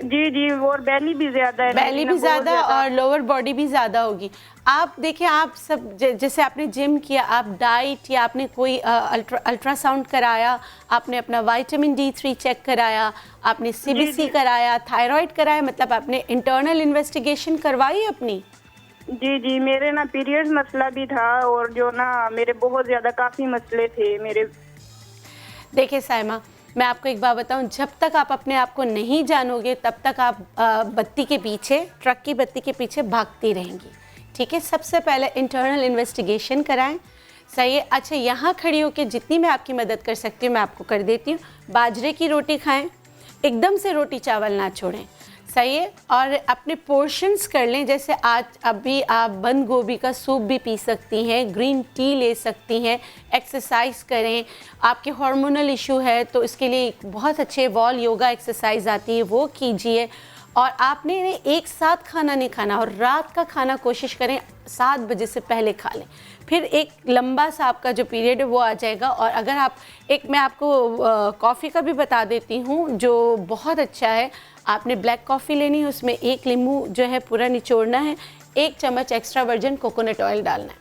जी, और बैली भी ज्यादा है। बैली भी ज्यादा और लोअर बॉडी भी ज्यादा होगी। आप देखिए, आप सब जैसे आपने जिम किया, आप डाइट या आपने कोई अल्ट्रासाउंड कराया, आपने अपना विटामिन D3 चेक कराया, आपने CBC कराया, थायराइड कराया, मतलब आपने इंटरनल इन्वेस्टिगेशन करवाई अपनी? जी, मेरे ना पीरियड्स मसला भी था, और जो ना मेरे बहुत ज़्यादा काफ़ी मसले थे मेरे। देखिए साइमा, मैं आपको एक बात बताऊं, जब तक आप अपने आप को नहीं जानोगे तब तक आप बत्ती के पीछे, ट्रक की बत्ती के पीछे भागती रहेंगी, ठीक है? सबसे पहले इंटरनल इन्वेस्टिगेशन कराएं, सही है? अच्छा, यहाँ खड़ी होकर जितनी मैं आपकी मदद कर सकती हूँ मैं आपको कर देती हूँ। बाजरे की रोटी खाएँ, एकदम से रोटी चावल ना छोड़ें। सही है। और अपने पोर्शंस कर लें, जैसे आज अभी आप बंद गोभी का सूप भी पी सकती हैं, ग्रीन टी ले सकती हैं, एक्सरसाइज करें। आपके हार्मोनल इशू है तो इसके लिए बहुत अच्छे वॉल योगा एक्सरसाइज आती है, वो कीजिए। और आपने एक साथ खाना नहीं खाना, और रात का खाना कोशिश करें 7 बजे से पहले खा लें, फिर एक लंबा सा आपका जो पीरियड है वो आ जाएगा। और अगर आप मैं आपको कॉफ़ी का भी बता देती हूँ जो बहुत अच्छा है। आपने ब्लैक कॉफ़ी लेनी है, उसमें 1 नींबू जो है पूरा निचोड़ना है, 1 चम्मच एक्स्ट्रा वर्जिन कोकोनट ऑयल डालना है।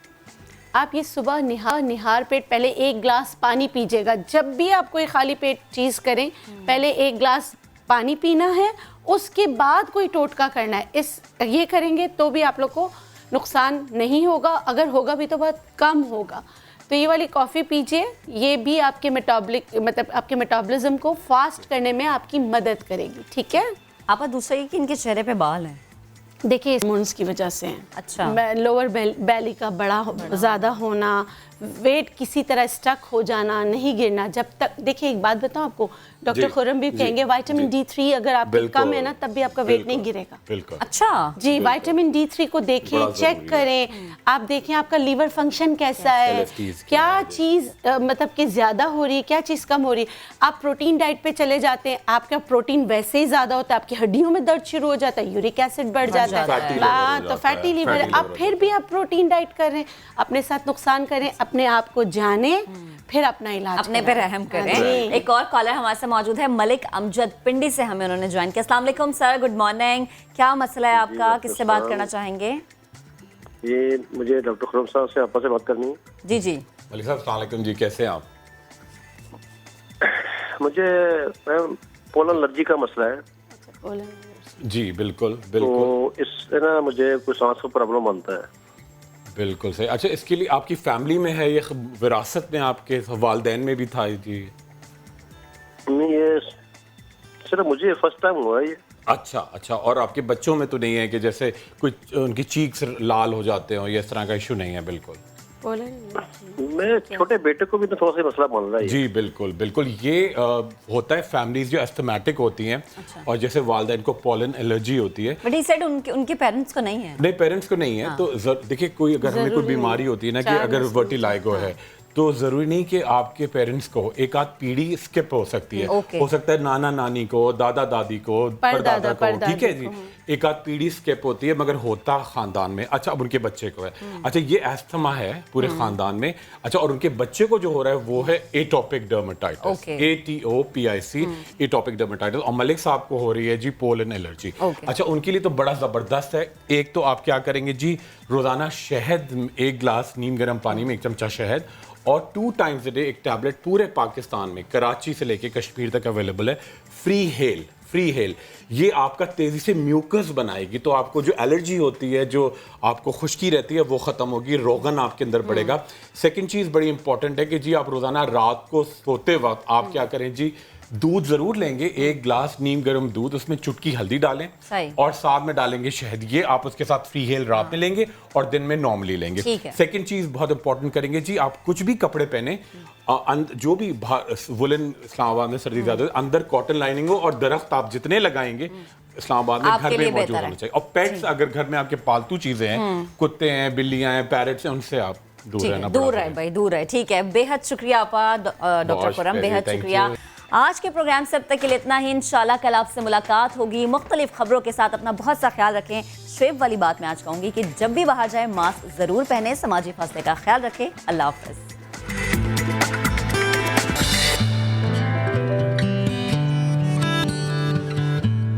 आप ये सुबह निहार पेट पहले 1 गिलास पानी पीजिएगा। जब भी आप कोई खाली पेट चीज़ करें पहले 1 गिलास पानी पीना है, उसके बाद कोई टोटका करना है। ये करेंगे तो भी आप लोग को नुकसान नहीं होगा, अगर होगा भी तो बहुत कम होगा। तो ये वाली कॉफ़ी पीजिए, ये भी आपके आपके मेटाबॉलिज्म को फास्ट करने में आपकी मदद करेगी। ठीक है। आपा दूसरा ये कि इनके चेहरे पे बाल हैं, देखिए हार्मोन्स की वजह से हैं। अच्छा। लोअर बेली का बड़ा ज़्यादा होना, वेट किसी तरह स्टक हो जाना, नहीं गिरना। जब तक देखिए एक बात बताऊं आपको, डॉक्टर खुरम भी कहेंगे विटामिन D3 अगर आपके कम है ना तब भी आपका वेट नहीं गिरेगा। अच्छा जी, विटामिन D3 को देखें, चेक करें। आप देखें आपका लीवर फंक्शन कैसा है, क्या चीज़ मतलब कि ज़्यादा हो रही है, क्या चीज़ कम हो रही है। आप प्रोटीन डाइट पे चले जाते हैं, आपका प्रोटीन वैसे ही ज़्यादा होता है, आपकी हड्डियों में दर्द शुरू हो जाता है, यूरिक एसिड बढ़ जाता है, तो फैटी लीवर है। आप फिर भी आप प्रोटीन डाइट कर रहे हैं, अपने साथ नुकसान करें। अपने आप को जाने, फिर अपना इलाज अपने पे रहम करें। एक और कॉलर हमारे साथ मौजूद है, मलिक अमजद पिंडी से हमें उन्होंने ज्वाइन किया। अस्सलाम वालेकुम सर, गुड मॉर्निंग। क्या मसला है आपका, किससे बात करना चाहेंगे? ये मुझे डॉक्टर खुरम साहब से आपस से बात करनी है। जी जी मलिक साहब अस्सलाम वालेकुम जी, कैसे हैं आप? मुझे पोलन एलर्जी का मसला है। जी बिल्कुल बिल्कुल। तो इससे ना मुझे कोई सांस का प्रॉब्लम बनता है। बिल्कुल सही। अच्छा, इसके लिए आपकी फैमिली में है, ये विरासत में आपके वालिदैन में भी था जी? नहीं, ये सिर्फ मुझे फर्स्ट टाइम हुआ है ये। अच्छा अच्छा। और आपके बच्चों में तो नहीं है कि जैसे कुछ उनकी चीक्स लाल हो जाते हो, ये इस तरह का इशू नहीं है? बिल्कुल। मैं छोटे बेटे को भी तो थोड़ा सा मसला बन रहा है। जी बिल्कुल बिल्कुल। ये होता है फैमिलीज जो एस्थमेटिक होती हैं। अच्छा। और जैसे वालिदैन को पोलन एलर्जी होती है। बट ही सेड उनके पेरेंट्स को नहीं है। नहीं, पेरेंट्स को नहीं है। हाँ। तो देखिए कोई अगर हमें कोई बीमारी होती है ना कि अगर वर्टिलाइगो है तो ज़रूरी नहीं कि आपके पेरेंट्स को, एक आध पीढ़ी स्किप हो सकती है। हो सकता है नाना नानी को, दादा दादी को, परदादा को, ठीक है जी, एक आध पीढ़ी स्किप होती है, मगर होता खानदान में। अच्छा, अब उनके बच्चे को है। अच्छा, ये एस्थमा है पूरे खानदान में। अच्छा, और उनके बच्चे को जो हो रहा है वो है atopic dermatitis, ATOPIC, atopic dermatitis. और मलिक साहब को हो रही है जी पोलन एलर्जी। अच्छा, उनके लिए तो बड़ा ज़बरदस्त है। एक तो आप क्या करेंगे जी, रोज़ाना शहद 1 गिलास नीम गर्म पानी में 1 चमचा शहद, और 2 टाइम्स अ डे एक टैबलेट पूरे पाकिस्तान में कराची से लेके कश्मीर तक अवेलेबल है। फ्री हेल ये आपका तेज़ी से म्यूकस बनाएगी, तो आपको जो एलर्जी होती है, जो आपको खुश्की रहती है, वो ख़त्म होगी, रोगन आपके अंदर बढ़ेगा। सेकंड चीज़ बड़ी इंपॉर्टेंट है कि जी आप रोज़ाना रात को सोते वक्त आप क्या करें जी, दूध जरूर लेंगे, 1 गिलास नीम गर्म दूध, उसमें चुटकी हल्दी डालें और साथ में डालेंगे शहद। ये आप उसके साथ फ्री हेल रात में लेंगे और दिन में नॉर्मली लेंगे। सेकंड चीज बहुत इंपॉर्टेंट करेंगे जी, आप कुछ भी कपड़े पहने, जो भी वुलन, इस्लामाबाद में सर्दी ज्यादा, अंदर कॉटन लाइनिंग हो, और दरख्त आप जितने लगाएंगे इस्लामाबाद में घर में मौजूद होना चाहिए। और पेट्स, अगर घर में आपके पालतू चीजें हैं, कुत्ते हैं, बिल्लियां हैं, पैरेट्स हैं, उनसे आप दूर रहे भाई, दूर रहे। ठीक है, बेहद शुक्रिया आपा डॉक्टर खुरम, बेहद शुक्रिया। आज के प्रोग्राम से अब तक के लिए इतना ही। इंशाल्लाह कल आपसे मुलाकात होगी मुख्तलिफ खबरों के साथ। अपना बहुत सा ख्याल रखें। शुएब वाली बात मैं आज कहूँगी कि जब भी बाहर जाए मास्क ज़रूर पहने, समाजी फासले का ख्याल रखें। अल्लाह हाफ़िज़।